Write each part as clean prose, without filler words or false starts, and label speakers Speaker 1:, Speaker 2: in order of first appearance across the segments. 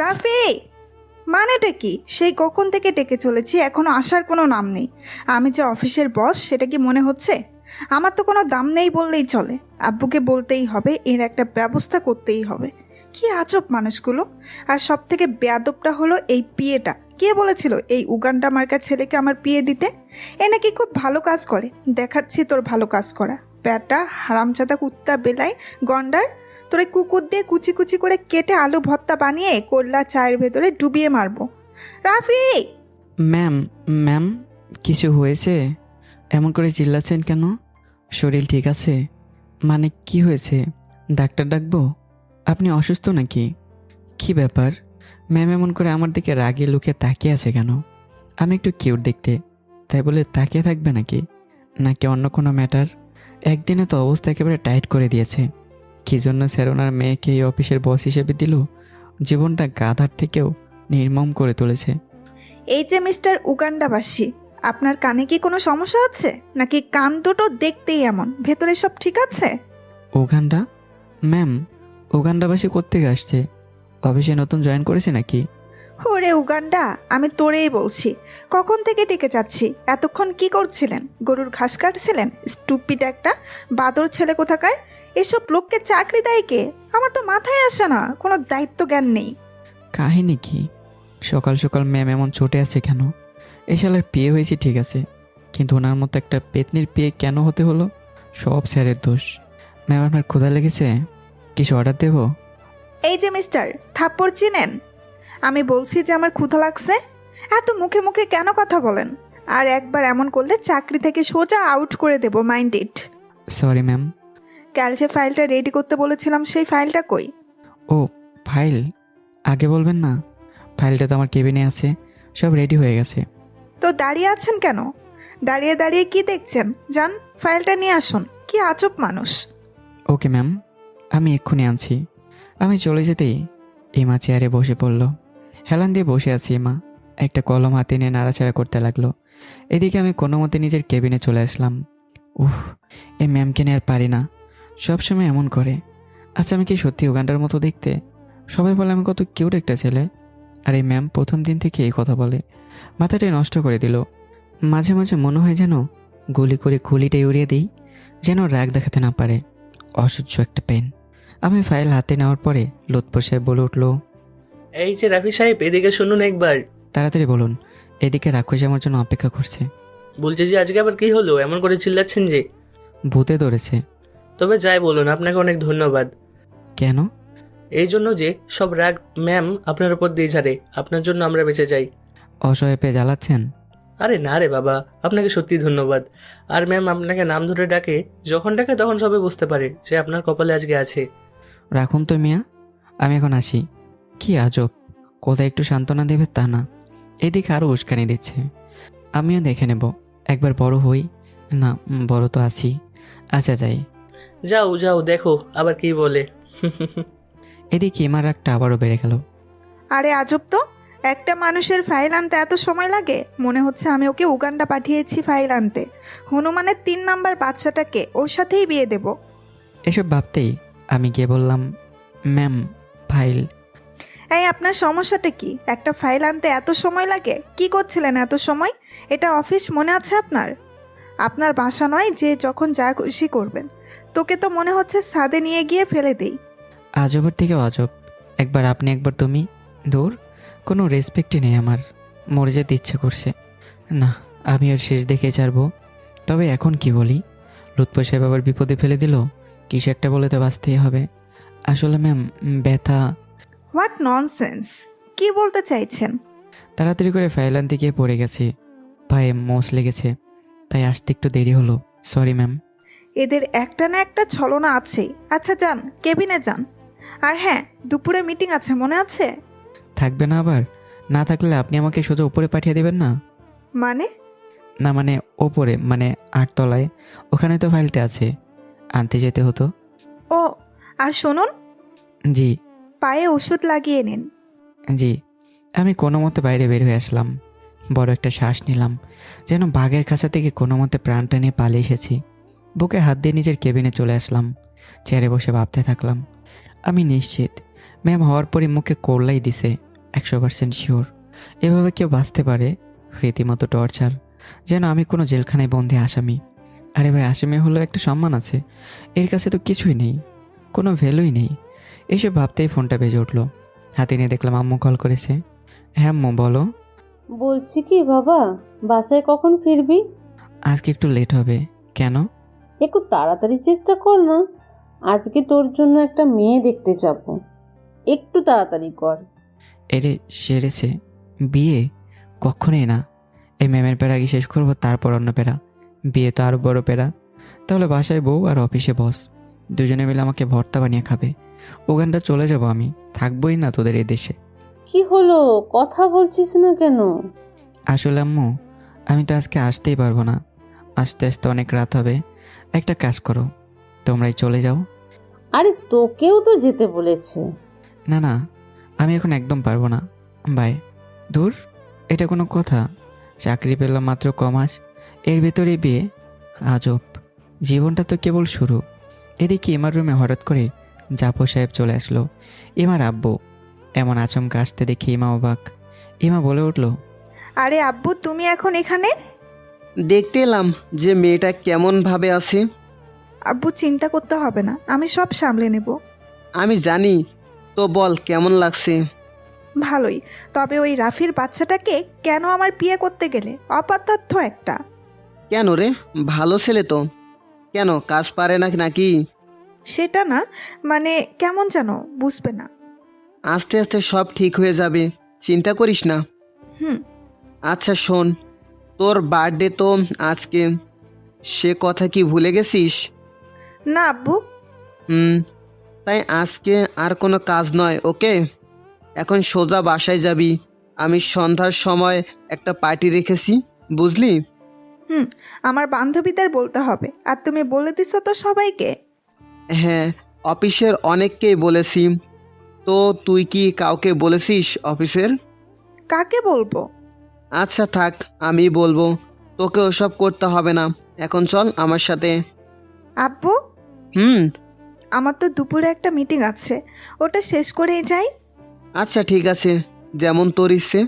Speaker 1: রাফি, মানেটা কি? সেই কখন থেকে ডেকে চলেছি, এখনো আসার কোনো নাম নেই। আমি যে অফিসের বস সেটা কি মনে হচ্ছে? আমার তো কোনো দাম নেই বললেই চলে। আব্বুকে বলতেই হবে, এর একটা ব্যবস্থা করতেই হবে। কি আজব মানুষগুলো। আর সব থেকে বেয়াদবটা হলো এই বিয়েটা। কে বলেছিল এই উগান্ডা মার্কা ছেলেকে আমার বিয়ে দিতে? এ নাকি খুব ভালো কাজ করে। দেখাচ্ছি তোর ভালো কাজ করা। ব্যাটা হারামজাদা কুত্তা বেলায় গন্ডার, তোরে কুকুর দিয়ে কুচি কুচি করে কেটে আলু ভর্তা বানিয়ে করলা চায়ের ভেতরে ডুবিয়ে মারবো। রাফি!
Speaker 2: ম্যাম, ম্যাম, কিছু হয়েছে? এমন করে চিল্লাচ্ছেন কেন? শরীর ঠিক আছে? মানে কি হয়েছে? ডাক্তার ডাকবো? আপনি অসুস্থ নাকি? কি ব্যাপার? ম্যাম এমন করে আমার দিকে রাগে লুকিয়ে তাকিয়ে আছে কেন? আমি একটু কিউট দেখতে, তাই বলে তাকিয়ে থাকবে নাকি? নাকি অন্য কোনো ম্যাটার? একদিনে তো অবস্থা একেবারে টাইট করে দিয়েছে। কী জন্য স্যার ওনার মেয়েকে এই অফিসের বস হিসেবে দিল? জীবনটা গাধার থেকেও নির্মম করে তুলেছে।
Speaker 1: এই যে মিস্টার উগান্ডাবাসী, আপনার কানে কি কোনো সমস্যা আছে নাকি কান দুটো দেখতেই এমন? ভেতরে সব ঠিক আছে?
Speaker 2: উগান্ডা? ম্যাম, উগান্ডাবাসী কোত্থেকে আসছে? অফিসে নতুন জয়েন করেছে নাকি?
Speaker 1: ওরে উগান্ডা, আমি তোরেই বলছি। কখন থেকে ডেকে যাচ্ছি? এতক্ষণ কি করছিলেন? গরুর ঘাস কাটছিলেন? স্টুপিড একটা বাদর ছেলে কোথাকার। এসব লোককে চাকরি দেয় কে? আমার তো মাথায় আসে না, কোনো দায়িত্ব জ্ঞান নেই।
Speaker 2: কাহিনী কি? সকাল সকাল ম্যাম এমন চটে আছে কেন? এই শালার বিয়ে হয়েছে ঠিক আছে, কিন্তু ওনার মতো একটা পেতনির বিয়ে কেন হতে হলো? সব স্যারের দোষ। ম্যাম, আপনার ক্ষুধা লেগেছে? কিছু অর্ডার দেবো?
Speaker 1: এই যে মিস্টার, থাপ্পড় চিনেন? আমি বলছি যে আমার ক্ষুধা লাগছে। এত মুখে মুখে কেন কথা বলেন? আর একবার এমন করলে চাকরি থেকে সোজা আউট করে দেব, মাইন্ড ইট।
Speaker 2: Sorry ma'am.
Speaker 1: কাল যে ফাইলটা রেডি করতে বলেছিলাম সেই ফাইলটা কই?
Speaker 2: ও, ফাইল? আগে বলবেন না। ফাইলটা তো আমার কেবিনে আছে, সব রেডি হয়ে গেছে।
Speaker 1: তো দাঁড়িয়ে আছেন কেন? দাঁড়িয়ে দাঁড়িয়ে কি দেখছেন? যান, ফাইলটা নিয়ে আসুন। কি আজব মানুষ।
Speaker 2: ওকে ম্যাম, আমি এক্ষুনি আনছি। আমি চলে যেতেই এমা চেয়ারে বসে পড়ল। হেলান দিয়ে বসে আছি এমা, একটা কলম হাতে নিয়ে নাড়াচাড়া করতে লাগলো। এদিকে আমি কোনো মতে নিজের কেবিনে চলে আসলাম। উহ, এই ম্যামকে নিয়ে আর পারি না, সবসময় এমন করে। আচ্ছা, আমি কি সত্যি উগান্ডার মতো দেখতে? সবাই বলে আমি কত কিউট একটা ছেলে, আর এই ম্যাম প্রথম দিন থেকে এই কথা বলে। মাথাটাই নষ্ট করে দিল। মাঝে মাঝে মনে হয় যেন গুলি করে খুলিটাই উড়িয়ে দিই, যেন রাগ দেখাতে না পারে। অসহ্য একটা পেন। আমি ফাইল হাতে নেওয়ার পরে লুৎফর সাহেব বলে উঠল,
Speaker 3: এই যে রাফি সাহেব, এদিকে শুনুন একবার।
Speaker 2: তাড়াতাড়ি বলুন, এদিকে রাক্ষস আমার জন্য অপেক্ষা করছে।
Speaker 3: বলছে যে আজকে আবার কি হলো, এমন করে চিল্লাচ্ছেন যে?
Speaker 2: ভূতে ধরেছে।
Speaker 3: তবে যাই বলুন, আপনাকে অনেক ধন্যবাদ।
Speaker 2: কেন?
Speaker 3: এই জন্য যে সব রাগ ম্যাম আপনার উপর দিয়ে ঝাড়ে, আপনার জন্য আমরা বেঁচে যাই।
Speaker 2: অসহায় পেয়ে জ্বালাচ্ছেন?
Speaker 3: আরে না রে বাবা, আপনাকে সত্যি ধন্যবাদ। আর ম্যাম আপনাকে নাম ধরে ডাকে, যখন ডাকে তখন সবে বুঝতে পারে যে আপনার কপালে আজকে আছে।
Speaker 2: রাখুন তো মিয়া, আমি এখন আসি। কি আজব, কোথায় একটু সান্ত্বনা দেবে তা না, এদিকে আরও উস্কানি দিচ্ছে। আমিও দেখে নেব, একবার বড় হই। না, বড় তো আছি। আচ্ছা যাই।
Speaker 3: যাও যাও, দেখো আবার কি বলে।
Speaker 2: এদিকে আমার রাগটা আবারও বেড়ে গেল।
Speaker 1: আরে আজব তো, একটা মানুষের ফাইল আনতে এত সময় লাগে? মনে হচ্ছে আমি ওকে উগান্ডা পাঠিয়েছি ফাইল আনতে। হনুমানের 3 নাম্বার বাচ্চাটাকে ওর সাথেই বিয়ে দেব।
Speaker 2: এসব ভাবতেই আমি গিয়ে বললাম, ম্যাম, ফাইল।
Speaker 1: এই আপনার সমস্যাটা কি? একটা ফাইল আনতে এত সময় লাগে? কি করছিলেন এত সময়? এটা অফিস মনে আছে আপনার? আপনার বাসা নয় যে যখন যা খুশি করবেন। তোকে তো মনে হচ্ছে ছাদে নিয়ে গিয়ে ফেলে দেই।
Speaker 2: আজবের থেকেও আজব, একবার আপনি একবার তুমি। দূর, কোনো রেসপেক্টই নেই আমার। মরে যেতে ইচ্ছে করছে না, আমি আর শেষ দেখে ছাড়বো। তবে এখন কি বলি? লুৎফর সাহেব আবার বিপদে ফেলে দিল। কিছু একটা বলে তো বাঁচতেই হবে। আসলে ম্যাম, ব্যথা।
Speaker 1: What nonsense! কি বলতে চাইছেন?
Speaker 2: তাড়াতাড়ি করে ফাইল আনতে গিয়ে পড়ে গেছি, পায়ে মোচ লেগেছে, তাই আসতে একটু দেরি হলো। Sorry ma'am.
Speaker 1: এদের একটা না একটা ছলনা আছেই। আচ্ছা যান, কেবিনে যান। আর হ্যাঁ, দুপুরে মিটিং আছে, মনে আছে?
Speaker 2: থাকবে না আবার? না থাকলে আপনি আমাকে সোজা উপরে পাঠিয়ে দেবেন না?
Speaker 1: মানে?
Speaker 2: না মানে ওপরে, মানে 8 তলায়, ওখানে তো ফাইলটা আছে, আনতে যেতে হতো।
Speaker 1: ও, আর শুনুন,
Speaker 2: জি।
Speaker 1: পায়ে ওষুধ লাগিয়ে নিন।
Speaker 2: জি। আমি কোনো মতে বাইরে বের হয়ে আসলাম। বড় একটা শ্বাস নিলাম, যেন বাঘের কাছা থেকে কোনো মতে প্রাণটা নিয়ে পালিয়ে এসেছি। বুকে হাত দিয়ে নিজের কেবিনে চলে আসলাম। চেয়ারে বসে ভাবতে থাকলাম। আমি নিশ্চিত ম্যাম হওয়ার পরই মুখে করলাই দিছে, 100% শিওর। এভাবে কেউ বাঁচতে পারে? রীতিমতো টর্চার, যেন আমি কোনো জেলখানায় বন্দি আসামি। আরে ভাই, আসামি হলেও একটা সম্মান আছে, এর কাছে তো কিছুই নেই, কোনো ভ্যালুই নেই। এসব ভাবতেই ফোনটা বেজে উঠলো। হাতে নিয়ে দেখলাম আম্মু কল করেছে। হ্যাঁ আম্মু বলো।
Speaker 4: বলছি কি বাবা, বাসায় কখন ফিরবি?
Speaker 2: আজকে একটু লেট হবে। কেন?
Speaker 4: একটু তাড়াতাড়ি চেষ্টা কর না, আজকে তোর জন্য একটা মেয়ে দেখতে যাব, একটু তাড়াতাড়ি কর।
Speaker 2: এরে সেরেছে, বিয়ে? কখনোই না। এই ম্যামের প্যারা আগে শেষ করবো, তারপর অন্য প্যারা। বিয়ে তো আরও বড় প্যারা। তাহলে বাসায় বউ আর অফিসে বস, দুজনে মিলে আমাকে ভর্তা বানিয়ে খাবে। ওখানটা চলে যাব আমি, থাকবোই না তোদের এই দেশে।
Speaker 4: কি হলো, কথা বলছিস না কেন?
Speaker 2: আসলে আম্মু, আমি তো আজকে আসতেই পারবো না, আস্তে আস্তে অনেক রাত হবে। একটা কাজ করো, তোমরাই চলে যাও।
Speaker 4: আরে তোকেও তো যেতে বলেছে।
Speaker 2: না না, আমি এখন একদম পারবো না, বাই। দূর, এটা কোনো কথা? চাকরি পেলাম মাত্র কমাস, এর ভেতরেই বিয়ে? আজব, জীবনটা তো কেবল শুরু। এদিকে ইমার রুমে হঠাৎ করে জাফর সাহেব চলে আসলো, ইমার আব্বু। এমন আচমকা আসতে দেখে ইমা অবাক। ইমা বলে উঠল,
Speaker 1: আরে আব্বু, তুমি এখন এখানে?
Speaker 5: দেখতে এলাম যে মেয়েটা কেমন ভাবে আছে।
Speaker 1: আব্বু চিন্তা করতে হবে না, আমি সব সামলে নেব।
Speaker 5: আমি জানি, তো বল কেমন লাগছে?
Speaker 1: ভালোই। তবে ওই রাফির বাচ্চাটাকে কেন আমার বিয়ে করতে গেলে? অপদার্থ একটা।
Speaker 5: কেন রে, ভালো ছেলে তো। কেন, কাজ পারে না নাকি?
Speaker 1: সেটা না, মানে কেমন যেন, বুঝবে না।
Speaker 5: আস্তে আস্তে সব ঠিক হয়ে যাবে, চিন্তা করিস না।
Speaker 1: হুম।
Speaker 5: আচ্ছা শোন, তোর বার্থডে তো আজকে, সে কথা কি ভুলে গেছিস?
Speaker 1: না আব্বু।
Speaker 5: তাই আজকে আর কোনো কাজ নয়, ওকে? এখন সোজা বাসায় যাবি। আমি সন্ধ্যার সময় একটা পার্টি রেখেছি, বুঝলি?
Speaker 1: আমার বান্ধবীদের বলতে হবে, আর তুমি বলে দিছো তো সবাইকে?
Speaker 5: হ্যাঁ, অফিসের অনেককেই বলেছি। তো তুই কি কাউকে বলেছিস অফিসের?
Speaker 1: কাকে বলবো?
Speaker 5: আচ্ছা থাক, আমি বলবো। তোকে ওসব করতে হবে না, এখন চল আমার সাথে।
Speaker 1: আব্বু,
Speaker 5: হুম।
Speaker 1: আমার তো দুপুরে একটা মিটিং আছে, ওটা শেষ করেই যাই।
Speaker 5: আচ্ছা ঠিক আছে, যেমন তোর ইচ্ছে।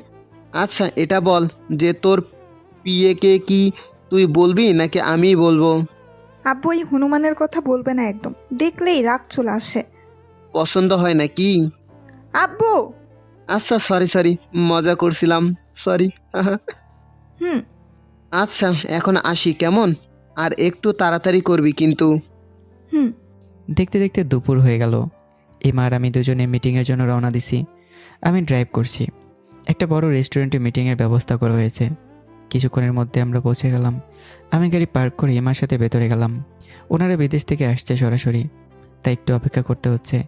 Speaker 5: আচ্ছা এটা বল যে তোর পিএকে কি তুই বলবি নাকি আমি বলবো?
Speaker 1: আব্বু, এই হনুমানের কথা বলবে না একদম, দেখলেই রাগ চলে আসে।
Speaker 5: পছন্দ হয় নাকি?
Speaker 1: আব্বু।
Speaker 5: আচ্ছা সরি সরি, মজা করছিলাম, সরি।
Speaker 1: হুম।
Speaker 5: আচ্ছা এখন আসি কেমন? আর একটু তাড়াতাড়ি করবি কিন্তু।
Speaker 1: হুম।
Speaker 2: দেখতে দেখতে দুপুর হয়ে গেল। ইমা আর আমি দুজনে মিটিংয়ের জন্য রওনা দিছি। আমি ড্রাইভ করছি। একটা বড় রেস্টুরেন্টে মিটিংয়ের ব্যবস্থা করা হয়েছে। কিছুক্ষণের মধ্যে আমরা পৌঁছে গেলাম। আমি গাড়ি পার্ক করে ইমার সাথে ভেতরে গেলাম। ওনারা বিদেশ থেকে আসছে সরাসরি, তাই একটু অপেক্ষা করতে হচ্ছে।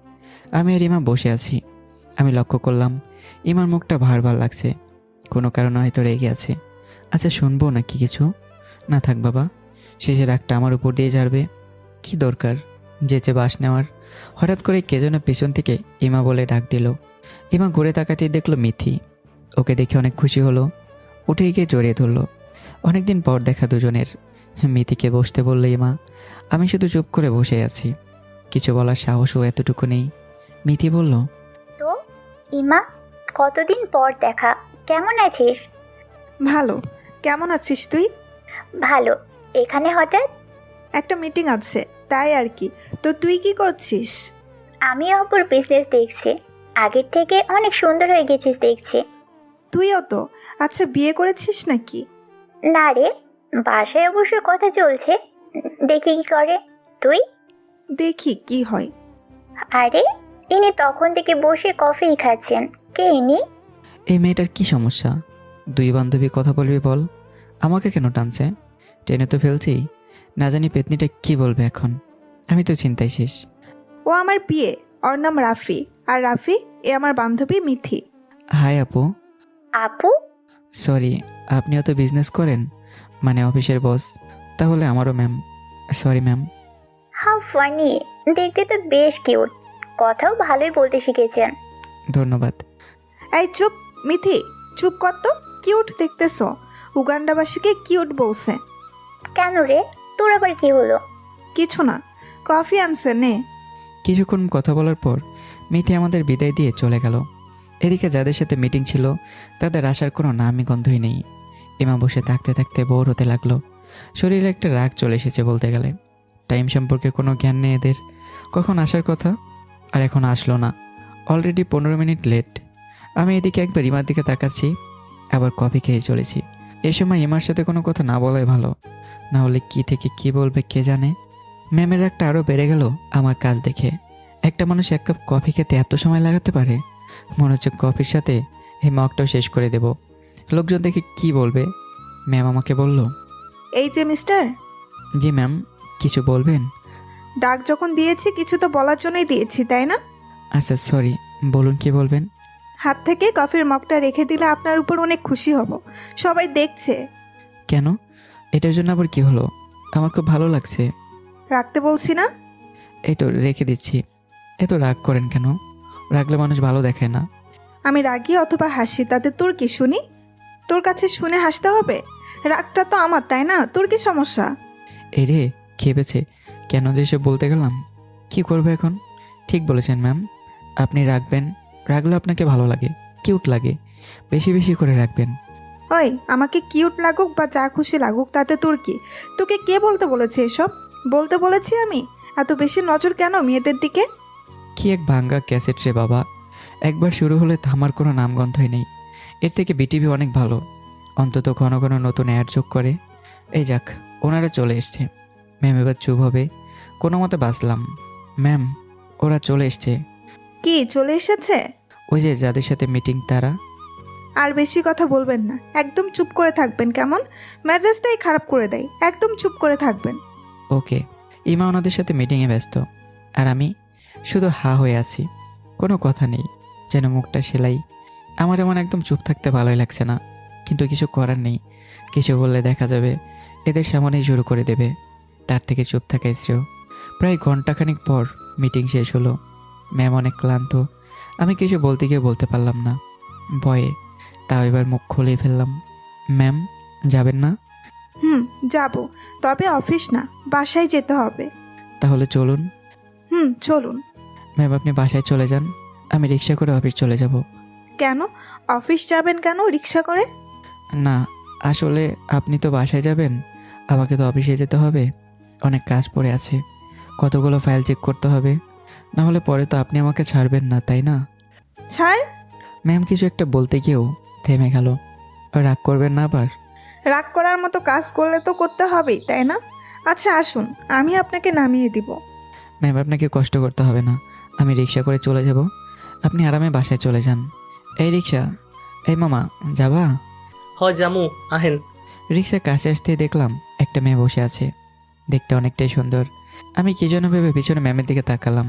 Speaker 2: আমি আর ইমা বসে আছি। আমি লক্ষ্য করলাম ইমার মুখটা ভার ভার লাগছে, কোনো কারণে হয়তো রেগে আছে। আচ্ছা শুনবো নাকি কিছু? না থাক বাবা, শেষে রাগটা আমার উপর দিয়ে ঝাড়বে। কি দরকার যেচে বাস নেওয়ার? হঠাৎ করে কে যেন পেছন থেকে ইমা বলে ডাক দিল। ইমা ঘুরে তাকাতেই দেখলো মিথি। ওকে দেখে অনেক খুশি হলো, উঠে গিয়ে জড়িয়ে ধরলো। অনেকদিন পর দেখা দুজনের। মিথিকে বসতে বললো ইমা। আমি শুধু চুপ করে বসে আছি, কিছু বলার সাহসও এতটুকু নেই। মিথি বলল,
Speaker 6: তো ইমা, কতদিন পর দেখা, কেমন আছিস?
Speaker 1: ভালো। কেমন আছিস তুই?
Speaker 6: ভালো। এখানে হঠাৎ?
Speaker 1: একটা মিটিং আছে, তাই আর কি। তো তুই কি করছিস?
Speaker 6: আমি অপর বিজনেস দেখছি, আগের থেকে অনেক সুন্দর হয়ে গেছিস দেখছি।
Speaker 1: তুইও তো। আচ্ছা, বিয়ে করেছিস নাকি?
Speaker 6: না রে, বাসায় অবশ্য কথা চলছে, দেখি কি করে। তুই?
Speaker 1: দেখি কি হয়।
Speaker 6: আরে, ইনি তখন থেকে বসে কফি খাচ্ছেন। কে ইনি?
Speaker 2: এই মেয়েটার কি সমস্যা? দুই বান্ধবী কথা বলবি বল, আমাকে কেন টানছে? টেনে তো ফেলছি, না জানি পেতনিটা কি বলবে এখন। আমি তো চিন্তায় শেষ।
Speaker 1: ও আমার বিয়ে, ওর নাম রাফি। আর রাফি এ আমার বান্ধবী মিথি।
Speaker 2: হাই আপু।
Speaker 6: আপু?
Speaker 2: সরি, আপনিও তো বিজনেস করেন, মানে অফিসের বস? তাহলে আমারও ma'am. Sorry ma'am.
Speaker 6: How funny, দেখতে তো বেশ কিউট, কথাও ভালোই বলতে শিখেছেন।
Speaker 2: ধন্যবাদ।
Speaker 1: এই চুপ মিথি, চুপ কর তো। কিউট দেখতেছ? উগান্ডাবাসীকে কিউট বলছে।
Speaker 6: কেন রে, তোর আবার কি হলো?
Speaker 1: কিছু না, কফি আনছে নে।
Speaker 2: কিছুক্ষণ কথা বলার পর মিঠি আমাদের বিদায় দিয়ে চলে গেল। এদিকে যাদের সাথে মিটিং ছিল তাদের আসার কোনো নামই গন্ধই নেই। এমা বসে থাকতে থাকতে বোর হতে লাগলো। শরীরে একটা রাগ চলে এসেছে বলতে গেলে। টাইম সম্পর্কে কোনো জ্ঞান নেই এদের। কখন আসার কথা আর এখন আসলো না। Already 15 minute late. আমি এদিকে একবার ইমার দিকে তাকাচ্ছি, আবার কফি খেয়ে চলেছি। এ সময় ইমার সাথে কোনো কথা না বলাই ভালো, না হলে কি থেকে কি বলবে কে জানে। ম্যামের একটা আরও বেড়ে গেল আমার কাজ দেখে। একটা মানুষ এক কাপ কফি খেতে এত সময় লাগাতে পারে? মনে হচ্ছে কফির সাথে এই মগটাও শেষ করে দেব। লোকজন দেখে কি বলবে? ম্যাম আমাকে বলল,
Speaker 1: এই যে মিস্টার,
Speaker 2: জি ম্যাম, কিছু বলবেন?
Speaker 1: ডাক যখন দিয়েছি কিছু তো বলার জন্যই দিয়েছি, তাই না?
Speaker 2: আচ্ছা সরি, বলুন কি বলবেন।
Speaker 1: হাত থেকে কফির মগটা রেখে দিলে আপনার উপর অনেক খুশি হব। সবাই দেখছে।
Speaker 2: কেন? এটার জন্য আবার কি হলো? আমার খুব ভালো লাগছে।
Speaker 1: রাখতে বলছি না?
Speaker 2: এই তো রেখে দিচ্ছি। এত রাগ করেন কেন? রাগলে মানুষ ভালো দেখায় না।
Speaker 1: আমি রাগি অথবা হাসি তাতে তোর কি শুনি? তোর কাছে শুনে হাসতে হবে? রাগটা তো আমার, তাই না? তোর কি সমস্যা?
Speaker 2: এই রে, খেপেছে। কেন যে সব বলতে গেলাম? কি করবো এখন? ঠিক বলেছেন ম্যাম, আপনি রাখবেন। রাগলে আপনাকে ভালো লাগে, কিউট লাগে। বেশি বেশি করে রাখবেন।
Speaker 1: ওই, আমাকে কিউট লাগুক বা যা খুশি লাগুক তাতে তোর কি? তোকে কে বলতে বলেছে এসব? বলতে বলেছি আমি? এত বেশি নজর কেন মেয়েদের দিকে?
Speaker 2: কি এক ভাঙ্গা ক্যাসেট রে বাবা। একবার শুরু হলে থামার কোনো নামগন্ধই নেই। এর থেকে বিটিভি অনেক ভালো, অন্তত ঘন ঘন নতুন অ্যাড যোগ করে। এই যাক, ওনারা চলে এসছে। ম্যাম এবার চুপ হবে। কোনো মতে বাঁচলাম। ম্যাম, ওরা চলে এসছে।
Speaker 1: কি চলে এসেছে?
Speaker 2: ওই যে যাদের সাথে মিটিং তারা।
Speaker 1: আর বেশি কথা বলবেন না, একদম চুপ করে থাকবেন, কেমন? মেজাজটাই খারাপ করে দেয়। একদম চুপ করে থাকবেন।
Speaker 2: ওকে। ইমা ওনাদের সাথে মিটিংয়ে ব্যস্ত, আর আমি শুধু হা হয়ে আছি। কোনো কথা নেই, যেন মুখটা সেলাই। আমার এমন একদম চুপ থাকতে ভালোই লাগছে না, কিন্তু কিছু করার নেই। কিছু বললে দেখা যাবে এদের সামনেই শুরু করে দেবে। তার থেকে চুপ থাকাই শ্রেয়। প্রায় ঘন্টাখানিক পর মিটিং শেষ হলো। ম্যাম অনেক ক্লান্ত। আমি কিছু বলতে গিয়ে বলতে পারলাম না, ভয়ে। তাও এবার মুখ খুলেই ফেললাম। ম্যাম, যাবেন না?
Speaker 1: যাব, তবে অফিস না, বাসায় যেতে হবে।
Speaker 2: তাহলে চলুন।
Speaker 1: চলুন।
Speaker 2: ম্যাম আপনি বাসায় চলে যান, আমি রিক্সা করে অফিস চলে যাব।
Speaker 1: কেন অফিস যাবেন? কেন রিক্সা করে?
Speaker 2: না, আসলে আপনি তো বাসায় যাবেন, আমাকে তো অফিসে যেতে হবে। অনেক কাজ পড়ে আছে, কতগুলো ফাইল চেক করতে হবে। না হলে পরে তো আপনি আমাকে ছাড়বেন না, তাই না?
Speaker 1: ছাড়?
Speaker 2: ম্যাম কিছু একটা বলতে গিয়েও থেমে গেল। রাগ করবেন না আবার?
Speaker 1: রাগ করার মতো কাজ করলে তো করতে হবেই, তাই না? আচ্ছা আসুন, আমি আপনাকে নামিয়ে দিব।
Speaker 2: ম্যাম আপনাকে কষ্ট করতে হবে না, আমি রিক্সা করে চলে যাব। আপনি আরামে বাসায় চলে যান। এই রিক্সা, এই মামা, যাবা?
Speaker 3: হ জামু, আহেন।
Speaker 2: রিক্সা কাছে আসতেই দেখলাম একটা মেয়ে বসে আছে। দেখতে অনেকটাই সুন্দর। আমি কি জন্য ভেবে পিছনে ম্যামের দিকে তাকালাম।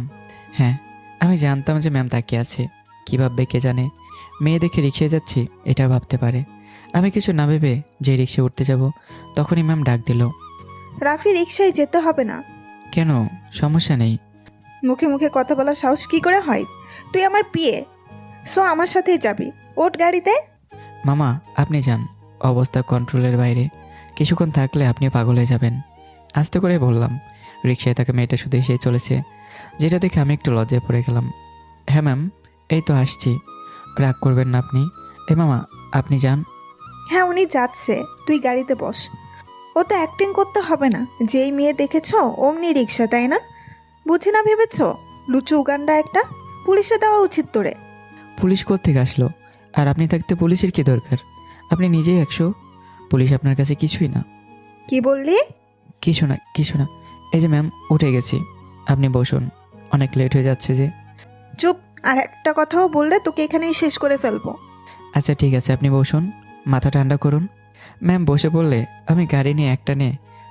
Speaker 2: হ্যাঁ, আমি জানতাম যে ম্যাম তাকিয়ে আছে। কী ভাববে কে জানে। মেয়ে দেখে রিক্সায় যাচ্ছি এটা ভাবতে পারে। আমি কিছু না ভেবে যে রিক্সায় উঠতে যাব, তখনই ম্যাম ডাক দিল।
Speaker 1: রাফি, রিক্সায় যেতে হবে না।
Speaker 2: কেন? সমস্যা নেই।
Speaker 1: মুখে মুখে কথা বলার সাহস কি করে হয়? তুই আমার পিয়ে, সো আমার সাথেই যাবি। ওঠ গাড়িতে।
Speaker 2: মামা আপনি যান, অবস্থা কন্ট্রোলের বাইরে। কিছুক্ষণ থাকলে আপনি পাগল হয়ে যাবেন। আস্তে করে বললাম। রিক্সায় থাকা মেয়েটা শুধু এসেই চলেছে, যেটা দেখে আমি একটু লজ্জায় পড়ে গেলাম। হ্যাঁ ম্যাম, এই তো আসছি। রাগ করবেন না আপনি। এ মামা, আপনি যান।
Speaker 1: হ্যাঁ, উনি যাচ্ছে, তুই গাড়িতে বস। ও তো অ্যাক্টিং করতে হবে না। যেই মেয়ে দেখেছ অমনি রিক্সা, তাই না? বুঝি না ভেবেছ? লুচু উগান্ডা একটা। পুলিশে দেওয়া উচিত তোরে।
Speaker 2: পুলিশ কোত্থেকে আসলো? আর আপনি থাকতে পুলিশের কি দরকার? আপনি নিজেই 100। পুলিশ আপনার কাছে কিছুই না।
Speaker 1: কি বললি?
Speaker 2: কিছু না, কিছু না। এই যে ম্যাম, উঠে গেছি, আপনি বসুন। অনেক লেট হয়ে যাচ্ছে যে।
Speaker 1: চুপ! আর একটা কথাও বললে তোকে এখানেই শেষ করে ফেলবো।
Speaker 2: আচ্ছা ঠিক আছে, আপনি বসুন, মাথা ঠান্ডা করুন। ম্যাম বসে বললে আমি গাড়ি নিয়ে একটানে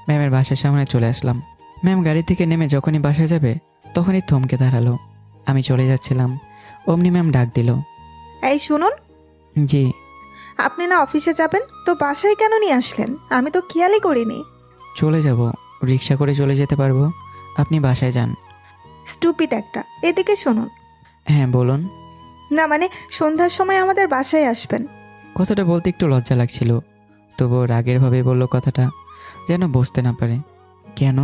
Speaker 2: ম্যামের বাসার সামনে চলে আসলাম। ম্যাম গাড়ি থেকে নেমে যখনই বাসায় যাবে তখনই থমকে দাঁড়ালো। আমি চলে যাচ্ছিলাম, অমনি ম্যাম ডাক দিল।
Speaker 1: এই শুনুন,
Speaker 2: জি।
Speaker 1: আপনি না অফিসে যাবেন, তো বাসায় কেন নিয়ে আসলেন? আমি তো খেয়ালই করিনি।
Speaker 2: চলে যাব, রিক্সা করে চলে যেতে পারবো। আপনি বাসায় যান।
Speaker 1: স্টুপিড একটা। এদিকে শুনুন।
Speaker 2: হ্যাঁ বলুন।
Speaker 1: না মানে, সন্ধ্যার সময় আমাদের বাসায় আসবেন।
Speaker 2: কথাটা বলতে একটু লজ্জা লাগছিল, তবুও রাগের ভাবে বলল কথাটা, যেন বুঝতে না পারে। কেন?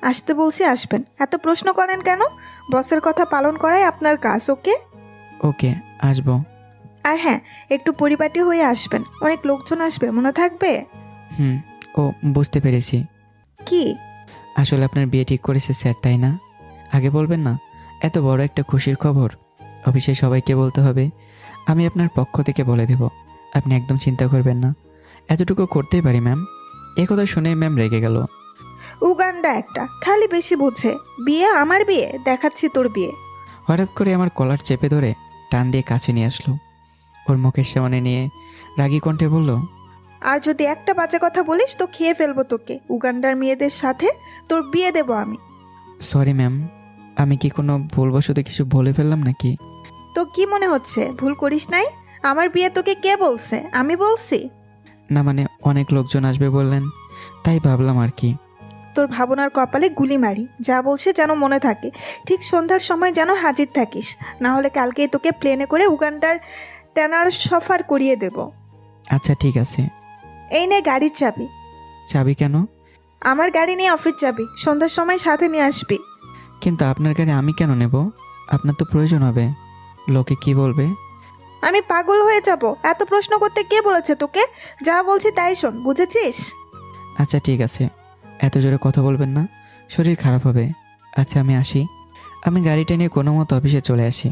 Speaker 1: আসতে বলছি আসবেন, এত প্রশ্ন করেন কেন? বসের কথা পালন করাই আপনার কাজ, ওকে?
Speaker 2: ওকে, আসবো।
Speaker 1: আর হ্যাঁ, একটু পরিপাটি হয়ে আসবেন, অনেক লোকজন আসবে, মনে থাকবে?
Speaker 2: হুম। ও, বুঝতে পেরেছি।
Speaker 1: কি?
Speaker 2: আসলে আপনার বিয়ে ঠিক করেছে স্যার, তাই না? আগে বলবেন না? এত বড় একটা খুশির খবর অফিসে সবাইকে বলতে হবে। আমি আপনার পক্ষ থেকে বলে দেব, আপনি একদম চিন্তা করবেন না। এতটুকু করতেই পারি ম্যাম। এ কথা শুনে ম্যাম রেগে গেল।
Speaker 1: উগান্ডা একটা, খালি বেশি বুঝে। বিয়ে আমার বিয়ে, দেখাচ্ছি তোর বিয়ে।
Speaker 2: হঠাৎ করে আমার কলার চেপে ধরে টান দিয়ে কাছে নিয়ে আসলো। ওর মুখের সামনে নিয়ে রাগী কণ্ঠে বলল,
Speaker 1: আর যদি একটা বাজে কথা বলিস তো খেয়ে ফেলবো তোকে। উগান্ডার মেয়েদের সাথে তোর বিয়ে দেবো আমি।
Speaker 2: সরি ম্যাম, আমি কি কোনো ভুলবশত কিছু বলে ফেললাম নাকি?
Speaker 1: তো কি মনে হচ্ছে ভুল করিস নাই? আমার বিয়ে তোকে কে বলছে? আমি বলছি?
Speaker 2: না মানে অনেক লোকজন আসবে বললেন, তাই ভাবলাম আর কি।
Speaker 1: তোর ভাবনার কপালে গুলি মারি, যা বলছে যেন মনে থাকে। ঠিক সন্ধ্যার সময় যেন হাজির থাকিস, না হলে কালকেই তোকে প্লেনে করে উগান্ডার ট্যানার সফর করিয়ে দেব।
Speaker 2: আচ্ছা ঠিক আছে।
Speaker 1: এই নে গাড়ির চাবি।
Speaker 2: চাবি কেন?
Speaker 1: আমার গাড়ি নিয়ে অফিস যাবি, সন্ধ্যার সময় সাথে নিয়ে আসবি।
Speaker 2: কিন্তু আপনার গাড়ি আমি কেন নেব? আপনার তো প্রয়োজন হবে। লোকে কি বলবে?
Speaker 1: আমি পাগল হয়ে যাব, এত প্রশ্ন করতে কে বলেছে তোকে? যা বলছি তাই শোন, বুঝেছিস?
Speaker 2: আচ্ছা ঠিক আছে, এত জোরে কথা বলবেন না, শরীর খারাপ হবে। আচ্ছা আমি আসি। আমি গাড়িটা নিয়ে কোনো মতো অফিসে চলে আসি।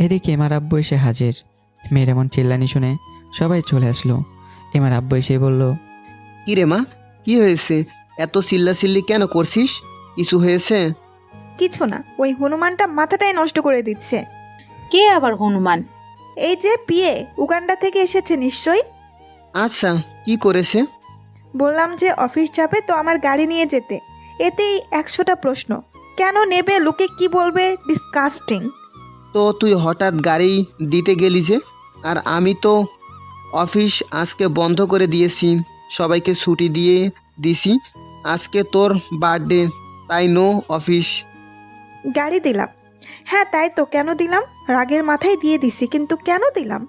Speaker 2: এদিকে এমার আব্বু এসে হাজির। মেয়ের এমন চিল্লানি শুনে সবাই চলে আসলো। এমার আব্বু এসে বলল,
Speaker 5: কি রে মা, কি হয়েছে? এত চিল্লাচিল্লি কেন করছিস? কিছু হয়েছে?
Speaker 1: কিছু না, ওই হনুমানটা মাথাটাই নষ্ট করে দিচ্ছে।
Speaker 7: কে আবার হনুমান?
Speaker 1: এই যে বিয়ে, উগান্ডা থেকে এসেছে নিশ্চয়ই।
Speaker 5: আচ্ছা, কি করেছে?
Speaker 1: বললাম যে অফিস যাবে তো আমার গাড়ি নিয়ে যেতে, এতেই 100টা প্রশ্ন। কেন নেবে, লোকে কি বলবে, ডিসকাস্টিং।
Speaker 5: তো তুই হঠাৎ গাড়ি দিতে গেলি যে? আর আমি তো অফিস আজকে বন্ধ করে দিয়েছি, সবাইকে ছুটি দিয়ে দিছি। আজকে তোর বার্থডে, তাই নো অফিস।
Speaker 1: গাড়ি দিলাম। হ্যাঁ তাই তো, কেন দিলাম? রাগের মাথায় দিয়ে দিছি, কিন্তু কেন দিলাম?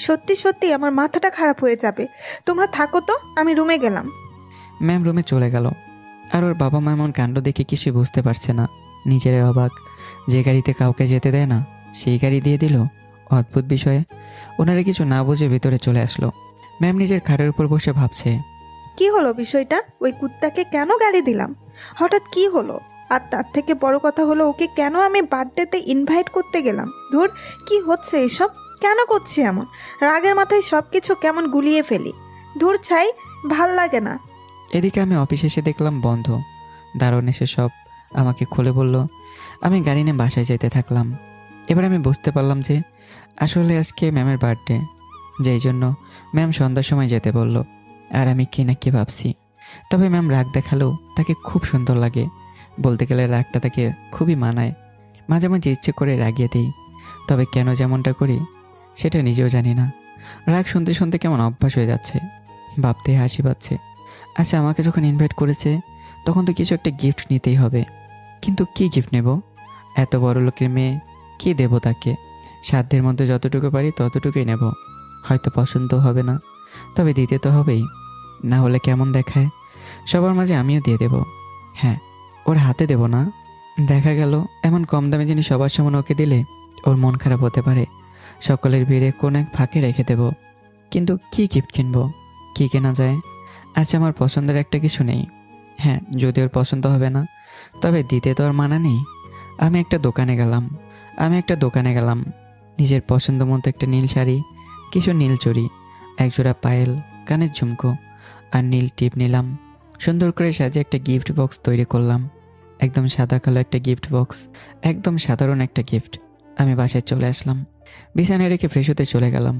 Speaker 1: সত্যি সত্যি আমার মাথাটা খারাপ হয়ে যাবে। তোমরা থাকো তো, আমি রুমে গেলাম।
Speaker 2: ম্যাম রুমে চলে গেল। আর ওর বাবা মা এমন কাণ্ড দেখে কিছুই বুঝতে পারছে না। নিজেরাই অবাক, যে গাড়িতে কাউকে যেতে দেয় না সেই গাড়ি দিয়ে দিল। অদ্ভুত বিষয়ে ওনারা কিছু না বুঝে ভিতরে চলে আসলো। ম্যাম নিজের খাটের উপর বসে ভাবছে,
Speaker 1: কি হলো বিষয়টা? ওই কুত্তাকে কেন গালি দিলাম? হঠাৎ কি হলো? আর তার থেকে বড় কথা হলো, ওকে কেন আমি বার্থডেতে ইনভাইট করতে গেলাম? ধুর, কি হচ্ছে এসব? কেন করছি এমন? রাগের মাথায় সব কিছু কেমন গুলিয়ে ফেলি। ধুর ছাই, ভাল লাগে না।
Speaker 2: এদিকে আমি অফিসে এসে দেখলাম বন্ধ। দারোয়ান এসে সব আমাকে খুলে বলল। আমি গাড়ি নিয়ে বাসায় যেতে থাকলাম। এবার আমি বুঝতে পারলাম যে আসলে আজকে ম্যামের বার্থডে, যেই জন্য ম্যাম সন্ধ্যার সময় যেতে বলল। আর আমি কি না কি ভাবছি। তবে ম্যাম রাগ দেখালেও তাকে খুব সুন্দর লাগে। বলতে গেলে রাগটা তাকে খুবই মানায়। মাঝে মাঝে ইচ্ছে করে রাগিয়ে দিই, তবে কেন যেমনটা করি সেটা নিজেও জানি না। রাগ শুনতে শুনতে কেমন অভ্যাস হয়ে যাচ্ছে, ভাবতে হাসি পাচ্ছে। আচ্ছা আমাকে যখন ইনভাইট করেছে তখন তো কিছু একটা গিফট নিতেই হবে, কিন্তু কি গিফট নেব? এত বড় লোকের মেয়ে, কি দেব তাকে? সাধ্যের মধ্যে যতটুকু পারি ততটুকুই নেব। হয়তো পছন্দ হবে না, তবে দিতে তো হবেই, না হলে কেমন দেখায়। সবার মাঝে আমিও দিয়ে দেব। হ্যাঁ, ওর হাতে দেব না। দেখা গেল এমন কম দামে জিনিস সবার সামনে ওকে দিলে ওর মন খারাপ হতে পারে। সকলের ভিড়ে কোন এক ফাঁকে রেখে দেব। কিন্তু কি গিফট কিনবো, কি কেনা যায়? আচ্ছা আমার পছন্দের একটা কিছু নেই। হ্যাঁ, যদি ওর পছন্দ হবে না তবে দিতে তো আর মানা নেই। আমি একটা দোকানে গেলাম। নিজের পছন্দ মতো একটা নীল শাড়ি, কিছু নীল চুড়ি, একজোড়া পায়েল, কানের ঝুমকো আর নীল টিপ নিলাম। সুন্দর করে সাজিয়ে একটা গিফট বক্স তৈরি করলাম। একদম সাদা কালো একটা গিফট বক্স, একদম সাধারণ একটা গিফট। আমি বাসায় চলে আসলাম। বিছানায় রেখে ফ্রেশ হতে চলে গেলাম।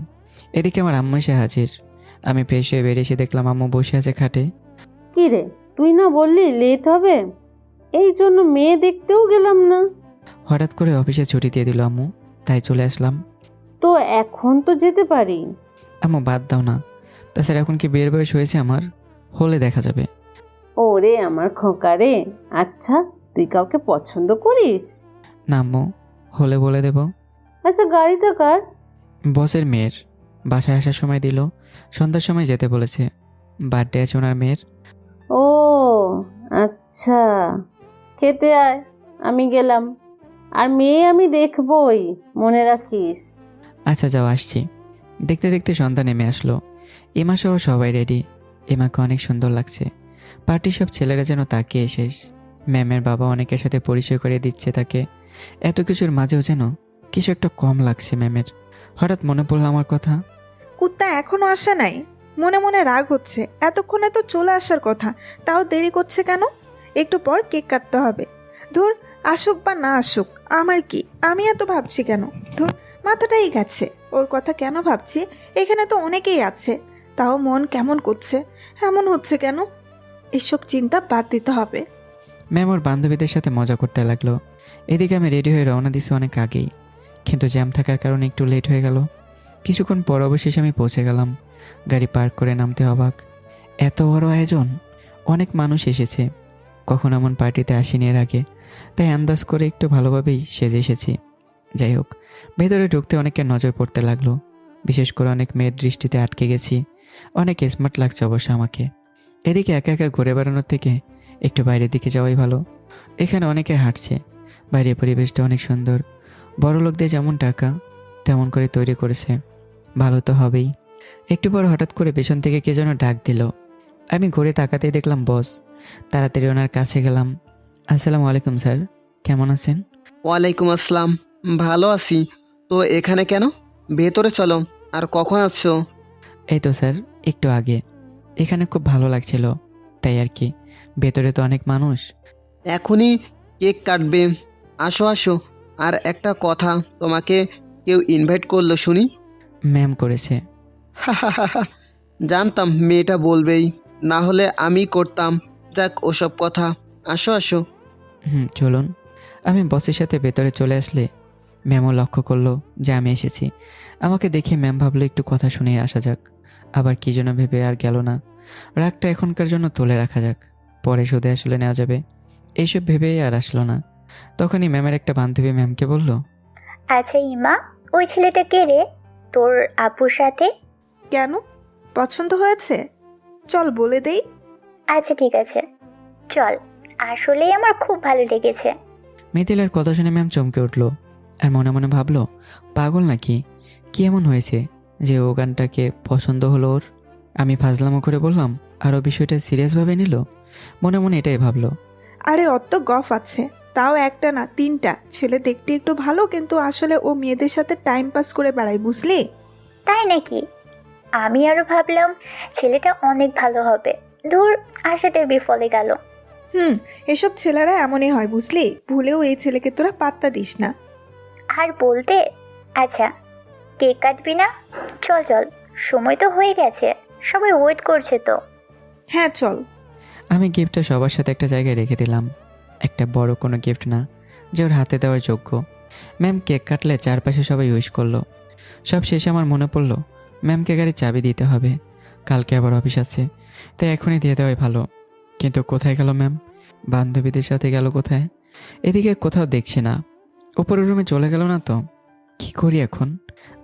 Speaker 2: এদিকে আমার আম্মু এসে হাজির। আমি ফ্রেশ হয়ে বেরিয়ে এসে দেখলাম আম্মু বসে আছে খাটে।
Speaker 4: কি রে, তুই না বললি লেট হবে? এই জন্য মেয়ে দেখতেও গেলাম না।
Speaker 2: হঠাৎ করে অফিসে ছুটি দিয়ে দিল আম্মু, তাই চলে আসলাম।
Speaker 4: তো এখন তো যেতে পারি।
Speaker 2: আম্মু বাদ দাও না, তাছাড়া এখন কি বিয়ের বয়স হয়েছে আমার? হলে দেখা যাবে।
Speaker 4: ওরে আমার খোকা রে, আচ্ছা তুই কাউকে পছন্দ করিস?
Speaker 2: না আম্মু, হলে বলে দেব।
Speaker 4: আচ্ছা গাড়িটা কার?
Speaker 2: বসের মেয়ের। বাসায় আসার সময় দিল, সন্ধ্যার সময় যেতে বলেছে। বার্থডে আছে ওনার মেয়ের।
Speaker 4: ও আচ্ছা, খেতে আয়, আমি গেলাম। আর মেয়ে আমি দেখবই, মনে রাখিস।
Speaker 2: আচ্ছা যাও, আসছি। দেখতে দেখতে সন্ধ্যা নেমে আসলো। এমা সহ সবাই রেডি। এমাকে অনেক সুন্দর লাগছে। পার্টির সব ছেলেরা যেন তাকিয়ে শেষ। ম্যামের বাবা অনেকের সাথে পরিচয় করে দিচ্ছে তাকে। এত কিছুর মাঝেও যেন কিছু একটা কম লাগছে ম্যামের। হঠাৎ মনে পড়লো আমার কথা।
Speaker 1: কুত্তা এখনো আসে নাই? মনে মনে রাগ হচ্ছে, এতক্ষণে তো চলে আসার কথা, তাও দেরি করছে কেন? একটু পর কেক কাটতে হবে। ধুর, আসুক বা না আসুক আমার কি, আমি এত ভাবছি কেন? ধুর, মাথাটাই গেছে। ওর কথা কেন ভাবছি? এখানে তো অনেকেই আছে, তাও মন কেমন করছে। এমন হচ্ছে কেন? এসব চিন্তা বাদ দিতে হবে।
Speaker 2: ম্যাম ওর বান্ধবীদের সাথে মজা করতে লাগলো। এদিকে আমি রেডি হয়ে রওনা দিছি অনেক আগেই, কিন্তু জ্যাম থাকার কারণে একটু লেট হয়ে গেল। কিছুক্ষণ পর অবশেষে আমি পৌঁছে গেলাম। গাড়ি পার্ক করে নামতে অবাক। এত বড় আয়োজন, অনেক মানুষ এসেছে। কখন এমন পার্টিতে আসিনি এর আগে, তাই আন্দাজ করে একটু ভালোভাবেই সেজে এসেছি। যাই হোক, ভেতরে ঢুকতে অনেকের নজর পড়তে লাগলো। বিশেষ করে অনেক মেয়ের দৃষ্টিতে আটকে গেছি। অনেক স্মার্ট লাগছে অবশ্য আমাকে। এদিকে একা একা ঘুরে বেড়ানোর থেকে একটু বাইরের দিকে যাওয়াই ভালো। এখানে অনেকে হাঁটছে। বাইরের পরিবেশটা অনেক সুন্দর। বড় লোকদের যেমন টাকা তেমন করে তৈরি করেছে, ভালো তো হবেই। একটু পর হঠাৎ করে পেছন থেকে কে যেন ডাক দিল। আমি ঘুরে তাকাতেই দেখলাম বস। তাড়াতাড়ি ওনার কাছে গেলাম। আসসালামু আলাইকুম স্যার, কেমন আছেন?
Speaker 5: ওয়ালাইকুম আসসালাম। ভালো আছি। তো এখানে কেন? ভেতরে চলো। আর কখন আসছো?
Speaker 2: এই তো স্যার, একটু আগে। এখানে খুব ভালো লাগছিল, তাই আর কি। ভেতরে তো অনেক মানুষ।
Speaker 5: এখনই কেক কাটবে? আসো আসো। আর একটা কথা, তোমাকে কেউ ইনভাইট করলো শুনি?
Speaker 2: ম্যাম করেছে।
Speaker 5: জানতাম মেয়েটা বলবেই, না হলে আমি করতাম। যাক ওসব কথা, আসো আসো।
Speaker 2: চলুন। আমি বসের সাথে ভেতরে চলে আসলে ম্যামও লক্ষ্য করলো যে আমি এসেছি। আমাকে দেখে ম্যাম ভাবলো একটু কথা শুনে আসা যাক। আবার কি যেন ভেবে আর গেল না। রাগটা এখনকার জন্য তুলে রাখা যাক, পরে শুধু আসলে নেওয়া যাবে, এইসব ভেবেই আর আসলো না। তখনই ম্যামের একটা বান্ধবী ম্যামকে বলল,
Speaker 6: আচ্ছা ইমা, ওই ছেলেটা কে রে? তোর আপুর সাথে?
Speaker 1: কেন, পছন্দ হয়েছে? চল বলে দেই।
Speaker 6: আচ্ছা ঠিক আছে, চল। আসলেই আমার খুব ভালো লেগেছে।
Speaker 2: মিথিলার কথা শুনে ম্যাম চমকে উঠল আর মনে মনে ভাবলো, পাগল নাকি? কি এমন হয়েছে যে ও গানটাকে পছন্দ হলো ওর? আমি ফাজলামো করে বললাম আর ও বিষয়টা সিরিয়াসভাবে নিল। মনে মনে এটাই ভাবলো।
Speaker 1: আরে অত গফ আছে, তাও একটা না তিনটা। ছেলে দেখতে একটু ভালো, কিন্তু আসলে ও মেয়েদের সাথে টাইম পাস করে বেড়ায়, বুঝলি?
Speaker 6: তাই নাকি? আমি আরো ভাবলাম ছেলেটা অনেক ভালো হবে। ধুর, আশাটাই বিফলে গেল।
Speaker 1: এসব ছেলেরা এমনই হয়, বুঝলি? ভুলেও এই ছেলেকে তোরা পাত্তা দিস না।
Speaker 6: আর বলতে, আচ্ছা কেক কাটবি না? চল চল, সময় তো হয়ে গেছে, সবাই ওয়েট করছে তো।
Speaker 1: হ্যাঁ চল।
Speaker 2: আমি গিফটটা সবার সাথে একটা জায়গায় রেখে দিলাম। একটা বড় কোনো গিফট না যে ওর হাতে দেওয়ার যোগ্য। ম্যাম কেক কাটলে চারপাশে সবাই উইশ করলো। সব শেষে আমার মনে পড়লো ম্যামকে গাড়ির চাবি দিতে হবে, কালকে আবার অফিস আছে, তাই এখনই দিয়ে দেওয়াই ভালো। কিন্তু কোথায় গেল ম্যাম? বান্ধবীদের সাথে গেল কোথায়? এদিকে কোথাও দেখছি না। উপরের রুমে চলে গেল না তো? কি করি এখন?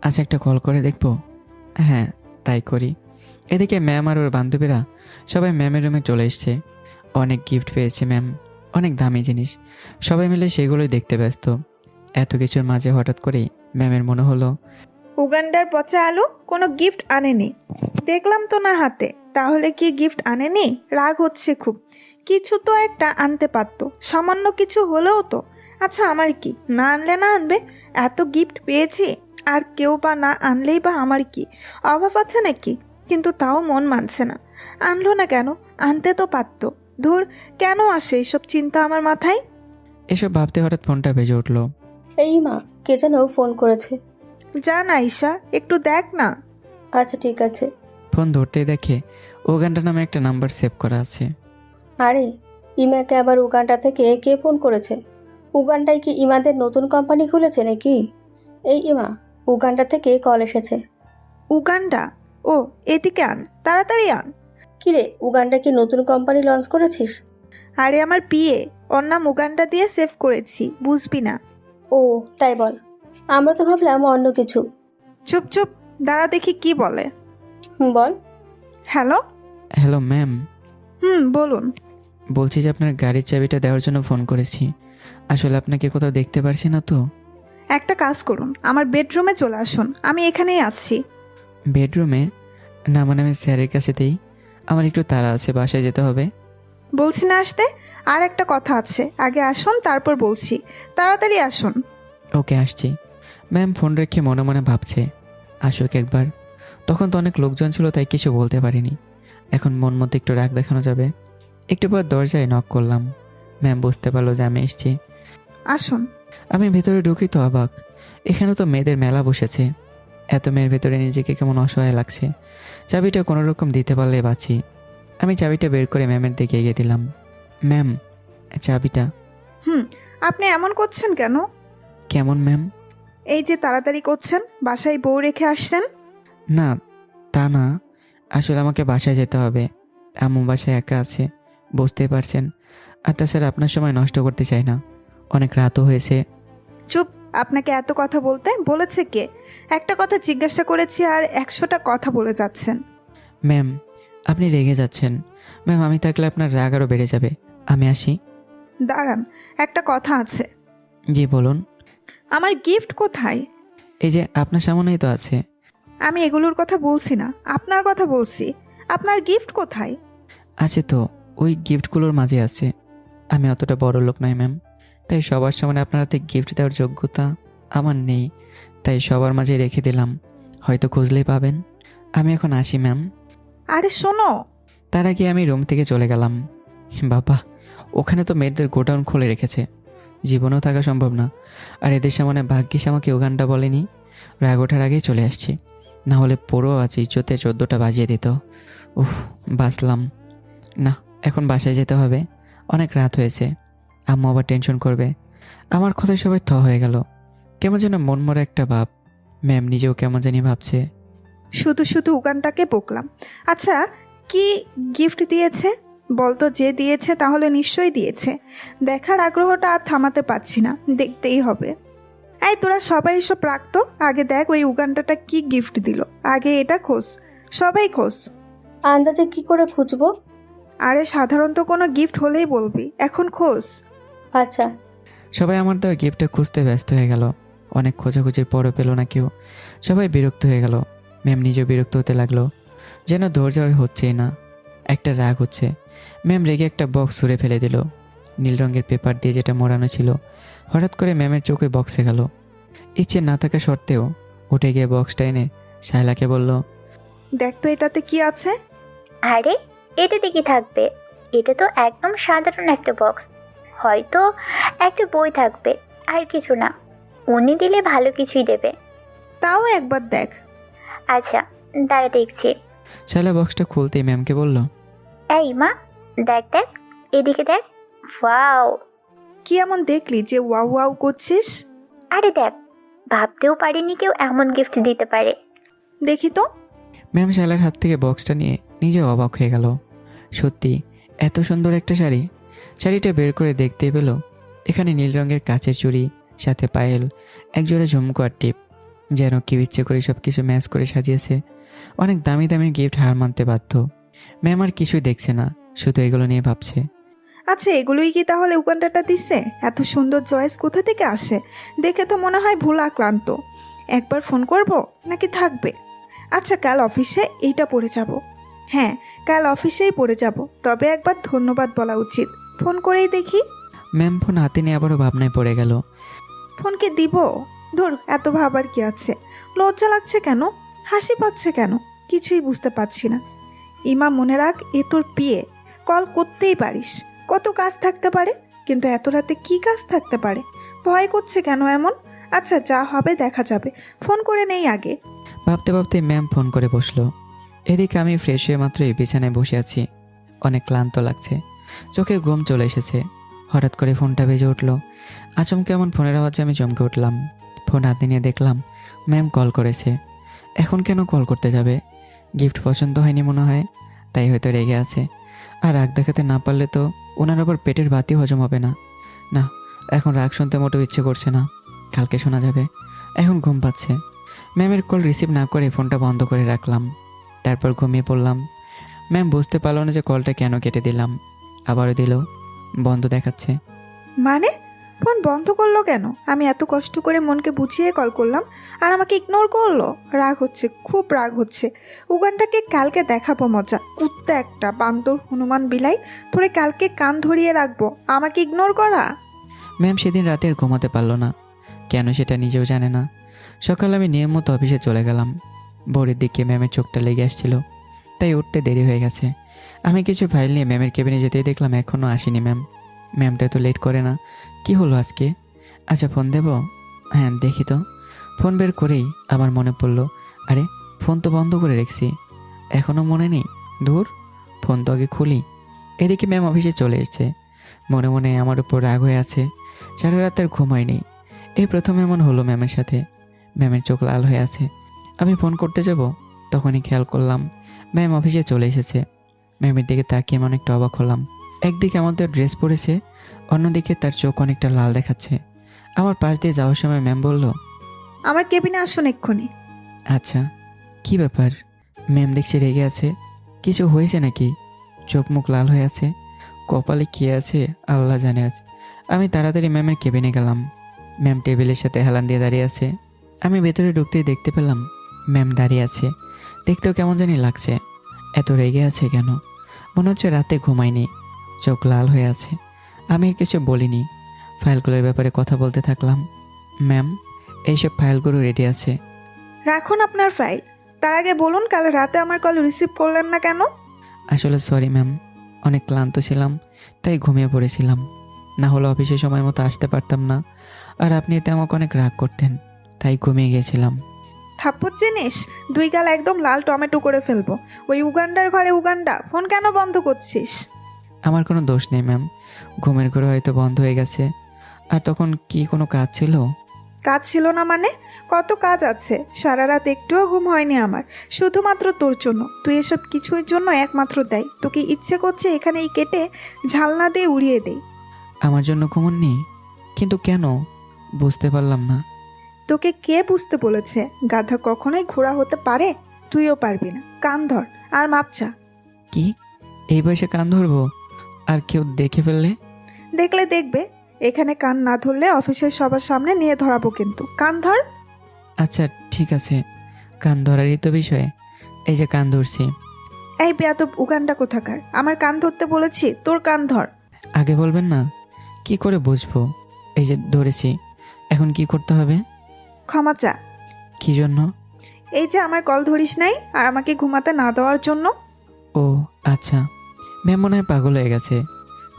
Speaker 2: আচ্ছা একটা কল করে দেখবো। হ্যাঁ, তাই করি। এদিকে ম্যাম আর ওর বান্ধবীরা সবাই ম্যামের রুমে চলে এসছে। অনেক গিফট পেয়েছে ম্যাম, অনেক দামি জিনিস। সবাই মিলে সেগুলোই দেখতে ব্যস্ত। এত কিছুর মাঝে হঠাৎ করেই ম্যামের মনে হলো,
Speaker 1: উগান্ডার পচা আলু কোনো গিফট আনেনি? দেখলাম তো না হাতে, তাহলে কি গিফট আনেনি? রাগ হচ্ছে খুব। কিছু তো একটা আনতে পারতো, সামান্য কিছু হলেও তো। আচ্ছা আমার কি, না আনলে না আনবে, এত গিফট পেয়েছি, আর কেউ বা না আনলেই বা আমার কি অভাব আছে নাকি? কিন্তু তাও মন মানছে না। আনলো না কেন? আনতে তো পারতো। ধুর, কেন আসে এইসব চিন্তা আমার মাথায়?
Speaker 2: এসব ভাবতে হঠাৎ ফোনটা বেজে উঠলো।
Speaker 8: এই মা, কে যেন ফোন করেছে।
Speaker 1: যা না ঈশা, একটু দেখ না।
Speaker 8: আচ্ছা ঠিক আছে।
Speaker 2: ফোন ধরতেই দেখে ওগান্ডা নামে একটা নাম্বার সেভ করা আছে।
Speaker 8: আরে, ইমাকে আবার উগান্ডা থেকে কে ফোন করেছে? উগান্ডায় কি ইমাদের নতুন কোম্পানি খুলেছে নাকি? এই ইমা, উগান্ডা থেকে কল এসেছে।
Speaker 1: উগান্ডা? ও, এদিকে আন, তাড়াতাড়ি আন।
Speaker 8: কিরে, উগান্ডা কি নতুন কোম্পানি লঞ্চ করেছিস?
Speaker 1: আরে আমার বিয়ে, ওর নাম উগান্ডা দিয়ে সেভ করেছি, বুঝবি না?
Speaker 8: ও তাই বল, আমরা তো ভাবলাম অন্য কিছু।
Speaker 1: চুপ চুপ, দাঁড়া দেখি কি বলে।
Speaker 8: বল।
Speaker 1: হ্যালো।
Speaker 2: Hello ma'am.
Speaker 1: বলুন।
Speaker 2: বলছি যে আপনার গাড়ির চাবিটা দেওয়ার জন্য ফোন করেছি। আসলে আপনাকে কোথাও দেখতে পারছি না তো।
Speaker 1: একটা কাজ করুন, আমার বেডরুমে চলে আসুন, আমি এখানেই আছি।
Speaker 2: বেডরুমে? না মানে আমি স্যারের কাছেতেই, আমার একটু তাড়া আছে, বাসায় যেতে হবে।
Speaker 1: বলছি না আসতে? আর একটা কথা আছে, আগে আসুন তারপর বলছি, তাড়াতাড়ি আসুন।
Speaker 2: ওকে আসছি। ম্যাম ফোন রেখে মনে মনে ভাবছে আসুক একবার। তখন তো অনেক লোকজন ছিল তাই কিছু বলতে পারিনি। এখন মন মতো একটু রাগ দেখানো যাবে। একটু পর দরজায় নক করলাম। ম্যাম বুঝতে পারলো যে আমি এসেছি।
Speaker 1: আসুন।
Speaker 2: আমি ভেতরে ঢুকি তো অবাক, এখানে তো মেয়েদের মেলা বসেছে। এত মেয়ের ভেতরে নিজেকে কেমন অসহায় লাগছে। চাবিটা কোনো রকম দিতে পারলে বাঁচি। আমি চাবিটা বের করে ম্যামের দিকে এগিয়ে দিলাম। ম্যাম, চাবিটা।
Speaker 1: আপনি এমন করছেন কেন?
Speaker 2: কেমন ম্যাম?
Speaker 1: এই যে তাড়াতাড়ি করছেন, বাসায় বউ রেখে আসছেন।
Speaker 2: না তা না, আসলে আমাকে বাসায় যেতে হবে। আম্মু বাসায় একা আছে, বুঝতেই পারছেন। আর তাছাড়া আপনার সময় নষ্ট করতে চাই না, অনেক রাতও হয়েছে।
Speaker 1: চুপ, আপনাকে এত কথা বলতে বলেছে কে? একটা কথা জিজ্ঞাসা করেছি আর 100টা কথা বলে যাচ্ছেন।
Speaker 2: ম্যাম আপনি রেগে যাচ্ছেন। ম্যাম আমি থাকলে আপনার রাগ আরও বেড়ে যাবে। আমি আসি।
Speaker 1: দাঁড়ান, একটা কথা আছে।
Speaker 2: জি বলুন।
Speaker 1: আমার গিফট কোথায়?
Speaker 2: এই যে আপনার সামনেই তো আছে।
Speaker 1: আমি এগুলোর কথা বলছি না, আপনার কথা বলছি। আপনার গিফট কোথায়?
Speaker 2: আছে তো, ওই গিফটগুলোর মাঝে আছে। আমি অতটা বড় লোক নই ম্যাম, তাই সবার সামনে আপনার হাতে গিফট দেওয়ার যোগ্যতা আমার নেই। তাই সবার মাঝে রেখে দিলাম, হয়তো খুঁজলেই পাবেন। আমি এখন আসি ম্যাম।
Speaker 1: আরে শোনো।
Speaker 2: তার আগে আমি রুম থেকে চলে গেলাম। বাবা, ওখানে তো মেয়েদের গোডাউন খুলে রেখেছে, জীবনেও থাকা সম্ভব না। আর এদের সামনে ভাগ্যিস আমাকে ওখানটা বলেনি। রাগ ওঠার আগেই চলে আসছি, না হলে পুরো আজ ইজ্জতে 14টা বাজিয়ে দিত। উফ, বাঁচলাম না। এখন বাসায় যেতে হবে, অনেক রাত হয়েছে। আম্মু আবার টেনশন করবে। আমার কথায় সবাই হয়ে গেল। কেমন যেন মনমরা একটা ভাব। ম্যাম নিজেও কেমন জানি ভাবছে।
Speaker 1: শুধু শুধু উগানটাকে বকলাম। আচ্ছা, কি গিফট দিয়েছে বলতো? যে দিয়েছে তাহলে নিশ্চয়ই দিয়েছে। দেখার আগ্রহটা আর থামাতে পারছি না, দেখতেই হবে। এই তোরা সবাই এসব রাখতো, আগে দেখ ওই উগানটাটা কি গিফট দিল। আগে এটা খোঁজ, সবাই খোঁজ।
Speaker 8: আন্দাজে কি করে খুঁজবো?
Speaker 1: আরে সাধারণত কোনো গিফট হলেই বলবি, এখন খোঁজ।
Speaker 8: আচ্ছা।
Speaker 2: সবাই আমার দেওয়া গিফটটা খুঁজতে ব্যস্ত হয়ে গেল। অনেক খোঁজাখুঁজির পরও পেল না কেউ। সবাই বিরক্ত হয়ে গেল। ম্যাম নিজেও বিরক্ত হতে লাগলো, যেন ধৈর্য আর হচ্ছেই না। একটা রাগ হচ্ছে। ম্যাম রেগে একটা বক্স ছুঁড়ে ফেলে দিল, নীল রঙের পেপার দিয়ে যেটা মোড়ানো ছিল। হঠাৎ করে ম্যামের চোখে বক্সে গেল। ইচ্ছে না থাকা সত্ত্বেও উঠে গিয়ে বক্সটা এনে শায়লাকে বলল,
Speaker 1: দেখ তো এটাতে কি আছে।
Speaker 6: আরে এটাতে কি থাকবে? এটা তো একদম সাধারণ একটা বক্স, হয়তো একটা বই থাকবে, আর কিছু না। উনি দিলে ভালো কিছুই দেবে।
Speaker 1: তাও একবার দেখ।
Speaker 6: আচ্ছা দাঁড়া দেখছি।
Speaker 2: শায়লা বক্সটা খুলতেই ম্যামকে বলল,
Speaker 6: এই মা, দেখ দেখ, এদিকে দেখ। ওয়াও!
Speaker 1: কি এমন দেখলি যে ওয়াও ওয়াও করছিস?
Speaker 6: আরে দেখ, ভাবতেও পারিনি কেউ এমন গিফট দিতে পারে।
Speaker 1: দেখি তো।
Speaker 2: ম্যাম শায়লার হাত থেকে বক্সটা নিয়ে নিজেও অবাক হয়ে গেল। সত্যি এত সুন্দর একটা শাড়ি। শাড়িটা বের করে দেখতেই পেল এখানে নীল রঙের কাচের চুড়ি, সাথে পায়েল, একজোড়া ঝুমকো আর টিপ। যেন কেউ ইচ্ছে করে সব কিছু ম্যাচ করে সাজিয়েছে। অনেক দামি দামি গিফট হার মানতে বাধ্য। ম্যাম আর কিছুই দেখছে না, শুধু এগুলো নিয়ে ভাবছে।
Speaker 1: আচ্ছা, এগুলোই কি তাহলে উগান্ডাটা দিছে? এত সুন্দর চয়েস কোথা থেকে আসে? দেখে তো মনে হয় ভুল আক্রান্ত। একবার ফোন করব নাকি থাকবে? আচ্ছা, কাল অফিসে এইটা পরে যাব। হ্যাঁ, কাল অফিসেই পরে যাব। তবে একবার ধন্যবাদ বলা উচিত। ফোন করেই দেখি।
Speaker 2: ম্যাম ফোন হাতে নিয়ে আবারও ভাবনায় পড়ে গেল।
Speaker 1: ফোনকে দিব? ধুর, এত ভাবার কি আছে? লজ্জা লাগছে কেন? হাসি পাচ্ছে কেন? কিছুই বুঝতে পারছি না। ইমা, মনে রাখ, এ তোর বিয়ে। কল করতেই পারিস, কত কাজ থাকতে পারে। কিন্তু এত রাতে কি কাজ থাকতে পারে? ভয় করছে কেন এমন? আচ্ছা, যা হবে দেখা যাবে। ফোন করে নেই আগে।
Speaker 2: ভাবতে ভাবতে ম্যাম ফোন করে বসলো। এদিকে আমি ফ্রেশ হয়ে মাত্রই বিছানায় বসে আছি। অনেক ক্লান্ত লাগছে, চোখে ঘুম চলে এসেছে। হঠাৎ করে ফোনটা বেজে উঠলো। আচমকে এমন ফোনের আওয়াজে আমি চমকে উঠলাম। ফোন হাতে নিয়ে দেখলাম ম্যাম কল করেছে। এখন কেন কল করতে যাবে? গিফট পছন্দ হয়নি মনে হয়, তাই হয়তো রেগে আছে। আর রাগ দেখাতে না পারলে তো ওনার আবার পেটের বাতি হজম হবে না। না, এখন রাগ শুনতে মোটেও ইচ্ছে করছে না, কালকে শোনা যাবে। এখন ঘুম পাচ্ছে। ম্যামের কল রিসিভ না করে ফোনটা বন্ধ করে রাখলাম। তারপর ঘুমিয়ে পড়লাম। ম্যাম বুঝতে পারলো না যে কলটা কেন কেটে দিলাম। আবারও দিল, বন্ধ দেখাচ্ছে।
Speaker 1: মানে ফোন বন্ধ করলো কেন? আমি এত কষ্ট করে মনকে বুঝিয়ে কল করলাম আর আমাকে ইগনোর করলো। রাগ হচ্ছে, খুব রাগ হচ্ছে। উগানটাকে কালকে দেখাবো মজা। কুত্তা একটা, বান্দর, হনুমান, বিলাই, তোরে কালকে কান ধরিয়ে রাখবো। আমাকে ইগনোর করা।
Speaker 2: ম্যাম সেদিন রাতে আর ঘুমাতে পারলো না, কেন সেটা নিজেও জানে না। সকালে আমি নিয়ম মতো অফিসে চলে গেলাম। ভোরের দিকে ম্যামের চোখটা লেগে আসছিল, তাই উঠতে দেরি হয়ে গেছে। আমি কিছু ফাইল নিয়ে ম্যামের কেবিনে যেতেই দেখলাম এখনও আসেনি ম্যাম। ম্যাম তো এত লেট করে না, কি হলো আজকে? আচ্ছা ফোন দেব? হ্যাঁ দেখি তো। ফোন বের করেই আমার মনে পড়লো, আরে ফোন তো বন্ধ করে রেখেছি, এখনও মনে নেই। দূর, ফোন তো আগে খুলি। এদিকে ম্যাম অফিসে চলে এসেছে, মনে মনে আমার উপর রাগ হয়ে আছে। সারা রাত আর ঘুম হয়নি, এই প্রথম এমন হলো ম্যামের সাথে। ম্যামের চোখ লাল হয়ে আছে। আমি ফোন করতে যাব, তখনই খেয়াল করলাম ম্যাম অফিসে চলে এসেছে। ম্যামের দিকে তাকিয়ে আমি অনেকটা অবাক হলাম। একদিকে আমাদের ড্রেস পরেছে, অন্যদিকে তার চোখ অনেকটা লাল দেখাচ্ছে। আমার পাশ দিয়ে যাওয়ার সময় ম্যাম বলল,
Speaker 1: আমার কেবিনে আসুন এক্ষুনি।
Speaker 2: আচ্ছা কি ব্যাপার? ম্যাম দেখছি রেগে আছে, কিছু হয়েছে নাকি? চোখ মুখ লাল হয়ে আছে, কপালে কি আছে আল্লাহ জানে আজ। আমি তাড়াতাড়ি ম্যামের কেবিনে গেলাম। ম্যাম টেবিলের সাথে হেলান দিয়ে দাঁড়িয়ে আছে। আমি ভেতরে ঢুকতেই দেখতে পেলাম ম্যাম দাঁড়িয়ে আছে। দেখতেও কেমন জানি লাগছে। এত রেগে আছে কেন? মনে হচ্ছে রাতে ঘুমায়নি, চোখ লাল হয়ে আছে। আমি আর কিছু বলিনি, ফাইলগুলোর ব্যাপারে কথা বলতে থাকলাম। ম্যাম এইসব ফাইলগুলো রেডি আছে।
Speaker 1: রাখুন আপনার ফাইল। তার আগে বলুন কাল রাতে আমার কল রিসিভ করলেন না কেন?
Speaker 2: আসলে সরি ম্যাম, অনেক ক্লান্ত ছিলাম, তাই ঘুমিয়ে পড়েছিলাম। না হলে অফিসে সময় মতো আসতে পারতাম না, আর আপনি এতে আমাকে অনেক রাগ করতেন, তাই ঘুমিয়ে গিয়েছিলাম।
Speaker 1: থাপ্পড় জিনিস, দুই গাল একদম লাল টমেটো করে ফেলবো। ওই উগান্ডার ঘরে উগান্ডা, ফোন কেন বন্ধ করছিস?
Speaker 2: আমার কোনো দোষ নেই ম্যাম, ঘুমের ঘরে হয়তো বন্ধ হয়ে গেছে। আর তখন কি কোনো কাজ ছিল?
Speaker 1: কাজ ছিল না মানে? কত কাজ আছে। সারা রাত একটুও ঘুম হয়নি আমার, শুধুমাত্র তোর জন্য। তুই এসব কিছুর জন্য একমাত্র দেয়। তোকে ইচ্ছে করছে এখানেই কেটে ঝালনা দিয়ে উড়িয়ে দেই।
Speaker 2: আমার জন্য ঘুমননি? কিন্তু কেন বুঝতে পারলাম না।
Speaker 1: তোকে কে বুঝতে বলেছে? গাধা কখনোই ঘোড়া হতে পারে? তুইও পারবি না। কান ধর আর মাপ চা।
Speaker 2: কি এই বয়সে কান ধরবো? আর কেউ দেখে ফেললে?
Speaker 1: দেখলে দেখবে, এখানে কান না ধরলে অফিসের সবার সামনে নিয়ে ধরাবো কিন্তু। কান ধর।
Speaker 2: আচ্ছা ঠিক আছে, কান ধরারই তো বিষয়, এই যে কান ধরছি।
Speaker 1: এই বেয়াদব উগান্ডা কোথাকার, আমার কান ধরতে বলেছি, তোর কান ধর।
Speaker 2: আগে বলবেন না? কি করে বুঝবো? এই যে ধরেছি, এখন কি করতে হবে?
Speaker 1: ক্ষমা চা।
Speaker 2: কি জন্য?
Speaker 1: এই যে আমার কল ধরিস নাই আর আমাকে ঘুমাতে না দেওয়ার জন্য।
Speaker 2: ও আচ্ছা, ম্যাম মনে হয় পাগল হয়ে গেছে।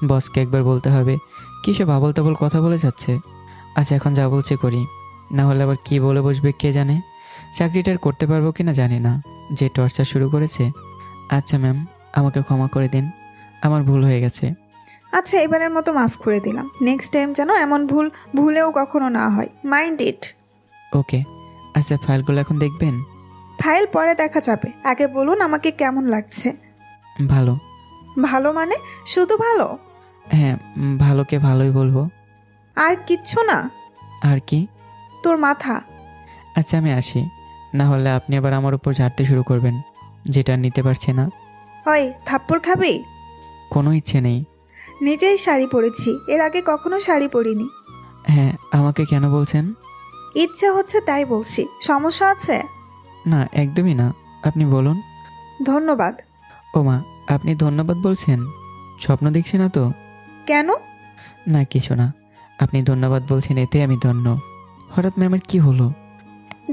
Speaker 2: বসকে একবার বলতে হবে, কী সব আবল তাবল কথা বলে যাচ্ছে। আচ্ছা এখন যা বলছে করি, না হলে আবার কি বলে বসবে কে জানে। চাকরিটা আর করতে পারবো কি না জানি না, যে টর্চার শুরু করেছে। আচ্ছা ম্যাম, আমাকে ক্ষমা করে দিন, আমার ভুল হয়ে গেছে।
Speaker 1: আচ্ছা এবারের মতো মাফ করে দিলাম। নেক্সট টাইম যেন এমন ভুল ভুলেও কখনো না হয়। Mind it.
Speaker 2: ওকে। আচ্ছা ফাইলগুলো এখন দেখবেন?
Speaker 1: ফাইল পরে দেখা যাবে, আগে বলুন আমাকে কেমন লাগছে।
Speaker 2: ভালো।
Speaker 1: ভালো মানে? শুধু ভালো?
Speaker 2: হ্যাঁ, ভালোকে ভালোই বলবো।
Speaker 1: আর কিচ্ছু না?
Speaker 2: আর কি?
Speaker 1: তোর মাথা।
Speaker 2: আচ্ছা আমি আসি, না হলে আপনি আবার আমার উপর ঝাড়তে শুরু করবেন, যেটা নিতে পারছে না।
Speaker 1: ওই থাপ্পড় খাবি?
Speaker 2: কোনো ইচ্ছে নেই।
Speaker 1: নিজেই শাড়ি পরেছি, এর আগে কখনো শাড়ি পরিনি।
Speaker 2: হ্যাঁ, আমাকে কেন বলছেন?
Speaker 1: ইচ্ছে হচ্ছে তাই বলছি। সমস্যা আছে?
Speaker 2: না একদমই না, আপনি বলুন।
Speaker 1: ধন্যবাদ।
Speaker 2: ও মা, আপনি ধন্যবাদ বলছেন? স্বপ্ন দেখছি না তো?
Speaker 1: কেন?
Speaker 2: না কিছু না, আপনি ধন্যবাদ বলছেন এতে আমি ধন্য। হঠাৎ ম্যামের কি হলো?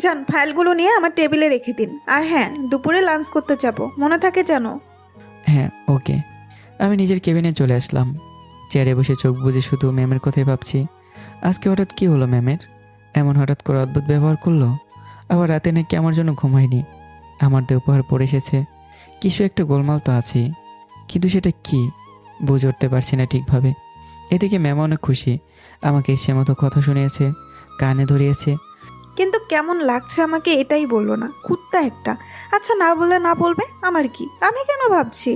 Speaker 1: যান ফাইলগুলো নিয়ে আমার টেবিলে রেখে দিন। আর হ্যাঁ, দুপুরে লাঞ্চ করতে যাব, মনে থাকে যেন।
Speaker 2: হ্যাঁ ওকে। আমি নিজের কেবিনে চলে আসলাম। চেয়ারে বসে চোখ বুজে শুধু ম্যামের কথাই ভাবছি। আজকে হঠাৎ কি হলো ম্যামের? এমন হঠাৎ করে অদ্ভুত ব্যবহার করলো। আবার রাতে নাকি আমার জন্য ঘুমায়নি। আমার দিয়ে উপহার পড়ে এসেছে, কিছু একটা গোলমাল তো আছেই, কিন্তু সেটা কি বুঝে উঠতে পারছি না ঠিকভাবে। এদিকে ম্যাম অনেক খুশি, আমাকে সে মতো কথা শুনিয়েছে, কানে ধরিয়েছে।
Speaker 1: কিন্তু কেমন লাগছে আমাকে এটাই বললো না, কুত্তা একটা। আচ্ছা না বললে না বলবে, আমার কি? আমি কেন ভাবছি?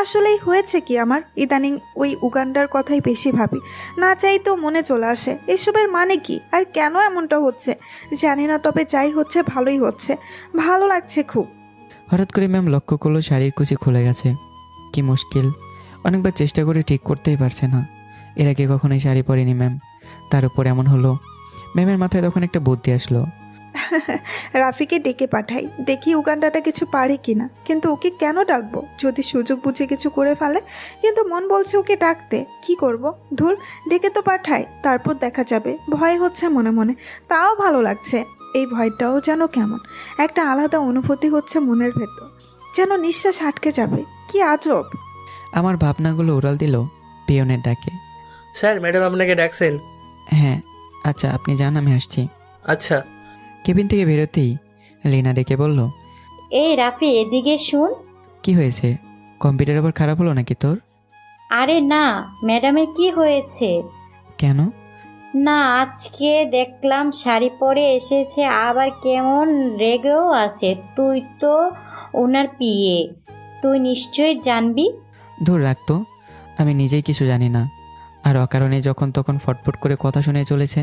Speaker 1: আসলেই হয়েছে কি আমার, ইদানিং ওই উগান্ডার কথাই বেশি ভাবি, না চাইতেও মনে চলে আসে। এসবের মানে কি আর কেন এমনটা হচ্ছে জানি না, তবে যাই হচ্ছে ভালোই হচ্ছে, ভালো লাগছে খুব।
Speaker 2: হঠাৎ করে ম্যাম লক্ষ্য করলো শাড়ির কুচি খুলে গেছে। কি মুশকিল, অনেকবার চেষ্টা করে ঠিক করতেই পারছে না। এর আগে কখনোই শাড়ি পরেনি ম্যাম, তার উপর এমন হলো। ম্যামের মাথায় তখন একটা বুদ্ধি আসলো।
Speaker 1: রাফিকে ডেকে পাঠাই, দেখি উগান্ডাটা কিছু পারে কিনা। কিন্তু ওকে কেন ডাকবো যদি সুযোগ বুঝে কিছু করে ফেলে? কিন্তু মন বলছে ওকে ডাকতে, কি করব? ধুর, ডেকে তো পাঠাই, তারপর দেখা যাবে। ভয় হচ্ছে মনে মনে, তাও ভালো লাগছে। এই ভয়টাও যেন কেমন একটা আলাদা অনুভূতি হচ্ছে মনের ভেতর, যেন নিঃশ্বাস আটকে যাবে। কি আজব!
Speaker 2: আমার ভাবনাগুলো উড়াল দিল পিয়নের ডাকে।
Speaker 3: স্যার, ম্যাডাম আপনাকে ডাকছেন।
Speaker 2: হ্যাঁ আচ্ছা, আপনি যান, আমি আসছি।
Speaker 3: আচ্ছা।
Speaker 2: কেবিন থেকে বেরোতেই লিনা ডেকে বলল,
Speaker 9: এই রাফি, এদিকে শুন।
Speaker 2: কি হয়েছে? কম্পিউটার আবার খারাপ হলো নাকি তোর?
Speaker 9: আরে না, ম্যাডামের কি হয়েছে?
Speaker 2: কেন?
Speaker 9: না, আজকে দেখলাম শাড়ি পরে এসেছে, আবার কেমন রেগেও আছে। তুই তো ওনার পিএ, তুই নিশ্চয়ই জানবি।
Speaker 2: ধুর রাখতো, আমি নিজেই কিছু জানি না। আর অকারণে যখন তখন ফটফট করে কথা শুনে চলেছে।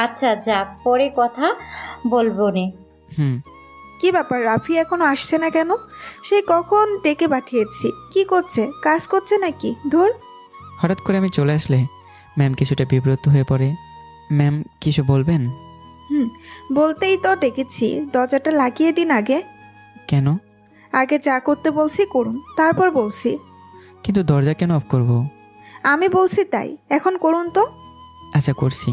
Speaker 9: আচ্ছা যা, পরে কথা বলবো নে।
Speaker 2: হুম।
Speaker 1: কি ব্যাপার, রাফি এখনো আসছে না কেন? সে কখন ডেকে পাঠিয়েছি। কি করছে, কাজ করছে নাকি? ধুর।
Speaker 2: হঠাৎ করে আমি চলে আসলে ম্যাম কিছুটা বিব্রত হয়ে পড়ে। ম্যাম কিছু বলবেন?
Speaker 1: বলতেই তো ডেকেছি, দরজাটা লাগিয়ে দিন আগে।
Speaker 2: কেন?
Speaker 1: আগে যা করতে বলছি করুন, তারপর বলছি।
Speaker 2: কিন্তু দরজা কেন অফ করব?
Speaker 1: আমি বলছি তাই, এখন করুন তো।
Speaker 2: আচ্ছা করছি।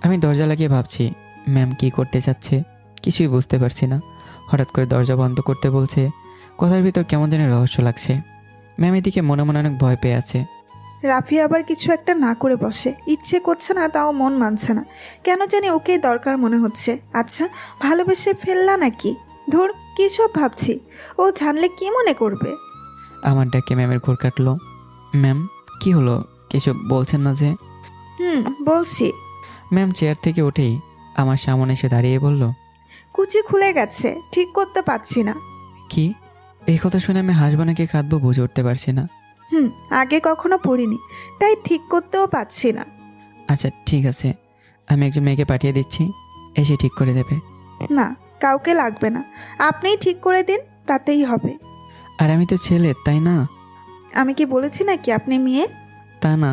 Speaker 2: আমি দরজা লাগিয়ে ভাবছি ম্যাম কি করতে চাচ্ছে, কিছুই বুঝতে পারছি না। হঠাৎ করে দরজা বন্ধ করতে বলছে, কথার ভিতর কেমন যেন রহস্য লাগছে। ম্যাম এদিকে মনে মনে অনেক ভয় পেয়ে আছে।
Speaker 1: রাফি আবার কিছু একটা না করে বসে, ইচ্ছে করছে না, তাও মন মানছে না। কেন জানি ওকেই দরকার মনে হচ্ছে। আচ্ছা, ভালোবেসে ফেললা নাকি? ধুর, কী সব ভাবছি। ও জানলে কি মনে করবে?
Speaker 2: আমার ডাকে ম্যামের ঘোর কাটলো। ম্যাম কি হলো, কিছু বলছেন না যে?
Speaker 1: বলছি।
Speaker 2: ম্যাম চেয়ার থেকে উঠেই আমার সামনে এসে দাঁড়িয়ে বলল,
Speaker 1: কুচি খুলে গেছে, ঠিক করতে পারছি না।
Speaker 2: কি? এই কথা শুনে আমি হাসবো নাকি কাঁদবো বুঝে উঠতে পারছি না।
Speaker 1: আগে কখনো পড়িনি, তাই ঠিক করতেও পারছি না।
Speaker 2: আচ্ছা ঠিক আছে, আমি একজন মেয়েকে পাঠিয়ে দিচ্ছি, এসে ঠিক করে দেবে।
Speaker 1: না, কাউকে লাগবে না, আপনিই ঠিক করে দিন, তাতেই হবে।
Speaker 2: আর আমি তো ছেলে, তাই না?
Speaker 1: আমি কি বলেছি নাকি আপনি মেয়ে?
Speaker 2: তা না,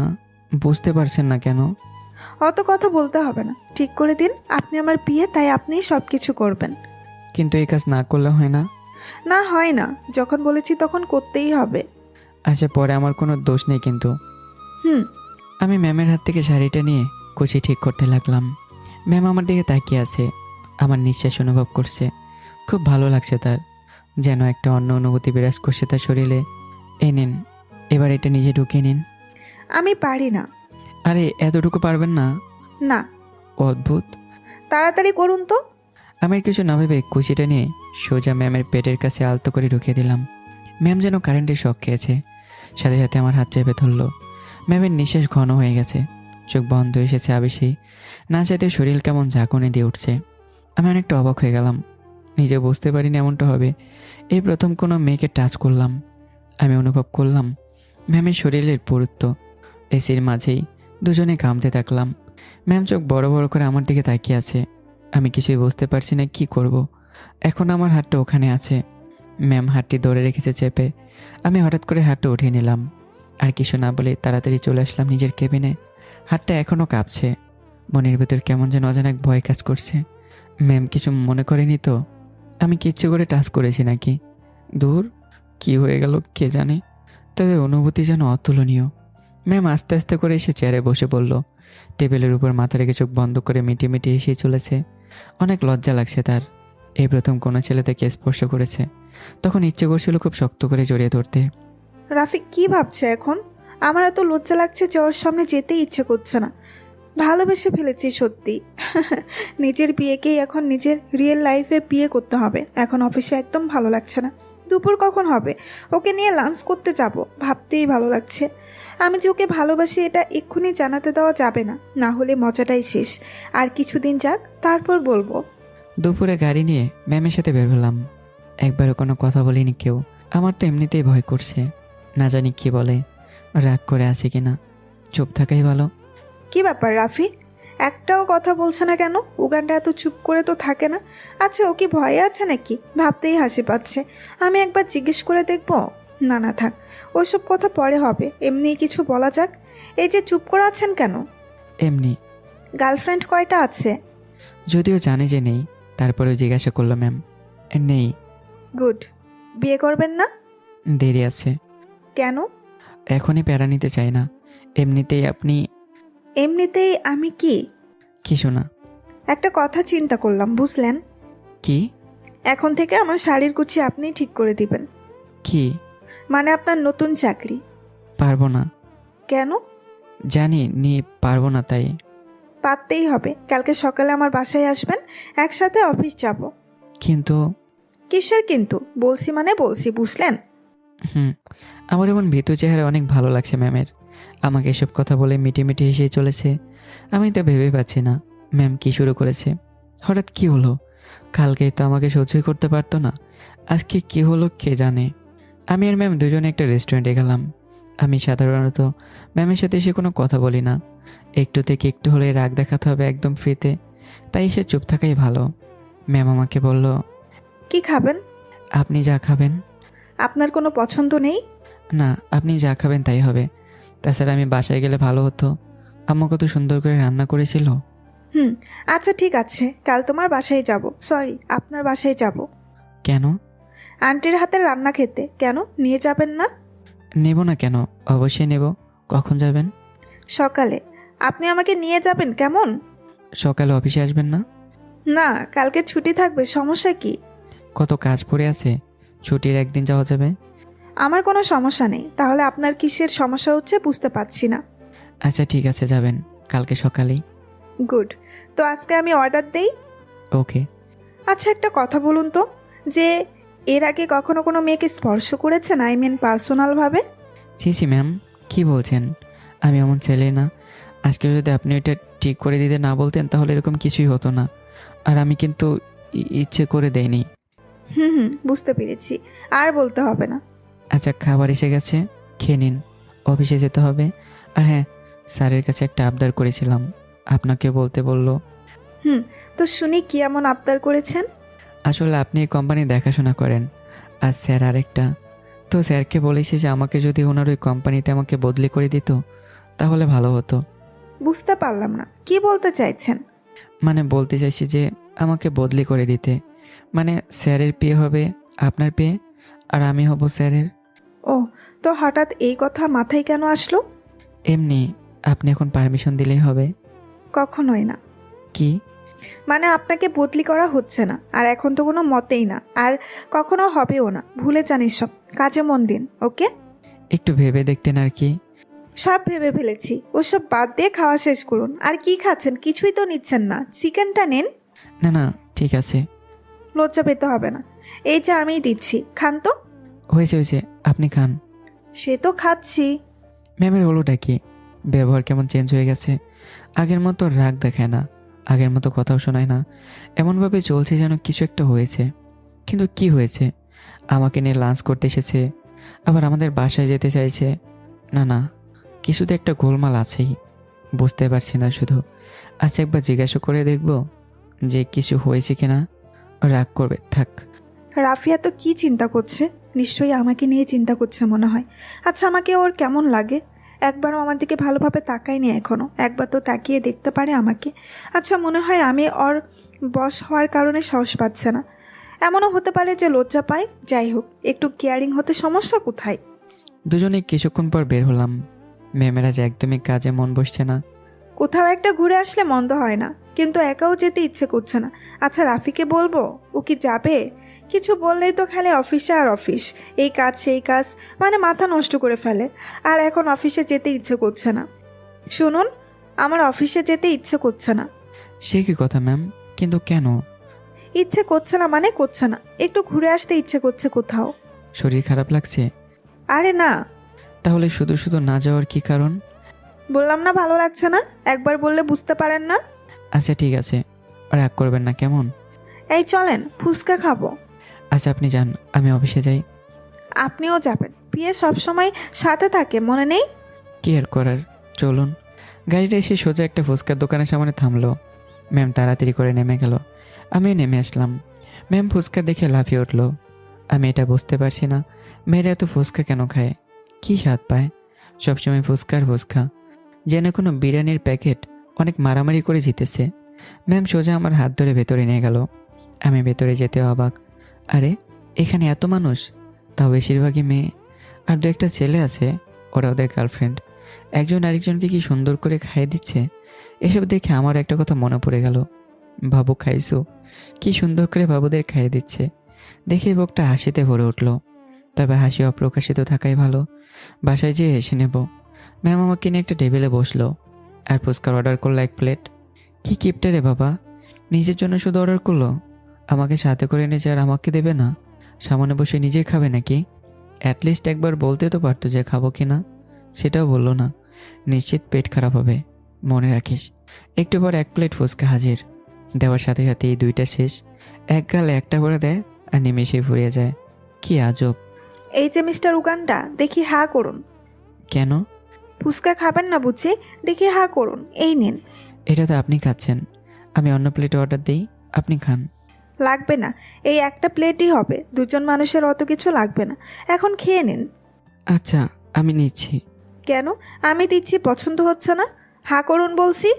Speaker 2: বুঝতে পারছেন না কেন?
Speaker 1: অত কথা বলতে হবে না, ঠিক করে দিন। আপনি আমার বিয়ে, তাই আপনিই সব কিছু করবেন।
Speaker 2: কিন্তু এই কাজ না করলে হয় না?
Speaker 1: না, হয় না, যখন বলেছি তখন করতেই হবে।
Speaker 2: আচ্ছা পরে আমার কোনো দোষ নেই কিন্তু।
Speaker 1: হুম।
Speaker 2: আমি ম্যামের হাত থেকে শাড়িটা নিয়ে কুচি ঠিক করতে লাগলাম। ম্যাম আমার দিকে তাকিয়ে আছে, আমার নিঃশ্বাস অনুভব করছে। খুব ভালো লাগছে তার, যেন একটা অন্য অনুভূতি বিরাজ করছে তার শরীরে। এই নিন, এবার এটা নিজে ঢুকিয়ে নিন।
Speaker 1: আমি পারি না।
Speaker 2: আরে এতটুকু পারবেন না?
Speaker 1: না।
Speaker 2: অদ্ভুত।
Speaker 1: তাড়াতাড়ি করুন তো।
Speaker 2: আমি আর কিছু না ভেবে কুচিটা নিয়ে সোজা ম্যামের পেটের কাছে আলতো করে ঢুকিয়ে দিলাম। ম্যাম যেন কারেন্টের শক খেয়েছে, সাথে সাথে আমার হাত চেপে ধরল। ম্যামের নিঃশ্বাস ঘন হয়ে গেছে, চোখ বন্ধ এসেছে আবেশেই। না চাইতে শরীর কেমন ঝাঁকুনি দিয়ে উঠছে। আমি অনেকটা অবাক হয়ে গেলাম, নিজে বুঝতে পারিনি এমনটা হবে। এই প্রথম কোনো মেয়েকে টাচ করলাম। আমি অনুভব করলাম ম্যামের শরীরের পুরুত্ব। এসির মাঝেই দুজনে ঘামতে থাকলাম। ম্যাম চোখ বড় বড় করে আমার দিকে তাকিয়ে আছে। আমি কিছুই বুঝতে পারছি না কি করব। এখন আমার হাতটা ওখানে আছে, ম্যাম হাতটি ধরে রেখেছে চেপে। আমি হঠাৎ করে হাতটা উঠিয়ে নিলাম, আর কিছু না বলে তাড়াতাড়ি চলে আসলাম নিজের কেবিনে। হাতটা এখনও কাঁপছে, মনের ভেতর কেমন যেন অজানা এক ভয় কাজ করছে। ম্যাম কিছু মনে করেনি তো? আমি কিচ্ছু করে টাচ করেছি নাকি? দূর, কি হয়ে গেল কে জানে, তবে অনুভূতি যেন অতুলনীয়। ম্যাম আস্তে আস্তে করে এসে চেয়ারে বসে পড়ল। টেবিলের উপর মাথা রেখে চোখ বন্ধ করে মিটিয়ে মিটিয়ে এসে চলেছে। অনেক লজ্জা লাগছে তার, এই প্রথম কোনো ছেলে তাকে স্পর্শ করেছে। তখন ইচ্ছে করছিল খুব শক্ত করে জড়িয়ে ধরতে।
Speaker 1: রাফি কি ভাবছে এখন? আমার এত লজ্জা লাগছে যে ওর সামনে যেতেই ইচ্ছে করছে না। ভালোবেসে ফেলেছি সত্যি। নিজের বিয়েকেই এখন নিজের রিয়েল লাইফে বিয়ে করতে হবে। এখন অফিসে একদম ভালো লাগছে না। দুপুর কখন হবে? ওকে নিয়ে লাঞ্চ করতে যাব, ভাবতেই ভালো লাগছে। আমি যে ওকে ভালোবাসি এটা এক্ষুনি জানাতে দেওয়া যাবে না, না হলে মজাটাই শেষ। আর কিছুদিন যাক, তারপর বলবো।
Speaker 2: দুপুরে গাড়ি নিয়ে ম্যামের সাথে বের হলাম। একবারও কোনো কথা বলিনি কেউ। আমার তো এমনিতেই ভয় করছে, না জানি কি বলে, রাগ করে আছে কিনা। চুপ থাকাই ভালো।
Speaker 1: কি ব্যাপার রাফি, একটাও কথা বলছে না কেন? উগান্ডা এত চুপ করে তো থাকে না। আচ্ছা, ও কি ভয়ে আছে নাকি? ভাবতেই হাসি পাচ্ছে। আমি একবার জিজ্ঞেস করে দেখব। না না থাক, ওইসব কথা পরে হবে, এমনি কিছু বলা যাক। এই যে চুপ করে আছেন কেন?
Speaker 2: এমনি।
Speaker 1: গার্লফ্রেন্ড কয়টা আছে?
Speaker 2: যদিও জানি যে নেই, তারপরেও জিজ্ঞাসা করলো ম্যাম। নেই।
Speaker 1: গুড। বিয়ে করবেন না?
Speaker 2: দেরি আছে।
Speaker 1: কেন?
Speaker 2: এখনই প্যারা নিতে চাই না। এমনিতেই আপনি।
Speaker 1: এমনিতেই আমি কি?
Speaker 2: কিছু না।
Speaker 1: একটা কথা চিন্তা করলাম, বুঝলেন?
Speaker 2: কি?
Speaker 1: এখন থেকে আমার শাড়ির কুচি আপনিই ঠিক করে দিবেন।
Speaker 2: কি?
Speaker 1: মানে আপনার নতুন চাকরি।
Speaker 2: পারবো না।
Speaker 1: কেন?
Speaker 2: জানি পারবো না, তাই।
Speaker 1: পারতেই হবে। কালকে সকালে আমার বাসায় আসবেন, একসাথে অফিস যাব।
Speaker 2: কিন্তু।
Speaker 1: কিসের কিন্তু? বলছি মানে বলছি, বুঝলেন?
Speaker 2: আমার এমন ভীতু চেহারা অনেক ভালো লাগছে ম্যামের। আমাকে এসব কথা বলে মিটি মিটি হেসে চলেছে। আমি তো ভেবে পাচ্ছি না ম্যাম কি শুরু করেছে। হঠাৎ কি হলো? কালকেই তো আমাকে সহ্যই করতে পারতো না, আজকে কি হলো কে জানে। আমি আর ম্যাম দুজনে একটা রেস্টুরেন্টে গেলাম। আমি সাধারণত ম্যামের সাথে এসে কোনো কথা বলি না, একটু থেকে একটু হলে রাগ দেখাতে হবে একদম ফ্রিতে, তাই এসে চুপ থাকাই ভালো। ম্যাম আমাকে বলল,
Speaker 1: কি খাবেন?
Speaker 2: আপনি যা খাবেন।
Speaker 1: আপনার কোনো পছন্দ নেই?
Speaker 2: না, আপনি যা খাবেন তাই হবে। তাছাড়া আমি বাসায় গেলে ভালো হতো, আম্মু কত সুন্দর করে রান্না করেছিল।
Speaker 1: আচ্ছা ঠিক আছে, কাল তোমার বাসায় যাব, সরি আপনার বাসায় যাব।
Speaker 2: কেন?
Speaker 1: আন্টির হাতের রান্না খেতে। কেন নিয়ে যাবেন না?
Speaker 2: নেব না কেন? অবশ্যই নেব। কখন যাবেন?
Speaker 1: সকালে। আপনি আমাকে নিয়ে যাবেন কেমন?
Speaker 2: সকালে অফিসে আসবেন না?
Speaker 1: না, কালকে ছুটি থাকবে, সমস্যা কি?
Speaker 2: কত কাজ পড়ে আছে, ছুটির একদিন যাওয়া যাবে।
Speaker 1: আমার কোনো সমস্যা নেই, তাহলে আপনার কিসের সমস্যা হচ্ছে বুঝতে পারছি না।
Speaker 2: আচ্ছা ঠিক আছে, যাবেন কালকে সকালেই।
Speaker 1: গুড। তো আজকে আমি অর্ডার দেই।
Speaker 2: ওকে।
Speaker 1: আচ্ছা একটা কথা বলুন তো, যে এর আগে কখনো কোনো মেয়েকে স্পর্শ করেছেন, আই মিন পার্সোনালভাবে?
Speaker 2: ছি ছি ম্যাম, কি বলছেন? আমি এমন ছেলে না। আজকে যদি আপনি ওইটা ঠিক করে দিতে না বলতেন তাহলে এরকম কিছুই হতো না। আর আমি কিন্তু ইচ্ছে করে দেইনি।
Speaker 1: বুঝতে পেরেছি, আর বলতে হবে না।
Speaker 2: আচ্ছা খাবার এসে গেছে, খেয়ে নিন, অফিসে যেতে হবে। আর হ্যাঁ, স্যারের কাছে একটা আবদার করেছিলাম, আপনাকে বলতে বলল।
Speaker 1: তো শুনি কি এমন আবদার করেছেন?
Speaker 2: আসলে আপনি এই কোম্পানি দেখাশোনা করেন, আর স্যার আরেকটা। তো স্যারকে বলেছি যে আমাকে যদি ওনার ওই কোম্পানিতে আমাকে বদলি করে দিত তাহলে ভালো হতো।
Speaker 1: বুঝতে পারলাম না, কি বলতে চাইছেন?
Speaker 2: মানে বলতে চাইছি যে আমাকে বদলি করে দিতে, মানে স্যারের পে হবে আপনার পে, আর আমি হব স্যারের।
Speaker 1: ও, তো হঠাৎ এই কথা মাথায় কেন আসলো?
Speaker 2: এমনি, আপনি এখন পারমিশন দিলেই হবে।
Speaker 1: কখনোই না।
Speaker 2: কি?
Speaker 1: মানে আপনাকে বদলি করা হচ্ছে না, আর এখন তো কোনো মতেই না, আর কখনো হবেও না। ভুলে যান এসব, কাজে মন দিন, ওকে?
Speaker 2: একটু ভেবে দেখতেন আর কি।
Speaker 1: সব ভেবে ফেলেছি, ওসব বাদ দিয়ে খাওয়া শেষ করুন। আর কি খাচ্ছেন? কিছুই তো নিচ্ছেন না, চিকেনটা নেন।
Speaker 2: না না ঠিক আছে।
Speaker 1: লজ্জা পেতে হবে না, এই যে আমিই দিচ্ছি, খান তো।
Speaker 2: হয়েছে হয়েছে, আপনি খান।
Speaker 1: সে তো খাচ্ছি।
Speaker 2: ম্যামের হলোটা কি? ব্যবহার কেমন চেঞ্জ হয়ে গেছে। আগের মতো রাগ দেখায় না, আগের মতো কথাও শোনায় না, এমনভাবে চলছে যেন কিছু একটা হয়েছে। কিন্তু কি হয়েছে? আমাকে নিয়ে লাঞ্চ করতে এসেছে, আবার আমাদের বাসায় যেতে চাইছে। না না, কিছু তো একটা গোলমাল আছেই, বুঝতে পারছি না শুধু। আচ্ছা একবার জিজ্ঞাসা করে দেখব যে কিছু হয়েছে কিনা। রাগ করবে, থাক।
Speaker 1: রাফিয়া তো কি চিন্তা করছে? নিশ্চয়ই আমাকে নিয়ে চিন্তা করছে মনে হয়। আচ্ছা আমাকে ওর কেমন লাগে? একবারও আমার দিকে ভালোভাবে তাকায়নি এখনও, একবার তো তাকিয়ে দেখতে পারে আমাকে। আচ্ছা মনে হয় আমি ওর বশ হওয়ার কারণে সাহস পাচ্ছে না। এমনও হতে পারে যে লজ্জা পায়। যাই হোক, একটু কেয়ারিং হতে সমস্যা কোথায়?
Speaker 2: দুজনে কিছুক্ষণ পর বের হলাম। ম্যামের আজ একদমই কাজে মন বসছে না।
Speaker 1: কোথাও একটা ঘুরে আসলে মন্দ হয় না, কিন্তু একাও যেতে ইচ্ছে করছে না। আচ্ছা রাফিকে বলবো, ও কি যাবে? কিছু বললেই তো খালি অফিসে আর অফিস, এই কাজ সেই কাজ, মানে মাথা নষ্ট করে ফেলে। আর এখন অফিসে যেতে ইচ্ছে করছে না। শুনুন, আমার অফিসে যেতে ইচ্ছে করছে না।
Speaker 2: সে কি কথা ম্যাম, কিন্তু কেন?
Speaker 1: ইচ্ছে করছে না মানে করছে না, একটু ঘুরে আসতে ইচ্ছে করছে কোথাও।
Speaker 2: শরীর খারাপ লাগছে?
Speaker 1: আরে না।
Speaker 2: তাহলে শুধু শুধু না যাওয়ার কি কারণ?
Speaker 1: বললাম না ভালো লাগছে না, একবার বললে বুঝতে পারেন না।
Speaker 2: আচ্ছা ঠিক আছে, রাগ করবেন না কেমন?
Speaker 1: এই চলেন, ফুচকা খাবো।
Speaker 2: আচ্ছা আপনি যান, আমি অফিসে যাই।
Speaker 1: আপনিও যাবেন, বিয়ে সবসময় সাথে থাকে, মনে নেই?
Speaker 2: কি আর করার, চলুন। গাড়িটা এসে সোজা একটা ফুচকার দোকানের সামনে থামলো। ম্যাম তাড়াতাড়ি করে নেমে গেল, আমিও নেমে আসলাম। ম্যাম ফুচকা দেখে লাফিয়ে উঠলো। আমি এটা বুঝতে পারছি না মেয়েরা এত ফুচকা কেন খায়, কি স্বাদ পায় সবসময় ফুচকা আর ফুচকা, যেন কোনো বিরিয়ানির প্যাকেট অনেক মারামারি করে জিতেছে। ম্যাম সোজা আমার হাত ধরে ভেতরে নিয়ে গেল। আমি ভেতরে যেতে অবাক, আরে এখানে এত মানুষ, তাও বেশিরভাগই মেয়ে, আর দু একটা ছেলে আছে, ওরা ওদের গার্লফ্রেন্ড। একজন আরেকজনকে কি সুন্দর করে খাইয়ে দিচ্ছে। এসব দেখে আমার একটা কথা মনে পড়ে গেল, বাবু খাইছো, কি সুন্দর করে বাবুদের খাইয়ে দিচ্ছে। দেখে বুকটা হাসিতে ভরে উঠল। তবে হাসি অপ্রকাশিত থাকাই ভালো, বাসায় যেয়ে হেসে নেব। ম্যাম আমাকে নিয়ে একটা টেবিলে বসলো আর ফুচকার অর্ডার করলো 1 প্লেট। কি কিপটা রে বাবা, নিজের জন্য শুধু অর্ডার করলো, আমাকে সাথে করে এনেছে আর আমাকে দেবে না? সামনে বসে নিজেই খাবে নাকি? অ্যাটলিস্ট একবার বলতে তো পারতো যে খাবো কি না, সেটাও বললো না। নিশ্চিত পেট খারাপ হবে, মনে রাখিস। একটু পর 1 প্লেট ফুচকা হাজির। দেওয়ার সাথে সাথে এই 2টা শেষ, এক গালে একটা করে দেয় আর নিমেষেই ফুরিয়ে যায়। কি আজব।
Speaker 1: এই যে মিস্টার উগান্ডা, দেখি হা করুন।
Speaker 2: কেন?
Speaker 1: ফুচকা খাবেন না বুঝি? দেখি হা করুন, এই নিন।
Speaker 2: এটা তো আপনি খাচ্ছেন, আমি অন্য প্লেটে অর্ডার দিই, আপনি খান।
Speaker 1: লাগবে না, এই একটা প্লেটই হবে, 2জন মানুষের অত কিছু লাগবে না, এখন খেয়ে নিন।
Speaker 2: আচ্ছা আমি নিচ্ছি।
Speaker 1: কেন? আমি দিচ্ছি পছন্দ হচ্ছে না? হা করুন বলছি।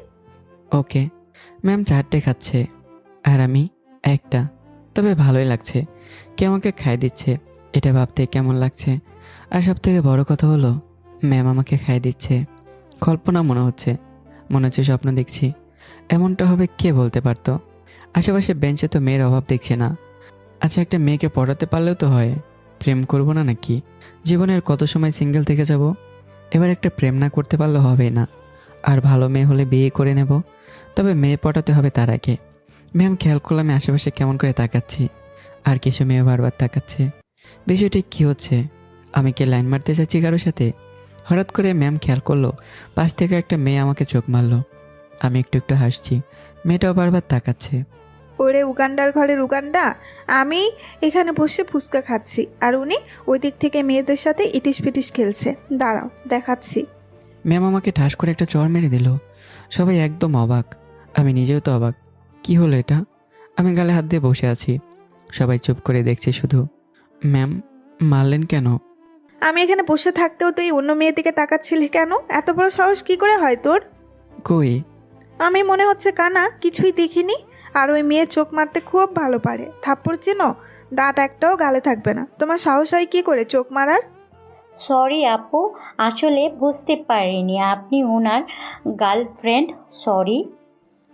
Speaker 2: ওকে। ম্যাম 4টে খাচ্ছে আর আমি একটা, তবে ভালোই লাগছে। কে আমাকে খাইয়ে দিচ্ছে এটা ভাবতে কেমন লাগছে। আর সব থেকে বড় কথা হলো ম্যাম আমাকে খাইয়ে দিচ্ছে। কল্পনা মনে হচ্ছে স্বপ্ন দেখছি। এমনটা হবে কে বলতে পারতো। আশেপাশে বেঞ্চে তো মেয়ের অভাব দেখছি না। আচ্ছা একটা মেয়েকে পড়াতে পারলেও তো হয়, প্রেম করব না নাকি? জীবনের কত সময় সিঙ্গেল থেকে যাব। এবার একটা প্রেম না করতে পারলে হবে না। আর ভালো মেয়ে হলে বিয়ে করে নেব, তবে মেয়ে পটাতে হবে তার আগে। ম্যাম খেয়াল করলাম আমি আশেপাশে কেমন করে তাকাচ্ছি, আর কিছু মেয়ে বারবার তাকাচ্ছে। বিষয়টি কি হচ্ছে? আমি কি লাইন মারতে চাচ্ছি কারোর সাথে? হঠাৎ করে ম্যাম খেয়াল করলো পাশ থেকে একটা মেয়ে আমাকে চোখ মারলো। আমি একটু একটু হাসছি, মেয়েটাও বারবার তাকাচ্ছে।
Speaker 1: ওরে উগান্ডার ঘরের উগান্ডা, আমি এখানে বসে ফুচকা খাচ্ছি আর উনি ওই দিক থেকে মেয়েদের সাথে ইটিস পিটিস খেলছে। দাঁড়াও দেখাচ্ছি।
Speaker 2: ম্যাম আমাকে ঠাস করে একটা চড় মেরে দিল। সবাই একদম অবাক, আমি নিজেও তো অবাক। কি হলো এটা? আমি গালে হাত দিয়ে বসে আছি, সবাই চুপ করে দেখছে শুধু। ম্যাম মারলেন কেন?
Speaker 1: আমি এখানে বসে থাকতেও তুই অন্য মেয়ের দিকে তাকাচ্ছিলি কেন? এত বড় সাহস কি করে হয় তোর?
Speaker 2: কই?
Speaker 1: আমি মনে হচ্ছে কানা, কিছুই দেখিনি। আর ওই মেয়ে চোখ মারতে খুব ভালো পারে। থাপ্পড় চেনো? দাঁত একটাও গালে থাকবে না। তোমার সাহস হয় কি করে চোখ মারার?
Speaker 9: সরি আপু, আসলে বুঝতে পারিনি আপনি ওনার গার্লফ্রেন্ড। সরি।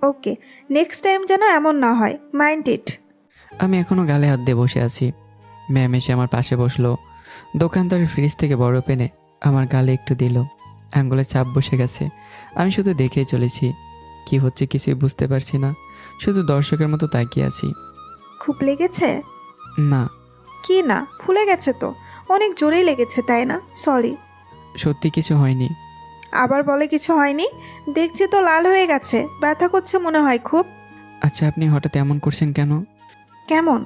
Speaker 1: ওকে, নেক্সট টাইম যেন এমন না হয়, মাইন্ড ইট।
Speaker 2: আমি এখনো গালে হাত দিয়ে বসে আছি। ম্যাম এসে আমার পাশে বসলো। দোকানদারের ফ্রিজ থেকে বড় পেনে আমার গালে একটু দিল। আঙ্গুলে চাপ বসে গেছে। আমি শুধু দেখেই চলেছি, কি হচ্ছে কিছুই বুঝতে পারছি না। শুধু দর্শকের মতো তাকিয়ে আছি।
Speaker 1: খুব লেগেছে?
Speaker 2: না
Speaker 1: কি না, ফুলে গেছে তো। অনেক জোরেই লেগেছে তাই না? সরি।
Speaker 2: সত্যি কিছু হয়নি।
Speaker 1: আবার বলে কিছু হয়নি? দেখছি তো লাল হয়ে গেছে, ব্যথা করছে মনে হয় খুব।
Speaker 2: আচ্ছা আপনি হঠাৎ এমন করছেন কেন?
Speaker 1: কেমন?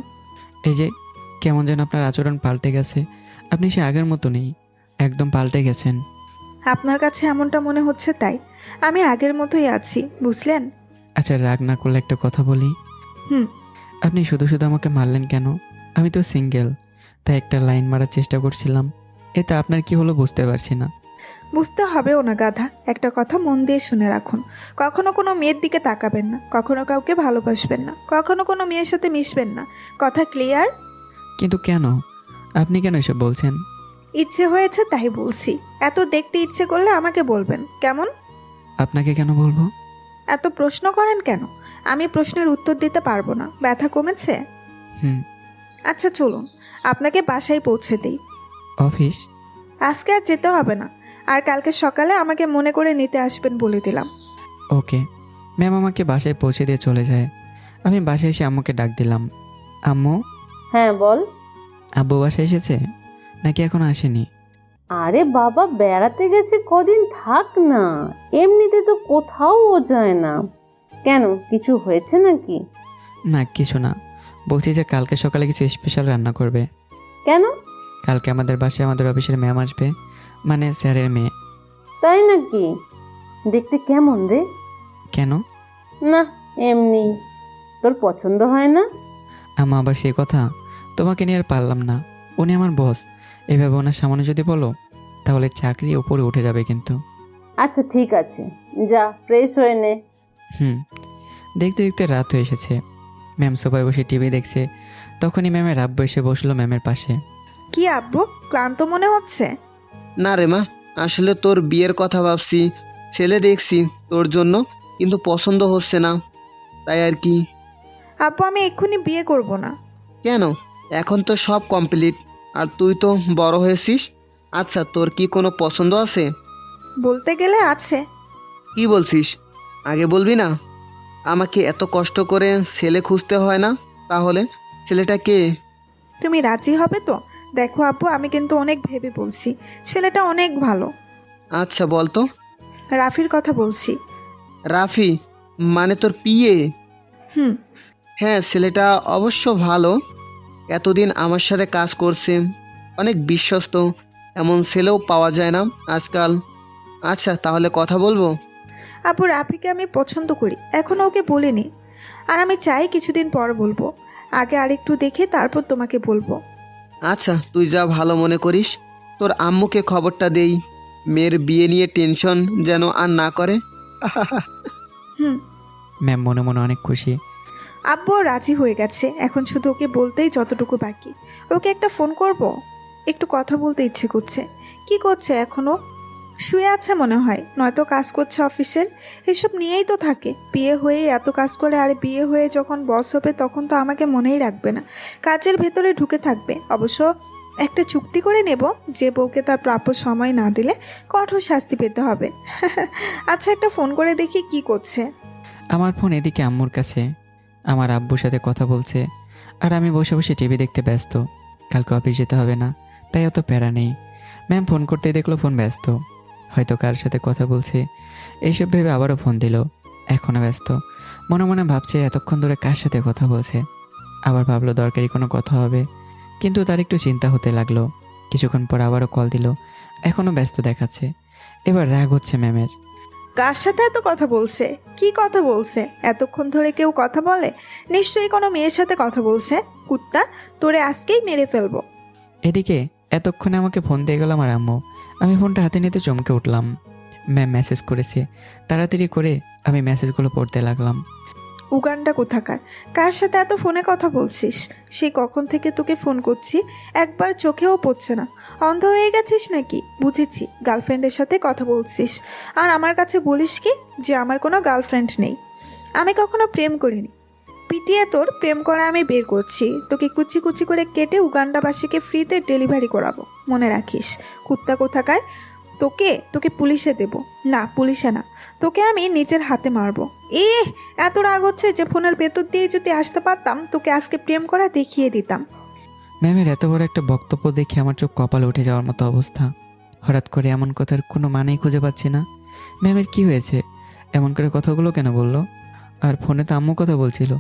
Speaker 2: এই যে কেমন যেন আপনার আচরণ পাল্টে গেছে। আপনি সে আগের মতো নেই, একদম পাল্টে গেছেন।
Speaker 1: আপনার কাছে এমনটা মনে হচ্ছে তাই। আমি আগের মতোই আছি, বুঝলেন?
Speaker 2: আচ্ছা রাগ না করলে একটা কথা বলি।
Speaker 1: হুম।
Speaker 2: আপনি শুধু শুধু আমাকে মারলেন কেন? আমি তো সিঙ্গেল, তাই একটা লাইন মারার চেষ্টা করছিলাম। এতে আপনার কি হলো বুঝতে পারছি না।
Speaker 1: বুঝতে হবেও না গাধা। একটা কথা মন দিয়ে শুনে রাখুন, কখনো কোনো মেয়ের দিকে তাকাবেন না, কখনো কাউকে ভালোবাসবেন না, কখনো কোনো মেয়ের সাথে মিশবেন না। কথা ক্লিয়ার?
Speaker 2: কিন্তু কেন? আপনি কেন এসব বলছেন?
Speaker 1: ইচ্ছে হয়েছে তাই বলছি। এত দেখতে ইচ্ছে করলে আমাকে বলবেন, কেমন?
Speaker 2: আপনাকে কেন বলবো?
Speaker 1: এত প্রশ্ন করেন কেন? আমি প্রশ্নের উত্তর দিতে পারবো না। ব্যথা কমেছে?
Speaker 2: হুম।
Speaker 1: আচ্ছা চলুন, আপনাকে বাসায় পৌঁছে দিই।
Speaker 2: অফিস?
Speaker 1: আজকে আর যেতে হবে না, আর কালকে সকালে আমাকে মনে করে নিতে আসবেন বলে দিলাম।
Speaker 2: ওকে। ম্যাম আমাকে বাসায় পৌঁছে দিয়ে চলে যায়। আমি বাসায় এসে আম্মুকে ডাক দিলাম। আম্মু?
Speaker 4: হ্যাঁ বল।
Speaker 2: আব্বু বাসায় এসেছে নাকি এখন আসেনি?
Speaker 4: আরে বাবা বেড়াতে গেছে কদিন, থাক না। এমনিতে তো কোথাও ও যায় না। কেন, কিছু হয়েছে নাকি?
Speaker 2: না কিছু না, বলছি যে কালকে সকালে কিছু স্পেশাল রান্না করবে।
Speaker 4: কেন?
Speaker 2: কালকে আমাদের বাসায় আমাদের অফিসের ম্যাম আসবে, মানে স্যারের মেয়ে।
Speaker 4: তাই নাকি? দেখতে কেমন রে?
Speaker 2: কেন?
Speaker 4: না এমনি। তোর পছন্দ হয় না?
Speaker 2: আম্মা আবার সেই কথা? তোমাকে নিয়ে আর পারলাম না। উনি আমার বস, এভাবে ওনার সামনে যদি বলো তাহলে চাকরি উপরে উঠে যাবে কিন্তু।
Speaker 4: আচ্ছা ঠিক আছে, যা ফ্রেশ হয়ে নে।
Speaker 2: দেখতে দেখতে রাত হয়ে এসেছে। ম্যাম সোফায় বসে টিভি দেখছে। তখনই ম্যামের আব্বু এসে বসলো ম্যামের পাশে।
Speaker 1: কি আব্বু, ক্লান্ত মনে হচ্ছে?
Speaker 5: না রে মা, আসলে তোর বিয়ের কথা ভাবছি, ছেলে দেখছি তোর জন্য, কিন্তু পছন্দ হচ্ছে না, তাই আর কি।
Speaker 1: আব্বু আমি এক্ষুনি বিয়ে করব না।
Speaker 5: কেন? এখন তো সব কমপ্লিট, আর তুই তো বড় হয়েছিস। আচ্ছা, তোর কি কোনো পছন্দ আছে?
Speaker 1: বলতে গেলে আছে।
Speaker 5: কি বলছিস? আগে বলবি না? আমাকে এত কষ্ট করে ছেলে খুঁজতে হয় না? তাহলে ছেলেটা কে?
Speaker 1: তুমি রাজি হবে তো? দেখো আব্বু, আমি কিন্তু অনেক ভেবে বলছি, ছেলেটা অনেক ভালো।
Speaker 5: আচ্ছা বল তো।
Speaker 1: রাফির কথা বলছি।
Speaker 5: রাফি? মানে তোর পিয়ে?
Speaker 1: হুম।
Speaker 5: হ্যাঁ, ছেলেটা অবশ্য ভালো, এতদিন আমার সাথে কাজ করছে, অনেক বিশ্বস্ত। এমন ছেলেও পাওয়া যায় না আজকাল। আচ্ছা তাহলে কথা বলবো।
Speaker 1: আব্বু রাফিকে আমি পছন্দ করি, এখনও ওকে বলিনি। আর আমি চাই কিছুদিন পর বলবো। আগে আরেকটু দেখে তারপর তোমাকে বলবো।
Speaker 5: আচ্ছা তুই যা ভালো মনে করিস। তোর আম্মুকে খবরটা দেই, মেয়ের বিয়ে নিয়ে টেনশন যেন আর না করে।
Speaker 1: হুম।
Speaker 2: ম্যাম মনে মনে অনেক খুশি।
Speaker 1: আব্বু রাজি হয়ে গেছে, এখন শুধু ওকে বলতেই যতটুকু বাকি। ওকে একটা ফোন করব, একটু কথা বলতে ইচ্ছে করছে। কি করছে এখনো? শুয়ে আছে মনে হয়, নয়তো কাজ করছে অফিসের। এসব নিয়েই তো থাকে। বিয়ে হয়ে এত কাজ করে, আর বিয়ে হয়ে যখন বস হবে তখন তো আমাকে মনেই রাখবে না, কাজের ভেতরে ঢুকে থাকবে। অবশ্য একটা চুক্তি করে নেব, যে বউকে তার প্রাপ্য সময় না দিলে কঠোর শাস্তি পেতে হবে। আচ্ছা একটা ফোন করে দেখি কি করছে।
Speaker 2: আমার ফোন এদিকে আম্মুর কাছে, আমার আব্বুর সাথে কথা বলছে, আর আমি বসে বসে টিভি দেখতে ব্যস্ত। কালকে অফিস যেতে হবে না, তাই অত প্যারা নেই। ম্যাম ফোন করতেই দেখলো ফোন ব্যস্ত, হয়তো কার সাথে কথা বলছে। এইসব ভেবে আবারও ফোন দিল, এখনও ব্যস্ত। মনে মনে ভাবছে এতক্ষণ ধরে কার সাথে কথা বলছে। আবার ভাবলো দরকারি কোনো কথা হবে, কিন্তু তার একটু চিন্তা হতে লাগলো। কিছুক্ষণ পর আবারও কল দিল, এখনও ব্যস্ত দেখাচ্ছে। এবার রাগ হচ্ছে ম্যামের।
Speaker 1: কার সাথে এত কথা বলছে? কি কথা বলছে? এতক্ষণ ধরে কেউ কথা বলে? নিশ্চয়ই কোনো মেয়ের সাথে কথা বলছে। কুত্তা, তোরে আজকেই মেরে ফেলবো।
Speaker 2: এদিকে এতক্ষণে আমাকে ফোন দিয়ে গেল আমার আম্মু। আমি ফোনটা হাতে নিতে চমকে উঠলাম। ম্যাম মেসেজ করেছে। তাড়াতাড়ি করে আমি মেসেজগুলো পড়তে লাগলাম।
Speaker 1: উগান্ডা কোথাকার, কার সাথে এত ফোনে কথা বলছিস? সেই কখন থেকে তোকে ফোন করছি, একবার চোখেও পড়ছে না। অন্ধ হয়ে গেছিস নাকি? বুঝেছি, গার্লফ্রেন্ডের সাথে কথা বলছিস। আর আমার কাছে বলিস কি যে আমার কোনো গার্লফ্রেন্ড নেই। আমি কখনো প্রেম করিনি। পিটিয়ে তোর প্রেম করা আমি বের করছি। তোকে কুচি কুচি করে কেটে উগান্ডাবাসীকে ফ্রিতে ডেলিভারি করাবো, মনে রাখিস। কুত্তা কোথাকার, তোকে তোকে পুলিশে দেব। না, পুলিশে না, তোকে আমি নিজের হাতে মারবো। এত রাগ হচ্ছে যে ফোনের ভেতর দিয়ে যদি আসতে পারতাম, তোকে আজকে প্রেম করা দেখিয়ে দিতাম।
Speaker 2: ম্যামের এত বড় একটা বক্তব্য দেখে আমার চোখ কপালে উঠে যাওয়ার মতো অবস্থা। হঠাৎ করে এমন কথার কোনো মানেই খুঁজে পাচ্ছি না। ম্যামের কি হয়েছে? এমন করে কথাগুলো কেন বললো? আর ফোনে তো আম্মু কথা বলছিল।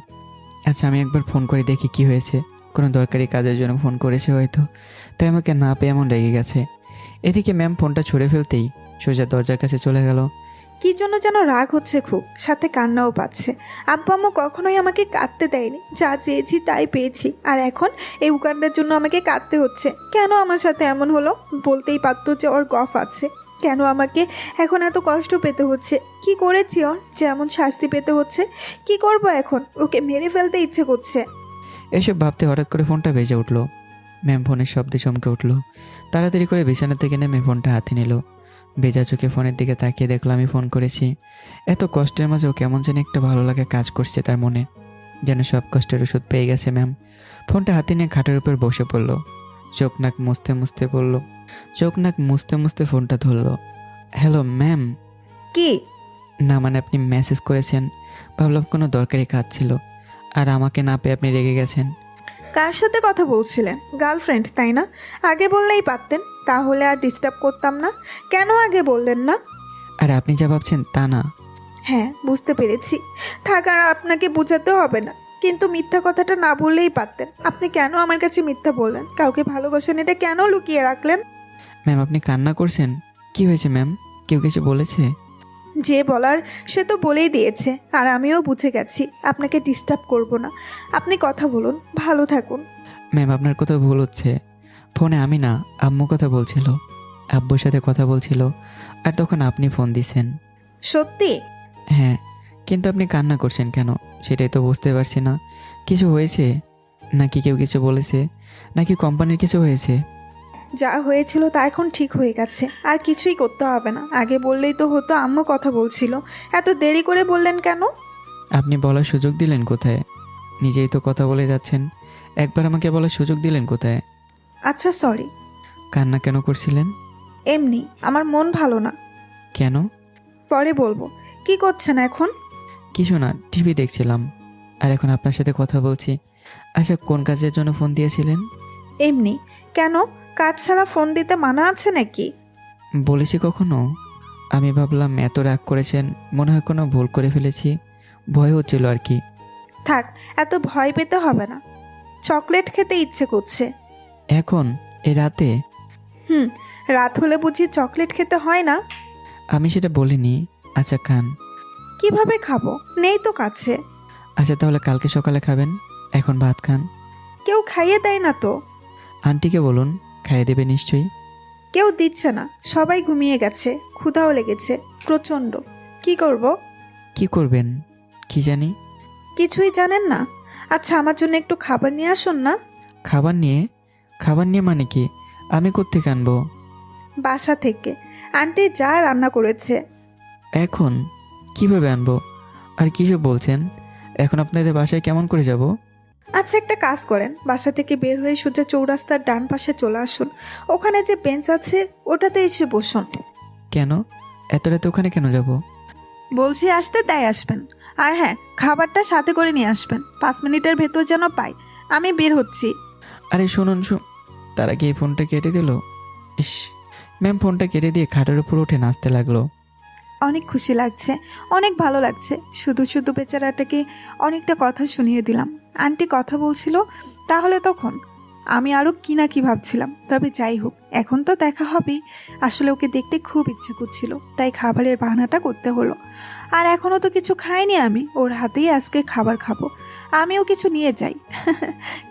Speaker 2: আচ্ছা আমি একবার ফোন করে দেখি কি হয়েছে। কোনো দরকারি কাজের জন্য ফোন করেছে হয়তো, তাই আমাকে না পেয়ে এমন রেগে গেছে। এদিকে ম্যাম ফোনটা ছুঁড়ে ফেলতেই সোজা দরজার কাছে চলে গেল।
Speaker 1: কি জন্য যেন রাগ হচ্ছে খুব, সাথে কান্নাও পাচ্ছে। আব্বু আম্মু কখনোই আমাকে কাঁদতে দেয়নি, যা চেয়েছি তাই পেয়েছি। আর এখন এই উগান্ডার জন্য আমাকে কাঁদতে হচ্ছে। কেন আমার সাথে এমন হলো? বলতেই পারতো যে ওর গফ আছে। কেন আমাকে এখন এত কষ্ট পেতে হচ্ছে? কি করেছি ওর যে এমন শাস্তি পেতে হচ্ছে? কি করব এখন? ওকে মেরে ফেলতে ইচ্ছে করছে।
Speaker 2: এসব ভাবতে হঠাৎ করে ফোনটা বেজে উঠলো। ম্যাম ফোনের শব্দে চমকে উঠলো। তাড়াতাড়ি করে বিছানা থেকে নেমে ফোনটা হাতে নিল। ভেজা চোখে ফোনের দিকে তাকিয়ে দেখলো আমি ফোন করেছি। এত কষ্টের মাঝেও কেমন যেন একটা ভালো লাগা কাজ করছে তার মনে, যেন সব কষ্টের ওষুধ পেয়ে গেছে ম্যাম। ফোনটা হাতে নিয়ে খাটের উপর বসে পড়লো। চোখ নাক মুছতে মুছতে ফোনটা ধরলো। Hello ma'am.
Speaker 1: কি?
Speaker 2: না মানে আপনি মেসেজ করেছেন, ভাবলাম কোনো দরকারি কাজ ছিল, আর আমাকে না পেয়ে আপনি রেগে গেছেন।
Speaker 1: কার সাথে কথা বলছিলেন? গার্লফ্রেন্ড তাই না? আগে বললেই পারতেন, তাহলে আর ডিস্টার্ব করতাম না। কেন আগে বললেন না?
Speaker 2: আর আপনি যা ভাবছেন তা না।
Speaker 1: হ্যাঁ বুঝতে পেরেছি, থাক আর আপনাকে বোঝাতে হবে না। কিন্তু মিথ্যা কথাটা না বললেই পারতেন। আপনি কেন আমার কাছে মিথ্যা বললেন? কাউকে ভালোবাসেন এটা কেন লুকিয়ে রাখলেন?
Speaker 2: ম্যাম আপনি কান্না করছেন, কি হয়েছে ম্যাম? কেউ কিছু বলেছে?
Speaker 1: যে বলার সে তো বলেই দিয়েছে, আর আমিও বুঝে গেছি। আপনাকে ডিস্টার্ব করব না, আপনি কথা বলুন, ভালো থাকুন।
Speaker 2: ম্যাম আপনার কোথাও ভুল হচ্ছে। ফোনে আমি না, আম্মু কথা বলছিল, আব্বুর সাথে কথা বলছিল, আর তখন আপনি ফোন দিছেন।
Speaker 1: সত্যি?
Speaker 2: হ্যাঁ, কিন্তু আপনি কান্না করছেন কেন সেটাই তো বুঝতে পারছি না। কিছু হয়েছে নাকি কেউ কিছু বলেছে, নাকি কোম্পানির কিছু হয়েছে?
Speaker 1: যা হয়েছিল তা এখন ঠিক হয়ে গেছে, আর কিছুই করতে হবে না। আগে বললেই তো হতো, আম্মু কথা বলছিল। এত দেরি করে বললেন কেন?
Speaker 2: আপনি বলার সুযোগ দিলেন কোথায়? নিজেই তো কথা বলে যাচ্ছেন, একবার আমাকে বলার সুযোগ দিলেন কোথায়?
Speaker 1: আচ্ছা সরি।
Speaker 2: কান্না কেন করছিলেন?
Speaker 1: এমনি, আমার মন ভালো না।
Speaker 2: কেন?
Speaker 1: পরে বলবো। কি করছেন এখন?
Speaker 2: কিছু না, টিভি দেখছিলাম, আর এখন আপনার সাথে কথা বলছি। আচ্ছা, কোন কাজের জন্য ফোন দিয়েছিলেন?
Speaker 1: এমনি। কেন? কাজ ছাড়া ফোন দিতে মানা আছে নাকি?
Speaker 2: বলেছি কখনো? আমি ভাবলাম এত রাগ করেছেন, মনে হয় কোনো ভুল করে ফেলেছি, ভয় হচ্ছিল আর কি।
Speaker 1: থাক, এত ভয় পেতে হবে না। চকলেট খেতে ইচ্ছে করছে।
Speaker 2: এখন এই রাতে?
Speaker 1: রাত হলে বুঝি চকলেট খেতে হয় না?
Speaker 2: আমি সেটা বলিনি। আচ্ছা খান।
Speaker 1: কিভাবে খাবো? নেই তো কাছে।
Speaker 2: আচ্ছা তাহলে কালকে সকালে খাবেন, এখন ভাত খান।
Speaker 1: কেউ খাইয়ে দেয় না তো।
Speaker 2: আন্টিকে বলুন, খাইয়ে দেবে নিশ্চয়ই।
Speaker 1: কেউ দিচ্ছে না, সবাই ঘুমিয়ে গেছে। ক্ষুধাও লেগেছে প্রচণ্ড। কি করব?
Speaker 2: কি করবেন? কি জানি।
Speaker 1: কিছুই জানেন না? আচ্ছা, আমার জন্য একটু খাবার নিয়ে আসুন না।
Speaker 2: খাবার নিয়ে? খাবার নিয়ে মানে কি? আমি কোত্থেকে আনবো?
Speaker 1: বাসা থেকে আন্টি যা রান্না করেছে।
Speaker 2: এখন কিভাবে আনবো? আর কিসব বলছেন? এখন আপনাদের বাসায় কেমন করে যাব?
Speaker 1: আচ্ছা, একটা কাজ করেন, বাসা থেকে বের হয়ে সোজা চৌরাস্তার ডান পাশে চলে আসুন। ওখানে যে বেঞ্চ আছে ওটাতে এসে বসুন।
Speaker 2: কেন? এত রাতে ওখানে কেন যাব?
Speaker 1: বলছি আসতে, তাই আসবেন। আর হ্যাঁ, খাবারটা সাথে করে নিয়ে আসবেন। 5 মিনিটের ভেতর যেন পাই। আমি বের হচ্ছি।
Speaker 2: আরে শুনুন তার আগে এই ফোনটা কেটে দিল। ইস, ম্যাম ফোনটা কেটে দিয়ে খাটের উপর উঠে নাচতে লাগলো।
Speaker 1: অনেক খুশি লাগছে, অনেক ভালো লাগছে। শুধু শুধু বেচারাটাকে অনেকটা কথা শুনিয়ে দিলাম। আন্টি কথা বলছিল, তাহলে তখন আমি আরও কি না কি ভাবছিলাম। তবে যাই হোক, এখন তো দেখা হবেই। আসলে ওকে দেখতে খুব ইচ্ছা করছিল, তাই খাবারের বাহানাটা করতে হলো। আর এখনও তো কিছু খাইনি আমি, ওর হাতেই আজকে খাবার খাবো। আমিও কিছু নিয়ে যাই।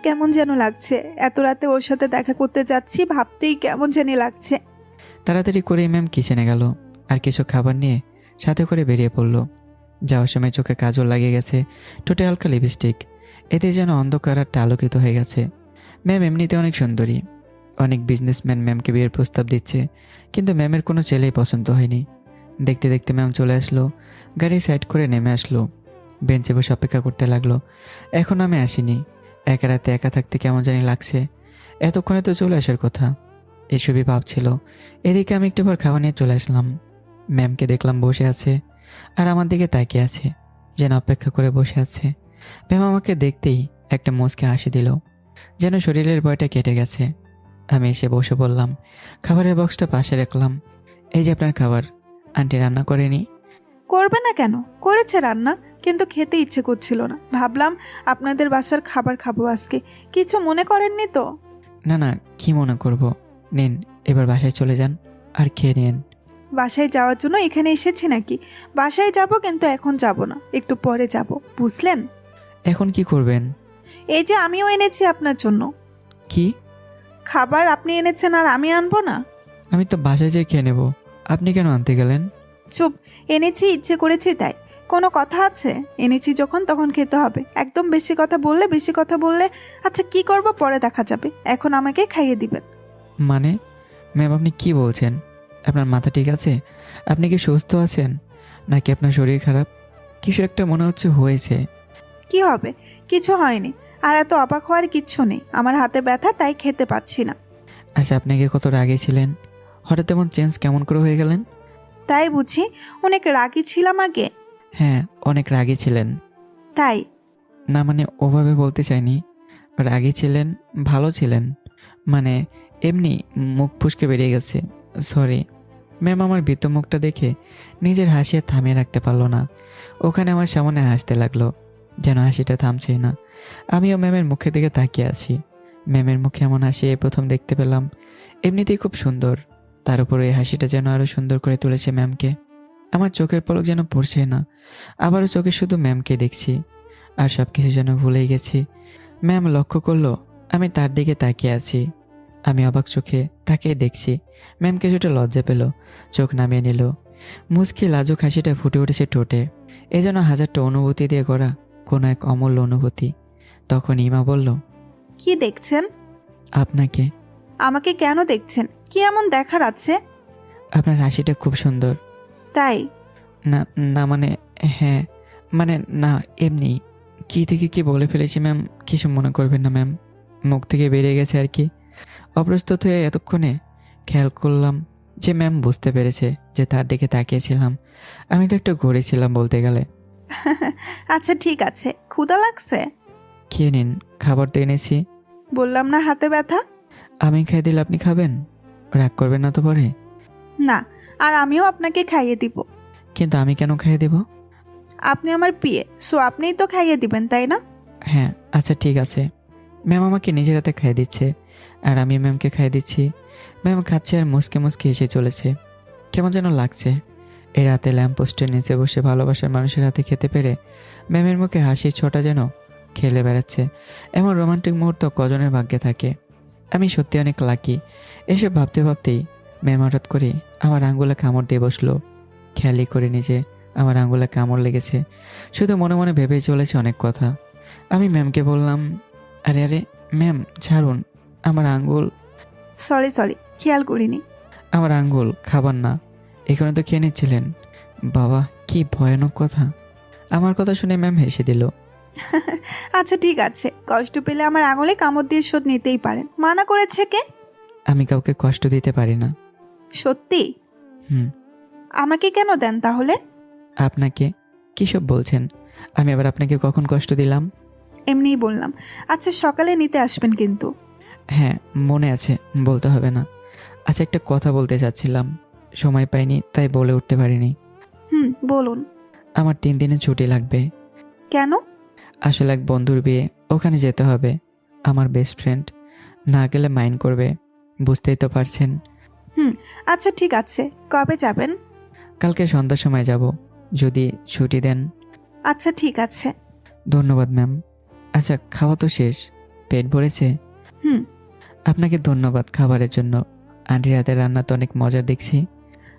Speaker 1: কেমন যেন লাগছে, এত রাতে ওর সাথে দেখা করতে যাচ্ছি, ভাবতেই কেমন জানি লাগছে।
Speaker 2: তাড়াতাড়ি করে ম্যাম কিচেনে গেল, আর কিছু খাবার নিয়ে সাথে করে বেরিয়ে পড়ল। যাওয়ার সময় চোখে কাজল লাগিয়ে গেছে, ঠোঁটে হালকা লিপস্টিক, এতে যেন অন্ধকার আর আলোকিত হয়ে গেছে। ম্যাম এমনিতে অনেক সুন্দরী, অনেক বিজনেসম্যান ম্যামকে বিয়ের প্রস্তাব দিচ্ছে, কিন্তু ম্যামের কোনো ছেলেই পছন্দ হয়নি। দেখতে দেখতে ম্যাম চলে আসলো, গাড়ি সাইড করে নেমে আসলো, বেঞ্চে বসে অপেক্ষা করতে লাগলো। এখন আমি আসিনি, একা রাতে একা থাকতে কেমন জানি লাগছে। এতক্ষণে তো চলে আসার কথা, এসবই ভাবছিল। এদিকে আমি একটু পর খাওয়া নিয়ে চলে আসলাম। ম্যামকে দেখলাম বসে আছে, আর আমার দিকে তাকিয়ে আছে, যেন অপেক্ষা করে বসে আছে। ম্যাম আমাকে দেখতেই একটা মুচকে হাসি দিল, যেন শরীরের ভয়টা কেটে গেছে। আমি এসে বসে বললাম, খাবারের বক্সটা পাশে রাখলাম। এই যে আপনার খাবার, আন্টি রান্না করেনি?
Speaker 1: করবে না কেন? করেছে রান্না, কিন্তু খেতে ইচ্ছে করছিল না। ভাবলাম আপনাদের বাসার খাবার খাবো আজকে। কিছু মনে করেননি তো?
Speaker 2: না না, কি মনে করব। নিন, এবার বাসায় চলে যান আর খেয়ে নিন।
Speaker 1: বাসায় যাওয়ার জন্য এখানে এসেছি নাকি? বাসায় যাব, কিন্তু এখন যাব না, একটু পরে যাব, বুঝলেন?
Speaker 2: এখন কি করবেন?
Speaker 1: এই যে আমিও এনেছি আপনার জন্য
Speaker 2: কি?
Speaker 1: খাবার। আপনি এনেছেন আর আমি আনবো না?
Speaker 2: আমি তো বাসায় যেয়ে খেয়ে নেব, আপনি কেন আনতে গেলেন?
Speaker 1: চুপ, এনেছি, ইচ্ছে করেছি তাই। কোনো কথা আছে? এনেছি যখন তখন খেতে হবে। একদম বেশি কথা বললে আচ্ছা কি করব পরে দেখা যাবে। এখন আমাকে খাইয়ে দিবেন।
Speaker 2: মানে ম্যাম আপনি কি বলছেন? আপনার মাথা ঠিক আছে? আপনি কি সুস্থ আছেন, নাকি আপনার শরীর খারাপ? কিছু একটা মনে হচ্ছে হয়েছে।
Speaker 1: কি হবে? কিছু হয়নি। আর এত অবাক হওয়ার কিচ্ছু নেই। আমার হাতে ব্যথা, তাই খেতে পাচ্ছি না।
Speaker 2: আচ্ছা আপনি কি কত রাগে ছিলেন, হঠাৎ এমন চেঞ্জ কেমন করে হয়ে গেলেন?
Speaker 1: তাই বুঝি? অনেক রাগী ছিলাম আগে?
Speaker 2: হ্যাঁ, অনেক রাগী ছিলেন।
Speaker 1: তাই?
Speaker 2: না মানে ওভাবে বলতে চাইনি, রাগী ছিলেন, ভালো ছিলেন, মানে এমনি মুখ ফুসকে বেরিয়ে গেছে, সরি। ম্যাম আমার ভীত মুখটা দেখে নিজের হাসি আর থামিয়ে রাখতে পারলো না। ওখানে আমার সামনে হাসতে লাগলো, যেন হাসিটা থামছেই না। আমিও ম্যামের মুখের দিকে তাকিয়ে আছি। ম্যামের মুখে এমন হাসি এই প্রথম দেখতে পেলাম। এমনিতেই খুব সুন্দর, তার উপরে এই হাসিটা যেন আরও সুন্দর করে তুলেছে ম্যামকে। আমার চোখের পলক যেন পড়ছে না, আবারও চোখে শুধু ম্যামকে দেখছি, আর সব কিছু যেন ভুলেই গেছি। ম্যাম লক্ষ্য করলো আমি তার দিকে তাকিয়ে আছি। আমি অবাক চোখে তাকিয়ে দেখছি ম্যাম কিছুটা লজ্জা পেল, চোখ নামিয়ে নিল। মুচকি লাজুক হাসিটা ফুটে উঠেছে ঠোঁটে। এ যেন হাজারটা অনুভূতি দিয়ে গড়া কোনো এক অমূল্য অনুভূতি। তখন ইমা বলল,
Speaker 1: কি দেখছেন?
Speaker 2: আপনাকে।
Speaker 1: আমাকে কেন দেখছেন? কি এমন দেখার আছে?
Speaker 2: আপনার হাসিটা খুব সুন্দর।
Speaker 1: তাই?
Speaker 2: না না মানে, হ্যাঁ মানে না এমনি। কি থেকে কি বলে ফেলেছি ম্যাম, কিছু মনে করবেন না ম্যাম, মুখ থেকে বেরিয়ে গেছে আর কি। অপ্রস্তুত হয়ে এতক্ষণে খেয়াল করলাম যে ম্যাম বুঝতে পেরেছে যে তার দিকে তাকিয়েছিলাম। আমি তো একটু ঘুরেছিলাম বলতে গেলে।
Speaker 1: আচ্ছা ঠিক আছে, ক্ষুধা লাগছে?
Speaker 2: খেয়ে নিন, খাবার তো এনেছি।
Speaker 1: বললাম না হাতে ব্যথা।
Speaker 2: আমি খাই দিলে আপনি খাবেন? রাগ করবেন না তো পরে?
Speaker 1: না, আর আমিও আপনাকে খাইয়ে দিব।
Speaker 2: কিন্তু আমি কেন খাইয়ে দেব?
Speaker 1: আপনি আমার পিয়ে, সো আপনিই তো খাইয়ে দিবেন, তাই না?
Speaker 2: হ্যাঁ আচ্ছা ঠিক আছে। ম্যাম আমাকে নিজের হাতে খাইয়ে দিচ্ছে আর আমি ম্যামকে খাইয়ে দিচ্ছি। ম্যাম খাচ্ছে আর মুসকে মুসকে এসে চলেছে। কেমন যেন লাগছে এই রাতে ল্যাম্পপোস্টের নিচে বসে ভালোবাসার মানুষের হাতে খেতে পেরে ম্যামের মুখে হাসির ছোটা যেন খেলে বেড়াচ্ছে। এমন রোমান্টিক মুহূর্ত কজনের ভাগ্যে থাকে। আমি সত্যি অনেক লাকি। এসব ভাবতে ভাবতেই ম্যাম হঠাৎ করে আমার আঙ্গুলে কামড় দিয়ে বসলো। খেয়ালই করে নিজে আমার আঙ্গুলে কামড় লেগেছে। শুধু মনে মনে ভেবেই চলেছে অনেক কথা। আমি ম্যামকে বললাম, আরে আরে ম্যাম ছাড়ুন আমার আঙ্গুল।
Speaker 1: সরি সরি, খেয়াল করিনি।
Speaker 2: আমার আঙ্গুল খাবার না, এখানে তো খেয়ে নিচ্ছিলেন। বাবা কি ভয়ানক কথা। আমার কথা শুনে ম্যাম হেসে দিল।
Speaker 1: আচ্ছা ঠিক আছে, কষ্ট পেলে আমার আঙুলে কামড় দিয়ে শোধ নিতেই পারেন। মানা করেছে কে?
Speaker 2: আমি কাউকে কষ্ট দিতে পারি না।
Speaker 1: সত্যি?
Speaker 2: হুম।
Speaker 1: আমাকে কেন দেন তাহলে?
Speaker 2: আপনাকে? কী সব বলছেন? আমি আবার আপনাকে কখন কষ্ট দিলাম?
Speaker 1: এমনিই বললাম। আচ্ছা সকালে নিতে আসবেন কিন্তু।
Speaker 2: হ্যাঁ মনে আছে, বলতে হবে না। আচ্ছা একটা কথা বলতে চাচ্ছিলাম, সময় পাইনি তাই বলে উঠতে পারিনি।
Speaker 1: বলুন।
Speaker 2: আমার 3 দিনের ছুটি লাগবে।
Speaker 1: কেন?
Speaker 2: আসলে এক বন্ধুর বিয়ে, ওখানে যেতে হবে। আমার বেস্ট ফ্রেন্ড, না গেলে মাইন্ড করবে, বুঝতেই তো পারছেন।
Speaker 1: আচ্ছা ঠিক আছে, কবে যাবেন?
Speaker 2: কালকে সন্ধ্যার সময় যাব, যদি ছুটি দেন।
Speaker 1: আচ্ছা ঠিক আছে।
Speaker 2: ধন্যবাদ ম্যাম। আচ্ছা খাওয়া তো শেষ, পেট ভরেছে?
Speaker 1: হুম।
Speaker 2: আপনাকে ধন্যবাদ খাবারের জন্য। আন্টির হাতের রান্না তো অনেক মজার দেখছি।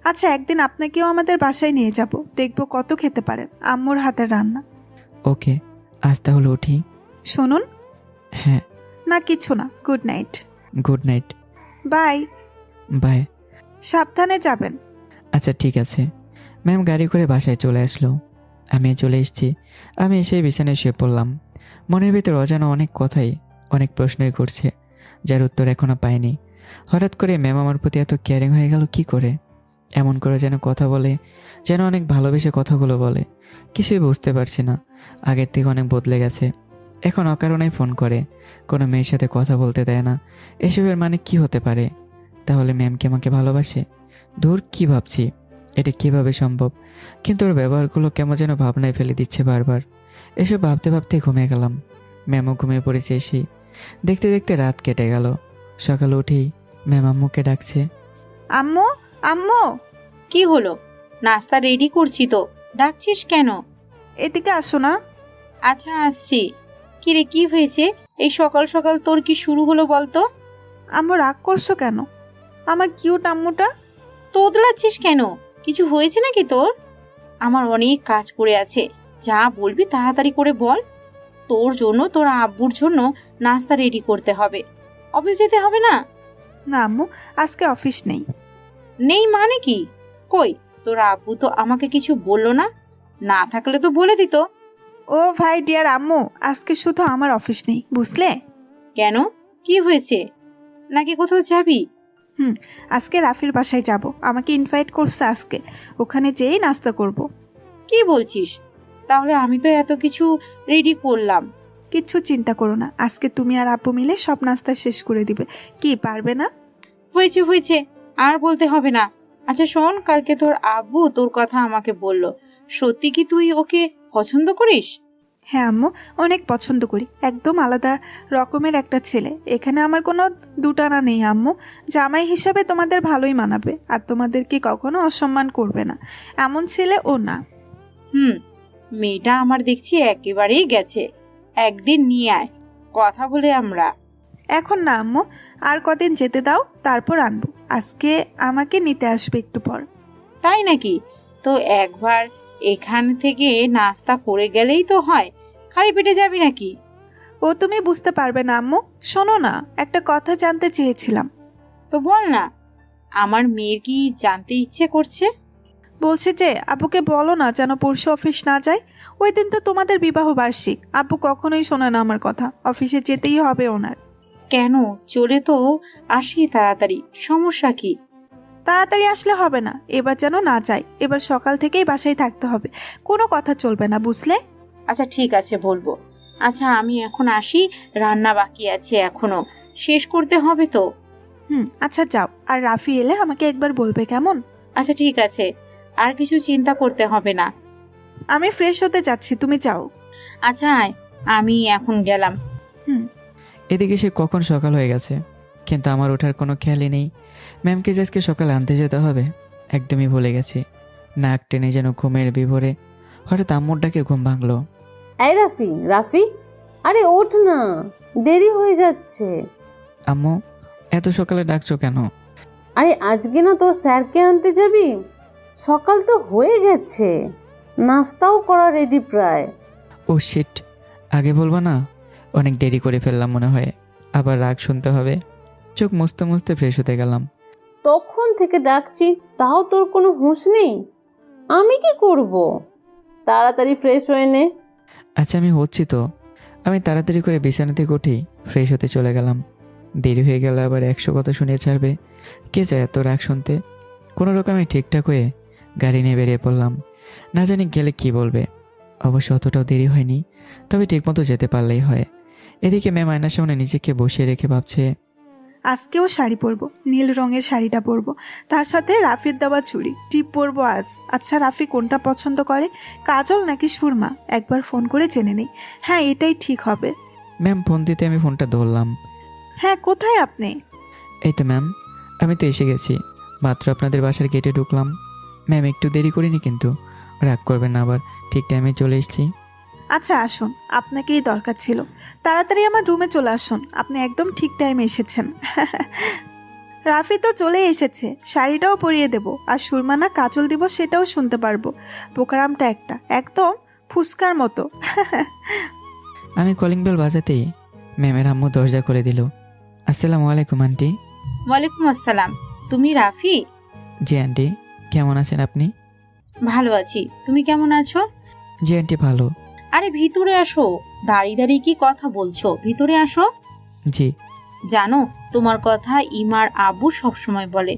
Speaker 1: আচ্ছা একদিন আপনাকেও আমাদের বাসায় নিয়ে যাব, দেখবো কত খেতে পারেন আম্মুর হাতের রান্না।
Speaker 2: ওকে, আজ তাহলে উঠি।
Speaker 1: শুনুন।
Speaker 2: হ্যাঁ।
Speaker 1: না কিছু না, good night.
Speaker 2: Good night.
Speaker 1: Bye.
Speaker 2: Bye.
Speaker 1: সাবধানে যাবেন।
Speaker 2: আচ্ছা ঠিক আছে। ম্যাম গাড়ি করে বাসায় চলে আসলো। আমি চলে এসেছি। আমি এসে বিছানায় শুয়ে পড়লাম। মনের ভিতর অজানা অনেক কথাই, অনেক প্রশ্নই ঘুরছে, যার উত্তর এখনো পাইনি। হঠাৎ করে ম্যাম আমার প্রতি এত কেয়ারিং হয়ে গেল কি করে? এমন করে যেন কথা বলে, যেন অনেক ভালোবেসে কথাগুলো বলে। কিছুই বুঝতে পারছি না। আগের থেকে অনেক বদলে গেছে। এখন অকারণে ফোন করে, কোনো মেয়ের সাথে কথা বলতে দেয় না। এসবের মানে কি হতে পারে? তাহলে ম্যাম কি আমাকে ভালোবাসে? দূর, কি ভাবছি, এটা কিভাবে সম্ভব? কিন্তু ওর ব্যবহারগুলো কেমন যেন ভাবনায় ফেলে দিচ্ছে বারবার। এসব ভাবতে ভাবতে ঘুমিয়ে গেলাম। ম্যামও ঘুমিয়ে পড়েছে এসেই। দেখতে দেখতে রাত কেটে গেল। সকালে উঠেই ম্যাম আম্মুকে ডাকছে।
Speaker 1: আম্মু, আম্মু।
Speaker 7: কি হলো? নাস্তা রেডি করছি তো, ডাকছিস কেন?
Speaker 1: এদিকে আসো না।
Speaker 7: আচ্ছা আসছি। কিরে কি হয়েছে? এই সকাল সকাল তোর কি শুরু হলো বলতো?
Speaker 1: আম্মু রাগ করছো কেন? আমার কিউট আম্মুটা।
Speaker 7: তোদলাচ্ছিস কেন? কিছু হয়েছে নাকি তোর? আমার অনেক কাজ পড়ে আছে, যা বলবি তাড়াতাড়ি করে বল। তোর জন্য, তোর আব্বুর জন্য নাস্তা রেডি করতে হবে। অফিস যেতে হবে না?
Speaker 1: না আম্মু, আজকে অফিস নেই।
Speaker 7: নেই মানে কি? কই, তোর আব্বু তো আমাকে কিছু বললো না। না থাকলে তো বলে দিত।
Speaker 1: ও ভাই ডিয়ার আম্মু, আজকে শুধু আমার অফিস নেই, বুঝলে?
Speaker 7: কেন, কি হয়েছে? নাকি কোথাও যাবি?
Speaker 1: আজকে রাফির বাসায় যাব, আমাকে ইনভাইট করছে আজকে। ওখানে যেয়েই নাস্তা করব।
Speaker 7: কি বলছিস? তাহলে আমি তো এত কিছু রেডি করলাম।
Speaker 1: কিচ্ছু চিন্তা করো না, আজকে তুমি আর আব্বু মিলে সব নাস্তা শেষ করে দিবে। কি পারবে না?
Speaker 7: হয়েছে হয়েছে, আর বলতে হবে না। আচ্ছা শোন, কালকে তোর আব্বু তোর কথা আমাকে বলল। সত্যি কি তুই ওকে পছন্দ করিস?
Speaker 1: হ্যাঁ আম্মু, অনেক পছন্দ করি। একদম আলাদা রকমের একটা ছেলে। এখানে আমার কোনো দুটানা নেই আম্মু। জামাই হিসাবে তোমাদের ভালোই মানাবে, আর তোমাদেরকে কখনো অসম্মান করবে না, এমন ছেলে ও না।
Speaker 7: মেয়েটা আমার দেখছি একেবারেই গেছে। একদিন নিয়ে আয়, কথা বলে আমরা।
Speaker 1: এখন না আম্মু, আর কদিন যেতে দাও, তারপর আনবো। আজকে আমাকে নিতে আসবে একটু পর।
Speaker 7: তাই নাকি? তো একবার এখান থেকে নাস্তা করে গেলেই তো হয়, খালি পেটে যাবি নাকি?
Speaker 1: ও তুমি বুঝতে পারবে না আম্মু। শোনো না, একটা কথা জানতে চেয়েছিলাম।
Speaker 7: তো বল না, আমার মেয়ের কি জানতে ইচ্ছে করছে?
Speaker 1: বলছে যে আব্বুকে বলো না যেন পরশু অফিস না যায়। ওই দিন তো তোমাদের বিবাহ বার্ষিক। আব্বু কখনোই শোনে না আমার কথা, অফিসে যেতেই হবে ওনার।
Speaker 7: কেন? চলে তো আসি তাড়াতাড়ি, সমস্যা কি?
Speaker 1: তাড়াতাড়ি আসলে হবে না, এবার যেন না যায়। এবার সকাল থেকেই বাসায় থাকতে হবে, কোনো কথা চলবে না, বুঝলে?
Speaker 7: আচ্ছা ঠিক আছে, বলবো। আচ্ছা আমি এখন আসি, রান্না বাকি আছে এখনো, শেষ করতে হবে তো।
Speaker 1: আচ্ছা যাও, আর রাফি এলে আমাকে একবার বলবে, কেমন?
Speaker 7: আচ্ছা ঠিক আছে, আর কিছু চিন্তা করতে হবে না।
Speaker 1: আমি ফ্রেশ হতে যাচ্ছি, তুমি যাও।
Speaker 7: আচ্ছা আয়, আমি এখন গেলাম।
Speaker 2: এদিকে সে কখন সকাল হয়ে গেছে, কিন্তু আমার ওঠার কোনো খেয়ালই নেই। ম্যামকে যে আজকে সকালে আনতে যেতে হবে একদমই ভুলে গেছি। নাক টেনে যেন ঘুমের বিভোরে হঠাৎ আম্মুর ডাকে ঘুম ভাঙলো।
Speaker 4: এই রাফি, রাফি, আরে ওঠ না, দেরি হয়ে যাচ্ছে।
Speaker 2: আম্মু, এত সকালে ডাকছো কেন?
Speaker 4: আরে আজকে না তোর স্যারকে আনতে যাবি? সকাল তো হয়ে গেছে, নাস্তাও করা রেডি প্রায়।
Speaker 2: ও শিট, আগে বলবো না? অনেক দেরি করে ফেললাম মনে হয়, আবার রাগ শুনতে হবে। চোখ মুছতে মুছতে ফ্রেশ হতে গেলাম।
Speaker 4: তখন থেকে ডাকছি, তাও তোর কোনো হুঁশ নেই। আমি কি করব? তাড়াতাড়ি ফ্রেশ হয়ে নে।
Speaker 2: আচ্ছা আমি হচ্ছি তো। আমি তাড়াতাড়ি করে বিছানা থেকে উঠেই ফ্রেশ হতে চলে গেলাম। দেরি হয়ে গেলে আবার 100 কথা শুনিয়ে ছাড়বে, কে চায় এত রাগ শুনতে। কোনো রকমে ঠিকঠাক হয়ে গাড়ি নিয়ে বেরিয়ে পড়লাম। না জানি গেলে কি বলবে। অবশ্য অতটাও দেরি হয়নি, তবে ঠিকমতো যেতে পারলেই হয়। এদিকে ম্যাম আয়নার সামনে নিজেকে বসিয়ে রেখে ভাবছে,
Speaker 1: আজকেও শাড়ি পরবো, নীল রঙের শাড়িটা পরবো, তার সাথে রাফির দেওয়া চুড়ি টিপ পরবো আজ। আচ্ছা রাফি কোনটা পছন্দ করে, কাজল নাকি সুরমা? একবার ফোন করে জেনে নেই। হ্যাঁ এটাই ঠিক হবে।
Speaker 2: ম্যাম ফোন দিতে আমি ফোনটা ধরলাম।
Speaker 1: হ্যাঁ কোথায় আপনি?
Speaker 2: এই তো ম্যাম, আমি তো এসে গেছি, মাত্র আপনাদের বাসার গেটে ঢুকলাম। ম্যাম একটু দেরি করিনি কিন্তু, রাগ করবেন না আবার, ঠিক টাইমে চলে এসেছি।
Speaker 1: আচ্ছা আসুন, আপনাকেই দরকার ছিল। তাড়াতাড়ি আমার রুমে চলে আসুন, আপনি একদম ঠিক টাইমে এসেছেন। রাফি তো চলে এসেছে, শাড়িটাও পরিয়ে দেব, আর সুরমা না কাজল দিব সেটাও শুনতে পারবো। পোকারামটা একটা একদম ফুসকার মতো।
Speaker 2: আমি কলিং বেল বাজাতেই ম্যামের আম্মু দরজা খুলে দিল। আসসালামু আলাইকুম আন্টি।
Speaker 7: ওয়ালাইকুম আসসালাম। তুমি রাফি?
Speaker 2: জি আন্টি, কেমন আছেন আপনি?
Speaker 7: ভালো আছি, তুমি কেমন আছো?
Speaker 2: জি আন্টি ভালো।
Speaker 7: আরে ভিতরে আসো, দাঁড়িয়ে দাঁড়িয়ে কি কথা বলছো, ভিতরে আসো।
Speaker 2: জি।
Speaker 7: জানো, তোমার কথা ইমার আব্বু সবসময় বলে।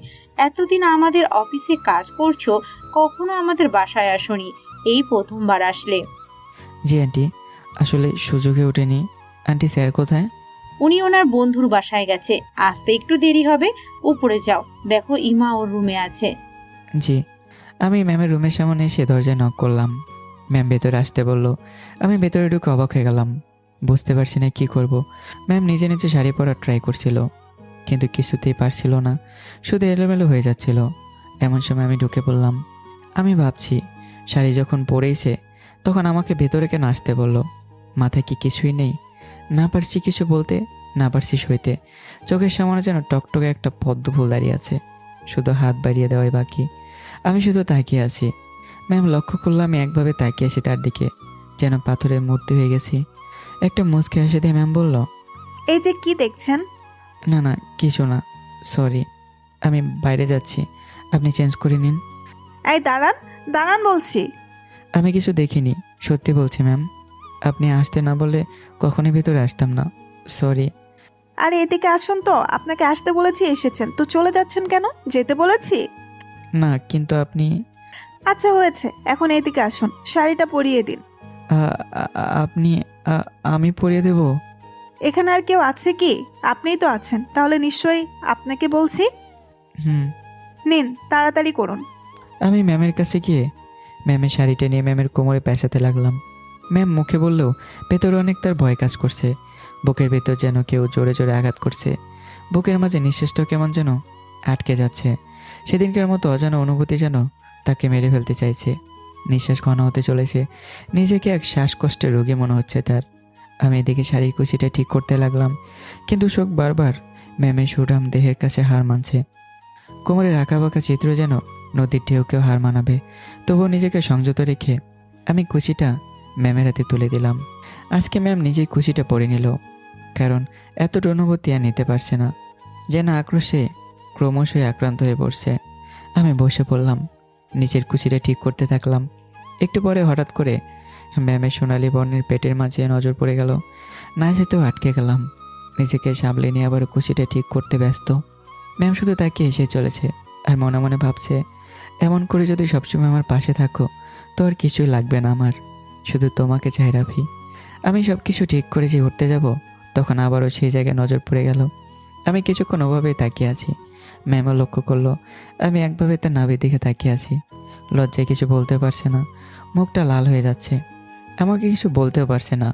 Speaker 7: এতদিন আমাদের অফিসে কাজ করছো, কখনো আমাদের বাসায় আসোনি, এই প্রথমবার আসলে।
Speaker 2: জি আন্টি, আসলে সুযোগে ওঠেনি। আন্টি স্যার কোথায়?
Speaker 7: উনি ওনার বন্ধুর বাসায় গেছে, আসতে একটু দেরি হবে। উপরে যাও, দেখো ইমা ওর রুমে আছে।
Speaker 2: জি। আমি ম্যামের রুমের সামনে এসে দরজায় নক করলাম। ম্যাম ভেতরে আসতে বলল। আমি ভেতরে ঢুকে অবাক হয়ে গেলাম, বুঝতে পারছি না কি করব। ম্যাম নিজে নিজে শাড়ি পরার ট্রাই করছিল, কিন্তু কিছুতেই পারছিল না, শুধু এলোমেলো হয়ে যাচ্ছিল। এমন সময় আমি ঢুকে পড়লাম। আমি ভাবছি, শাড়ি যখন পরেইছে তখন আমাকে ভেতরে কেন আসতে বলল? মাথায় কি কিছুই নেই? না পারছি কিছু বলতে, না পারছি সইতে। চোখের সামনে যেন টকটকে একটা পদ্ম ফুল দাঁড়িয়ে আছে, শুধু হাত বাড়িয়ে দেওয়াই বাকি। আমি শুধু তাকিয়ে আছি। ম্যাম লক্ষ্য করলাম আমি একভাবে তাকিয়ে আছি তার দিকে, যেন পাথরের মূর্তি হয়ে গেছি। একটা মুচকি হাসি দিয়ে ম্যাম বলল,
Speaker 1: এই যে কি দেখছেন?
Speaker 2: না না কিছু না, সরি, আমি বাইরে যাচ্ছি, আপনি চেঞ্জ করে নিন।
Speaker 1: এই দাঁড়ান, দাঁড়ান বলছি।
Speaker 2: আমি কিছু দেখিনি, সত্যি বলছি ম্যাম। আপনি আসতে না বলে কখনোই ভিতরে আসতাম না, সরি।
Speaker 1: আরে এদিকে আসুন তো, আপনাকে আসতে বলেছি এসেছেন, তো চলে যাচ্ছেন কেন? যেতে বলেছি।
Speaker 2: না কিন্তু আপনি।
Speaker 1: আচ্ছা হয়েছে, এখন এদিকে আসুন, শাড়িটা পরিয়ে দিন।
Speaker 2: আপনি আমি পরিয়ে দেব?
Speaker 1: এখানে আর কেউ আছে কি? আপনিই তো আছেন, তাহলে নিশ্চয়ই আপনাকে বলছি।
Speaker 2: হুম।
Speaker 1: নিন তাড়াতাড়ি করুন।
Speaker 2: আমি ম্যামের কাছে গিয়ে ম্যামের শাড়িটা নিয়ে ম্যামের কোমরে পেঁচাতে লাগলাম। ম্যাম মুখে বললেও ভেতরে অনেক তার ভয় কাজ করছে। বুকের ভেতর যেন কেউ জোরে জোরে আঘাত করছে। বুকের মাঝে নিঃশ্বাসটাও কেমন যেন আটকে যাচ্ছে। সেদিনকার মতো অজানা অনুভূতি যেন তাকে মেরে ফেলতে চাইছে। নিঃশ্বাস ঘন হতে চলেছে, নিজেকে এক শ্বাসকষ্টের রোগী মনে হচ্ছে তার। আমি এদিকে শাড়ির কুচিটা ঠিক করতে লাগলাম, কিন্তু চোখ বারবার ম্যামের সুরাম দেহের কাছে হার মানছে। কোমরের আঁকাবাঁকা চিত্র যেন নদীর ঢেউকেও হার মানাবে। তবুও নিজেকে সংযত রেখে আমি কুচিটা ম্যামের হাতে তুলে দিলাম। আজকে ম্যাম নিজেই কুচিটা পরে নিল, কারণ এতটা অনুভূতি আর নিতে পারছে না, যেন আক্রোশে ক্রমশই আক্রান্ত হয়ে পড়ছে। আমি বসে পড়লাম, নিচের কুচিটা ঠিক করতে থাকলাম। একটু পরে হঠাৎ করে ম্যামের সোনালি বর্ণের পেটের মাঝে নজর পড়ে গেল। না যেতেও আটকে গেলাম, নিজেকে সামলে নিয়ে আবার কুচিটা ঠিক করতে ব্যস্ত। ম্যাম শুধু তাকিয়ে এসে চলেছে আর মনে মনে ভাবছে, এমন করে যদি সবসময় আমার পাশে থাকো তো আর কিছুই লাগবে না আমার, শুধু তোমাকে চাই রাফি। আমি সব কিছু ঠিক করে যে উঠতে যাব, তখন আবারও সেই জায়গায় নজর পড়ে গেল। আমি কিছুক্ষণ ওভাবেই তাকিয়ে আছি। ম্যামও লক্ষ্য করলো আমি একভাবে তার নাভির দিকে তাকিয়ে আছি। লজ্জায় কিছু বলতে পারছে না, মুখটা লাল হয়ে যাচ্ছে। আমাকে কিছু বলতেও পারছে না,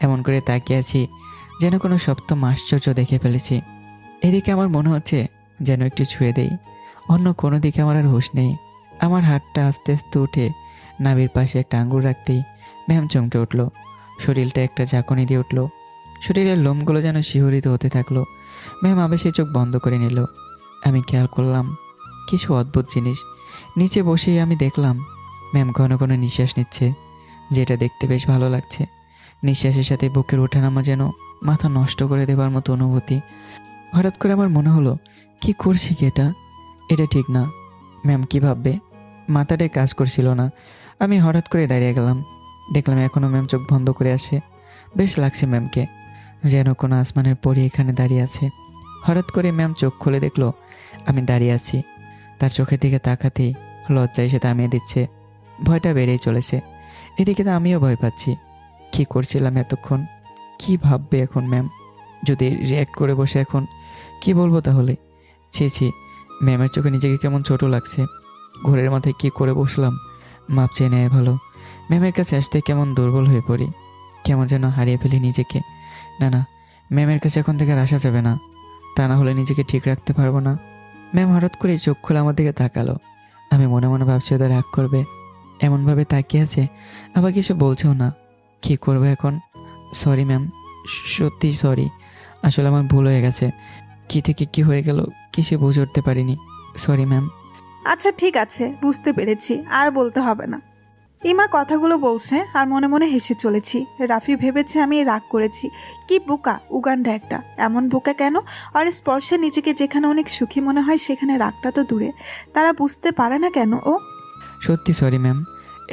Speaker 2: এমন করে তাকিয়ে আছি যেন কোনো সপ্তম আশ্চর্য দেখে ফেলেছি। এদিকে আমার মনে হচ্ছে যেন একটু ছুঁয়ে দেই, অন্য কোনো দিকে আমার আর হুঁশ নেই। আমার হাতটা আস্তে আস্তে উঠে নাভির পাশে একটা আঙ্গুল রাখতেই ম্যাম চমকে উঠলো। শরীরটা একটা ঝাঁকুনি দিয়ে উঠলো, শরীরের লোমগুলো যেন শিহরিত হতে থাকলো। ম্যাম আবেশে চোখ বন্ধ করে নিল। আমি খেয়াল করলাম কিছু অদ্ভুত জিনিস। নিচে বসেই আমি দেখলাম ম্যাম ঘন ঘন নিঃশ্বাস নিচ্ছে, যেটা দেখতে বেশ ভালো লাগছে। নিঃশ্বাসের সাথে বুকের ওঠানামা যেন মাথা নষ্ট করে দেবার মতো অনুভূতি। হঠাৎ করে আমার মনে হলো, কি করছি কি এটা ঠিক না। ম্যাম কি ভাববে? মাথাটায় কাজ করছিল না। আমি হঠাৎ করে দাঁড়িয়ে গেলাম, দেখলাম এখনও ম্যাম চোখ বন্ধ করে আছে। বেশ লাগছে ম্যামকে, যেন কোনো আসমানের পরী এখানে দাঁড়িয়ে আছে। হঠাৎ করে ম্যাম চোখ খুলে দেখলো আমি দাঁড়িয়ে আছি। তার চোখের দিকে তাকাতেই লজ্জায় সে থামিয়ে দিচ্ছে, ভয়টা বেড়েই চলেছে। এদিকে তো আমিও ভয় পাচ্ছি। কি করছিলাম এতক্ষণ? কি ভাববে এখন ম্যাম? যদি রিয়্যাক্ট করে বসে এখন কি বলবো তাহলে? ছি, ম্যামের চোখে নিজেকে কেমন ছোট লাগছে। ঘোরের মাথায় কি করে বসলাম, মাপ চেয়ে নেয় ভালো। ম্যামের কাছে আসতে কেমন দুর্বল হয়ে পড়ি, কেমন যেন হারিয়ে ফেলি নিজেকে। না, ম্যামের কাছে এখন থেকে আর আসা যাবে না, তা না হলে নিজেকে ঠিক রাখতে পারবো না। ম্যাম হঠাৎ করে চোখ খুলে আমার দিকে তাকালো। আমি মনে মনে ভাবছি ওদের রাগ করবে, এমনভাবে তাকিয়ে আছে, আবার কিছু বলছেও না। কি করবে এখন? সরি ম্যাম, সত্যি সরি। আসলে আমার ভুল হয়ে গেছে, কি থেকে কি হয়ে গেল কিছু বুঝে উঠতে পারিনি। Sorry ma'am.
Speaker 1: আচ্ছা ঠিক আছে, বুঝতে পেরেছি, আর বলতে হবে না। ইমা কথাগুলো বলছে আর মনে মনে হেসে চলেছি। রাফি ভেবেছে আমি রাগ করেছি। কি বোকা উগান্ডা একটা! এমন বোকা কেন? আর স্পর্শে নিজেকে যেখানে অনেক সুখী মনে হয় সেখানে রাগটা তো দূরে, তারা বুঝতে পারে না কেন ও?
Speaker 2: সত্যি সরি ম্যাম,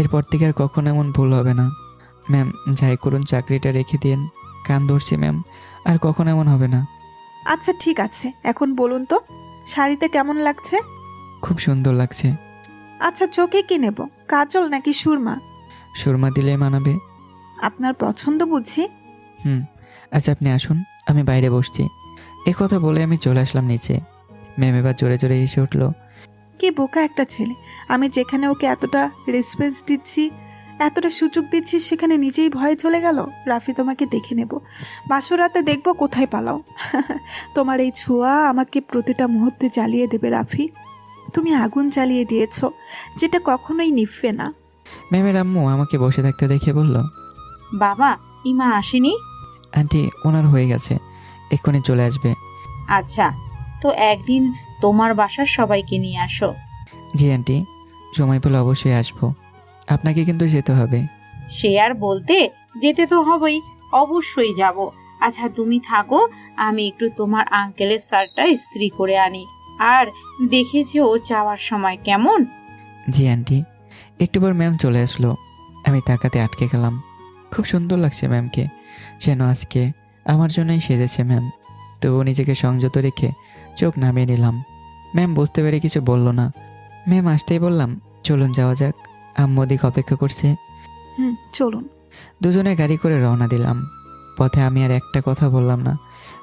Speaker 2: এরপর থেকে আর কখনো এমন ভুল হবে না। ম্যাম যাই করুন চাকরিটা রেখে দিন, কান ধরছি ম্যাম, আর কখনো এমন হবে না।
Speaker 1: আচ্ছা ঠিক আছে, এখন বলুন তো শাড়িতে কেমন লাগছে?
Speaker 2: খুব সুন্দর লাগছে।
Speaker 1: আচ্ছা চোখে কি নেব, কাজল নাকি সুরমা?
Speaker 2: সুরমা দিলে মানাবে।
Speaker 1: আপনার পছন্দ বুঝি।
Speaker 2: আচ্ছা আপনি আসুন, আমি বাইরে বসছি। কথা বলে আমি চলে আসলাম নিচে। ম্যাম এবার জোরে জোরে এসে উঠলো।
Speaker 1: কি বোকা একটা ছেলে! আমি যেখানে ওকে এতটা রেসপেক্ট দিচ্ছি, এতটা সুযোগ দিচ্ছি, সেখানে নিজেই ভয়ে চলে গেল। রাফি তোমাকে দেখে নেব, বাসরাতে দেখব কোথায় পালাও। তোমার এই ছোঁয়া আমাকে প্রতিটা মুহূর্তে জ্বালিয়ে দেবে রাফি। তুমি আগুন জ্বালিয়ে দিয়েছ, যেটা কখনোই নিভবে না।
Speaker 2: ম্যামের আম্মু আমাকে বসে থাকতে দেখে বলল,
Speaker 7: বাবা, ইমা আসেনি?
Speaker 2: আন্টি ওনার হয়ে গেছে, এক্ষুনি চলে আসবে।
Speaker 7: আচ্ছা, তো একদিন তোমার বাসার সবাইকে নিয়ে আসো।
Speaker 2: জি আন্টি, সময় পেলে অবশ্যই আসবো। আপনাকে কিন্তু যেতে হবে।
Speaker 7: সে আর বলতে, যেতে তো হবেই, অবশ্যই যাব। আচ্ছা তুমি থাকো, আমি একটু তোমার আঙ্কেলের শার্টটা ইস্ত্রি করে আনি। আর দেখেছে ও যাওয়ার সময় কেমন?
Speaker 2: জি আন্টি। একটু পর ম্যাম চলে আসলো। আমি তাকাতে আটকে গেলাম। খুব সুন্দর লাগছে ম্যামকে, যেন আজকে আমার জন্যই সেজেছে ম্যাম। তবুও নিজেকে সংযত রেখে চোখ নামিয়ে নিলাম। ম্যাম বুঝতে পেরে কিছু বলল না। ম্যাম আসতেই বললাম, চলুন যাওয়া যাক, আম্মু ওদিকে অপেক্ষা করছে।
Speaker 1: চলুন।
Speaker 2: দুজনে গাড়ি করে রওনা দিলাম। পথে আমি আর একটা কথা বললাম না।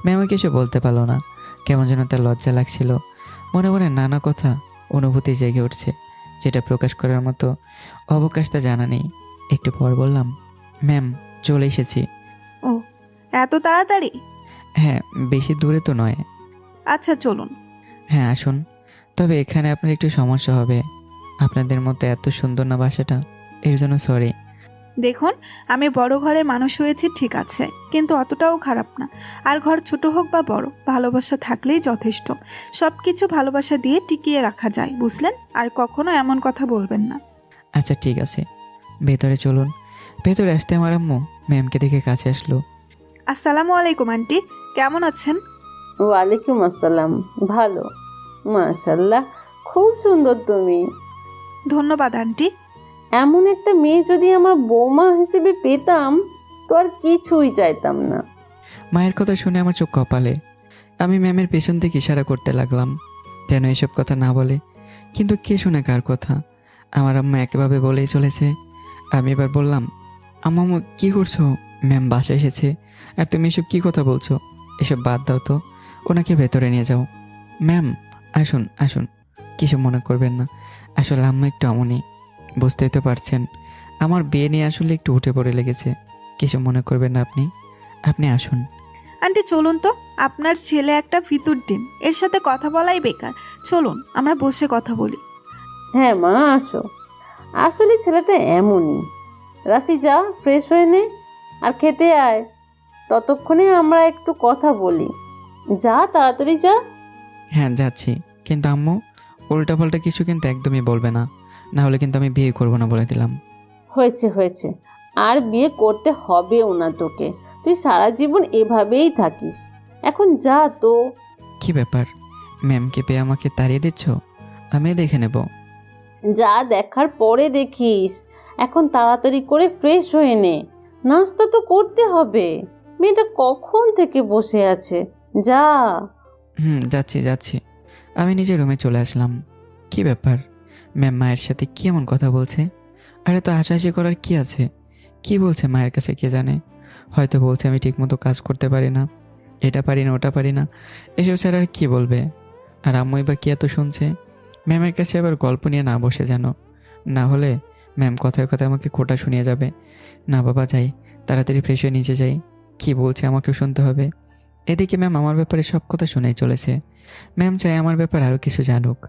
Speaker 2: ম্যামও কিছু বলতে পারলো না, কেমন যেন তার লজ্জা লাগছিল। মনে মনে নানা কথা অনুভূতি জেগে উঠছে, যেটা প্রকাশ করার মতো অবকাশ তা জানা নেই। একটু পর বললাম, ম্যাম চলে এসেছি।
Speaker 1: ও এত তাড়াতাড়ি?
Speaker 2: হ্যাঁ, বেশি দূরে তো নয়।
Speaker 1: আচ্ছা চলুন।
Speaker 2: হ্যাঁ আসুন, তবে এখানে আপনার একটু সমস্যা হবে। আপনাদের মতো এত সুন্দর না বাসাটা, এর জন্য সরি।
Speaker 1: দেখুন, আমি বড় ঘরে মানুষ হয়েছি ঠিক আছে, কিন্তু অতটাও খারাপ না। আর ঘর ছোট হোক বা বড়, ভালোবাসা থাকলেই যথেষ্ট। সব কিছু ভালোবাসা দিয়ে টিকিয়ে রাখা যায়, বুঝলেন? আর কখনো এমন কথা বলবেন না।
Speaker 2: আচ্ছা ঠিক আছে, ভেতরে চলুন। ভেতরে আসতে আমার আম্মু ম্যামকে দেখে কাছে আসলো।
Speaker 1: আসসালামু আলাইকুম আন্টি, কেমন আছেন?
Speaker 4: ওয়ালাইকুম আসসালাম। ভালো, মাশাল্লাহ, খুব সুন্দর তুমি।
Speaker 1: ধন্যবাদ আন্টি।
Speaker 4: এমন একটা মেয়ে যদি আমার বৌমা হিসেবে পেতাম তো আর কিছুই চাইতাম না।
Speaker 2: মায়ের কথা শুনে আমার চোখ কপালে। আমি ম্যামের পেছন থেকে ইশারা করতে লাগলাম যেন এসব কথা না বলে, কিন্তু কে শুনে কার কথা? আমার আম্মা একভাবে বলেই চলেছে। আমি এবার বললাম, আম্মু কি করছো? ম্যাম বাসায় এসেছে আর তুমি এসব কি কথা বলছো? এসব বাদ দাও তো, ওনাকে ভেতরে নিয়ে যাও। ম্যাম আসুন আসুন, কিছু মনে করবেন না। আসলে আম্মু একটু এমনই, বুঝতেই তো পারছেন। আমার বিয়ে নিয়ে আসলে একটু উঠে পড়ে লেগেছে। কিছু মনে করবেন না আপনি, আপনি আসুন।
Speaker 1: আন্টি চলুন তো, আপনার ছেলে একটা ফিতুর ডিম, এর সাথে কথা বলাই বেকার। চলুন আমরা বসে কথা বলি।
Speaker 4: হ্যাঁ মা, আসো। আসলে ছেলেটা এমনই। রাফি যা, ফ্রেশ হয়ে নে আর খেতে আয়। ততক্ষণে আমরা একটু কথা বলি। যা, তাড়াতাড়ি যা।
Speaker 2: হ্যাঁ যাচ্ছি, কিন্তু আম্মু উল্টাপাল্টা কিছু কিন্তু একদমই বলবে না, না হলে কিন্তু আমি বিয়ে করবো না বলে দিলাম।
Speaker 4: হয়েছে হয়েছে, আর বিয়ে করতে হবেও না তোকে। তুই সারা জীবন এভাবেই থাকিস। এখন যা তো।
Speaker 2: কি ব্যাপার, ম্যামকে পেয়ে আমাকে তাড়িয়ে দিচ্ছ? আমি দেখে নেব।
Speaker 4: যা দেখার পরে দেখিস। এখন তাড়াতাড়ি করে ফ্রেশ হয়ে নে, নাস্তা তো করতে হবে। মেয়েটা কখন থেকে বসে আছে, যা।
Speaker 2: যাচ্ছি যাচ্ছি। আমি নিজের রুমে চলে আসলাম। কি ব্যাপার, ম্যাম মায়ের সাথে কি এমন কথা বলছে? আরে তো হাসাহাসি করার কি আছে? কি বলছে মায়ের কাছে কে জানে? হয়তো বলছে আমি ঠিকমতো কাজ করতে পারি না, এটা পারি না ওটা পারি না। এসব ছাড়া আর কি বলবে? আর আম্মুই বা কি এত শুনছে? ম্যামের কাছে আবার গল্প নিয়ে না বসে যেন, না হলে ম্যাম কথায় কথায় আমাকে খোটা শুনিয়ে যাবে। না বাবা, যাই তাড়াতাড়ি ফ্রেশ হয়ে নিচে যাই। কি বলছে আমাকেও শুনতে হবে। এদিকে ম্যাম আমার ব্যাপারে সব কথা শুনেই চলেছে। ম্যাম চাই আমার ব্যাপারে আরও কিছু জানুক,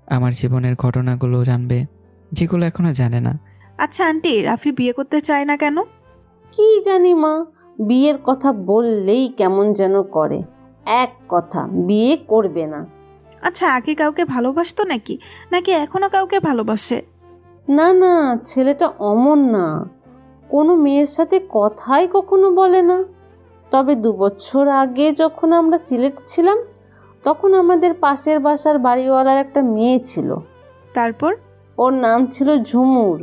Speaker 2: আমার জীবনের ঘটনাগুলো জানবে যেগুলো এখনও জানে না।
Speaker 1: আচ্ছা আন্টি, রাফি বিয়ে করতে চায় না কেন?
Speaker 4: কি জানি মা, বিয়ের কথা বললেই কেমন যেন করে। এক কথা, বিয়ে করবে না।
Speaker 1: আচ্ছা, আগে কাউকে ভালোবাসতো নাকি, নাকি এখনো কাউকে ভালোবাসে?
Speaker 4: না না, ছেলেটা অমন না। কোনো মেয়ের সাথে কথাই কখনো বলে না। তবে 2 বছর আগে যখন আমরা সিলেট ছিলাম, তখন আমাদের পাশের বাসার বাড়িওয়ালার একটা মেয়ে ছিল।
Speaker 1: তারপর?
Speaker 4: ওর নাম ছিল ঝুমুর।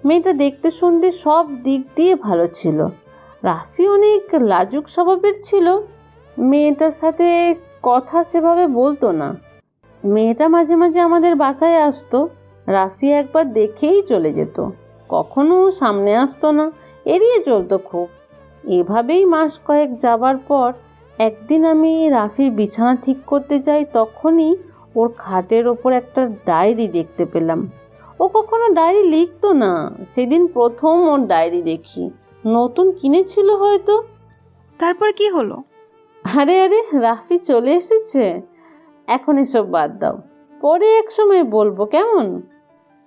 Speaker 4: মেয়েটা দেখতে শুনতে সব দিক দিয়ে ভালো ছিল। রাফি অনেক লাজুক স্বভাবের ছিল। মেয়েটার সাথে কথা সেভাবে বলতো না। মেয়েটা মাঝে মাঝে আমাদের বাসায় আসতো। রাফি একবার দেখেই চলে যেত, কখনো সামনে আসতো না, এড়িয়ে চলতো খুব। এভাবেই মাস কয়েক যাবার পর একদিন আমি রাফির বিছানা ঠিক করতে যাই, তখনই ওর খাটের ওপর একটা ডায়েরি দেখতে পেলাম। ও কখনো ডায়েরি লিখতো না, সেদিন প্রথম ওর ডায়েরি দেখি। নতুন কিনেছিল হয়তো।
Speaker 1: তারপর কি হলো?
Speaker 4: আরে আরে, রাফি চলে এসেছে। এখন এসব বাদ দাও, পরে এক সময় বলবো, কেমন?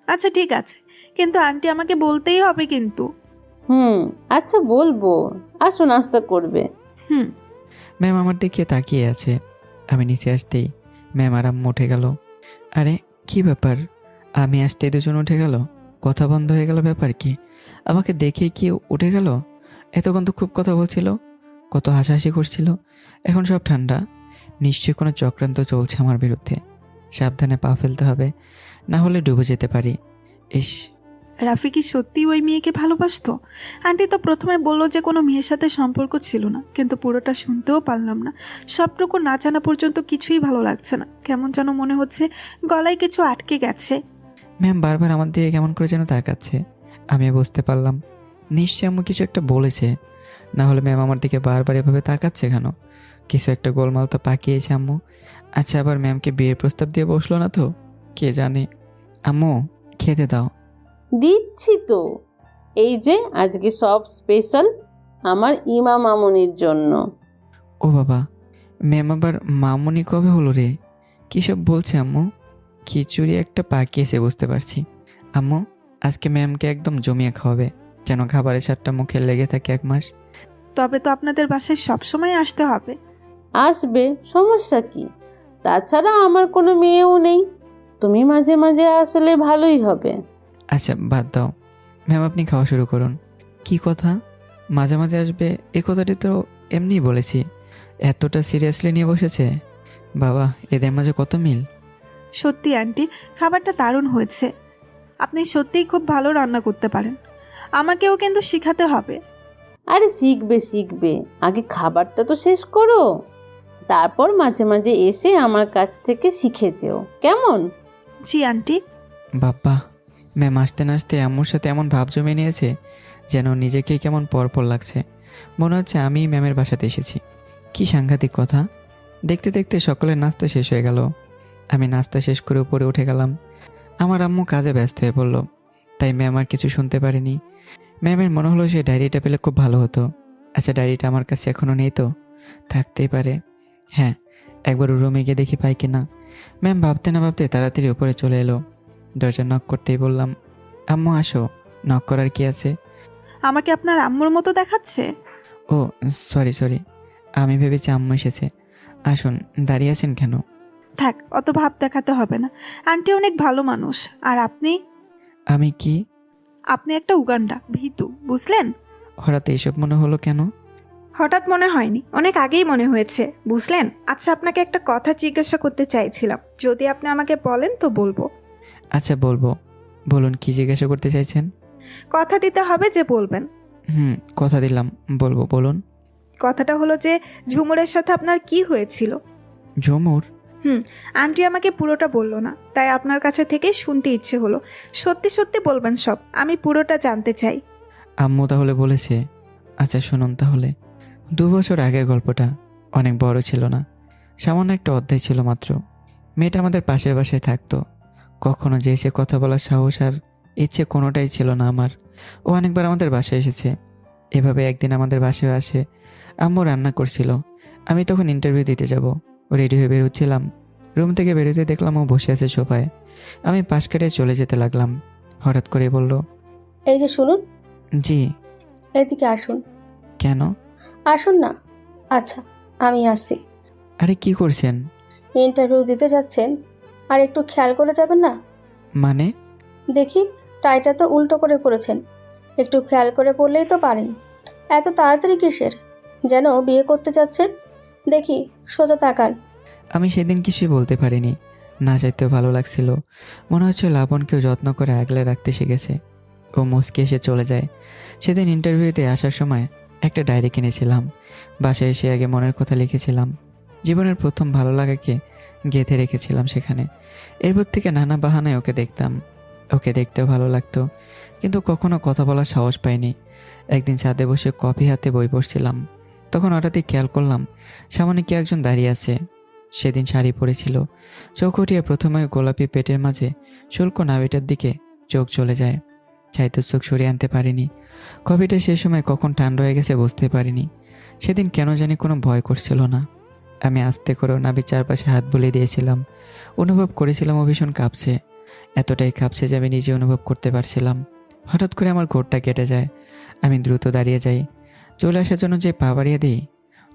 Speaker 1: আচ্ছা ঠিক আছে, কিন্তু আন্টি আমাকে বলতেই হবে কিন্তু।
Speaker 4: আচ্ছা বলবো। আসো, নাস্তা করবে।
Speaker 2: ম্যাম আমার দিকে তাকিয়ে আছে। আমি নিচে আসতেই ম্যাম আর আম্মু উঠে গেল। আরে কি ব্যাপার, আমি আসতেই দুজন উঠে গেল? কথা বন্ধ হয়ে গেল, ব্যাপার কি? আমাকে দেখে কি উঠে গেল? এতক্ষণ তো খুব কথা বলছিল, কত হাসাহাসি করছিল, এখন সব ঠান্ডা। নিশ্চয়ই কোনো চক্রান্ত চলছে আমার বিরুদ্ধে। সাবধানে পা ফেলতে হবে, না হলে ডুবে যেতে পারি। ইস,
Speaker 1: রাফি কি সত্যি ওই মেয়েকে ভালোবাসতো? আন্টি তো প্রথমে বললো যে কোনো মেয়ের সাথে সম্পর্ক ছিল না, কিন্তু পুরোটা শুনতেও পারলাম না। সবটুকু না জানা পর্যন্ত কিছুই ভালো লাগছে না, কেমন যেন মনে হচ্ছে গলায় কিছু আটকে গেছে।
Speaker 2: ম্যাম বারবার আমার দিকে কেমন করে যেন তাকাচ্ছে। আমি বুঝতে পারলাম নিশ্চয়ই আম্মু কিছু একটা বলেছে, না হলে ম্যাম আমার দিকে বারবার এভাবে তাকাচ্ছে কেন? কিছু একটা গোলমাল তো পাকিয়েছে আম্মু। আচ্ছা, আবার ম্যামকে বিয়ের প্রস্তাব দিয়ে বসলো না তো? কে জানে। আম্মু খেতে দাও।
Speaker 4: দিচ্ছি তো। এই যে আজকে সব স্পেশাল আমার ইমা মামনির জন্য।
Speaker 2: ও বাবা, ম্যাম আবার মামুনি কবে হলো রে? কী সব বলছে আম্মু? খিচুড়ি একটা পাকিয়েছে বুঝতে পারছি। আম্মু আজকে ম্যামকে একদম জমিয়ে খাওয়াবে, যেন খাবারের স্বাদটা মুখে লেগে থাকে 1 মাস।
Speaker 1: তবে তো আপনাদের বাসায় সবসময় আসতে হবে।
Speaker 4: আসবে, সমস্যা কি? তাছাড়া আমার কোনো মেয়েও নেই, তুমি মাঝে মাঝে আসলে ভালোই হবে।
Speaker 2: আচ্ছা বাদ দাও ম্যাম, আপনি খাওয়া শুরু করুন। কি কথা মাঝে মাঝে আসবে? এই কথাটি তো এমনিই বলেছি, এতটা সিরিয়াসলি নিয়ে বসেছে। বাবা, এদের মাঝে কত মিল।
Speaker 1: সত্যি আন্টি, খাবারটা দারুণ হয়েছে। আপনি সত্যিই খুব ভালো রান্না করতে পারেন। আমাকেও কিন্তু শেখাতে হবে।
Speaker 4: আরে শিখবে শিখবে, আগে খাবারটা তো শেষ করো, তারপর মাঝে মাঝে এসে আমার কাছ থেকে শিখে যেও, কেমন?
Speaker 1: জি আন্টি।
Speaker 2: বাবা, ম্যাম আসতে না আসতে আম্মুর সাথে এমন ভাব জমে নিয়েছে যেন নিজেকেই কেমন পরপর লাগছে। মনে হচ্ছে আমি ম্যামের বাসাতে এসেছি। কি সাংঘাতিক কথা। দেখতে দেখতে সকলের নাস্তা শেষ হয়ে গেল। আমি নাস্তা শেষ করে উপরে উঠে গেলাম। আমার আম্মু কাজে ব্যস্ত হয়ে পড়ল, তাই ম্যাম আর কিছু শুনতে পারেনি। ম্যামের মনে হলো সে ডায়েরিটা পেলে খুব ভালো হতো। আচ্ছা, ডায়েরিটা আমার কাছে এখনও নেই তো? থাকতেই পারে। হ্যাঁ, একবার রুমে গিয়ে দেখি পাই কিনা। ম্যাম ভাবতে না ভাবতে তাড়াতাড়ি উপরে চলে এলো। দরজা নক করতেই বললাম, আম্মু আসো। নক করার কি আছে?
Speaker 1: আমাকে আপনার আম্মুর মতো দেখাচ্ছে।
Speaker 2: ও সরি, আমি ভেবেছি আম্মু এসেছে। আসুন, দাঁড়িয়ে আছেন কেন?
Speaker 1: থাক, অত ভাব দেখাতে হবে না। আন্টি অনেক ভালো মানুষ। আর আপনি?
Speaker 2: আমি কি?
Speaker 1: আপনি একটা উগান্ডা ভীতু, বুঝলেন?
Speaker 2: হঠাৎ এইসব মনে হলো কেন?
Speaker 1: হঠাৎ মনে হয়নি, অনেক আগেই মনে হয়েছে, বুঝলেন? আচ্ছা, আপনাকে একটা কথা জিজ্ঞাসা করতে চাইছিলাম, যদি আপনি আমাকে বলেন তো বলবো।
Speaker 2: আচ্ছা বলবো, বলুন কি জিজ্ঞাসা করতে চাইছেন?
Speaker 1: কথা দিতে হবে যে বলবেন।
Speaker 2: কথা দিলাম, বলবো, বলুন।
Speaker 1: কথাটা হলো যে ঝুমুরের সাথে আপনার কি হয়েছিল?
Speaker 2: ঝুমুর?
Speaker 1: আন্টি আমাকে পুরোটা বললো না, তাই আপনার কাছে থেকে শুনতে ইচ্ছে হলো। সত্যি সত্যি বলবেন সব, আমি পুরোটা জানতে চাই।
Speaker 2: আম্মু তাহলে বলেছে? আচ্ছা শুনুন তাহলে। 2 বছর আগের গল্পটা অনেক বড় ছিল না, সামান্য একটা অধ্যায় ছিল মাত্র। মেয়েটা আমাদের পাশের বাসায় থাকতো। কখনো যে এসে কথা বলার সাহস আর ইচ্ছে কোনোটাই ছিল না আমার। ও অনেকবার আমাদের বাসায় এসেছে। এভাবে একদিন আমাদের বাসায় আসে। আম্মু রান্না করছিল। আমি তখন ইন্টারভিউ দিতে যাব, রেডি হয়ে বেরোচ্ছিলাম। রুম থেকে বেরোতে দেখলাম ও বসে আছে সোফায়। আমি পাশ কাটিয়ে চলে যেতে লাগলাম। হঠাৎ করে বলল,
Speaker 8: এই যে শুনুন,
Speaker 2: জি।
Speaker 8: এদিকে আসুন।
Speaker 2: কেন?
Speaker 8: আসুন না। আচ্ছা, আমি আসছি।
Speaker 2: আরে কি করছেন?
Speaker 8: ইন্টারভিউ দিতে যাচ্ছেন, আর একটু খেয়াল করে যাবেন না?
Speaker 2: মানে?
Speaker 8: দেখি, টাইটা তো উল্টো করে পড়েছেন, একটু খেয়াল করে পড়লেই তো পারেন। এত তাড়াতাড়ি কিসের? যেন বিয়ে করতে যাচ্ছেন। দেখি, সোজা তাকান।
Speaker 2: আমি সেদিন কিছুই বলতে পারিনি। না চাইতেও ভালো লাগছিল। মনে হচ্ছে লাবণকেও যত্ন করে আগলে রাখতে শিখেছে। ও মুচকে এসে চলে যায়। সেদিন ইন্টারভিউতে আসার সময় একটা ডায়েরি কিনেছিলাম। বাসায় এসে আগে মনের কথা লিখেছিলাম। জীবনের প্রথম ভালো লাগাকে গেঁথে রেখেছিলাম সেখানে। এরপর থেকে নানা বাহানায় ওকে দেখতাম। ওকে দেখতেও ভালো লাগতো, কিন্তু কখনো কথা বলার সাহস পাইনি। একদিন ছাদে বসে কফি হাতে বই পড়ছিলাম। তখন হঠাৎই খেয়াল করলাম সামনে কি একজন দাঁড়িয়ে আছে। সেদিন শাড়ি পরেছিল। চোখ উঠিয়ে প্রথমে গোলাপি পেটের মাঝে শুল্ক নাভিটার দিকে চোখ চলে যায়। চাইতে চোখ সরিয়ে আনতে পারিনি। কফিটা সে সময় কখন ঠান্ডা হয়ে গেছে বুঝতে পারিনি। সেদিন কেন জানি কোনো ভয় করছিল না। আমি আস্তে করে নাভির চারপাশে হাত বুলিয়ে দিয়েছিলাম। অনুভব করেছিলাম ও ভীষণ কাঁপছে। এতটাই কাঁপছে যে আমি নিজে অনুভব করতে পারছিলাম। হঠাৎ করে আমার ঘোরটা কেটে যায়। আমি দ্রুত দাঁড়িয়ে যাই। চলে আসার জন্য যে পা বাড়িয়ে দিই,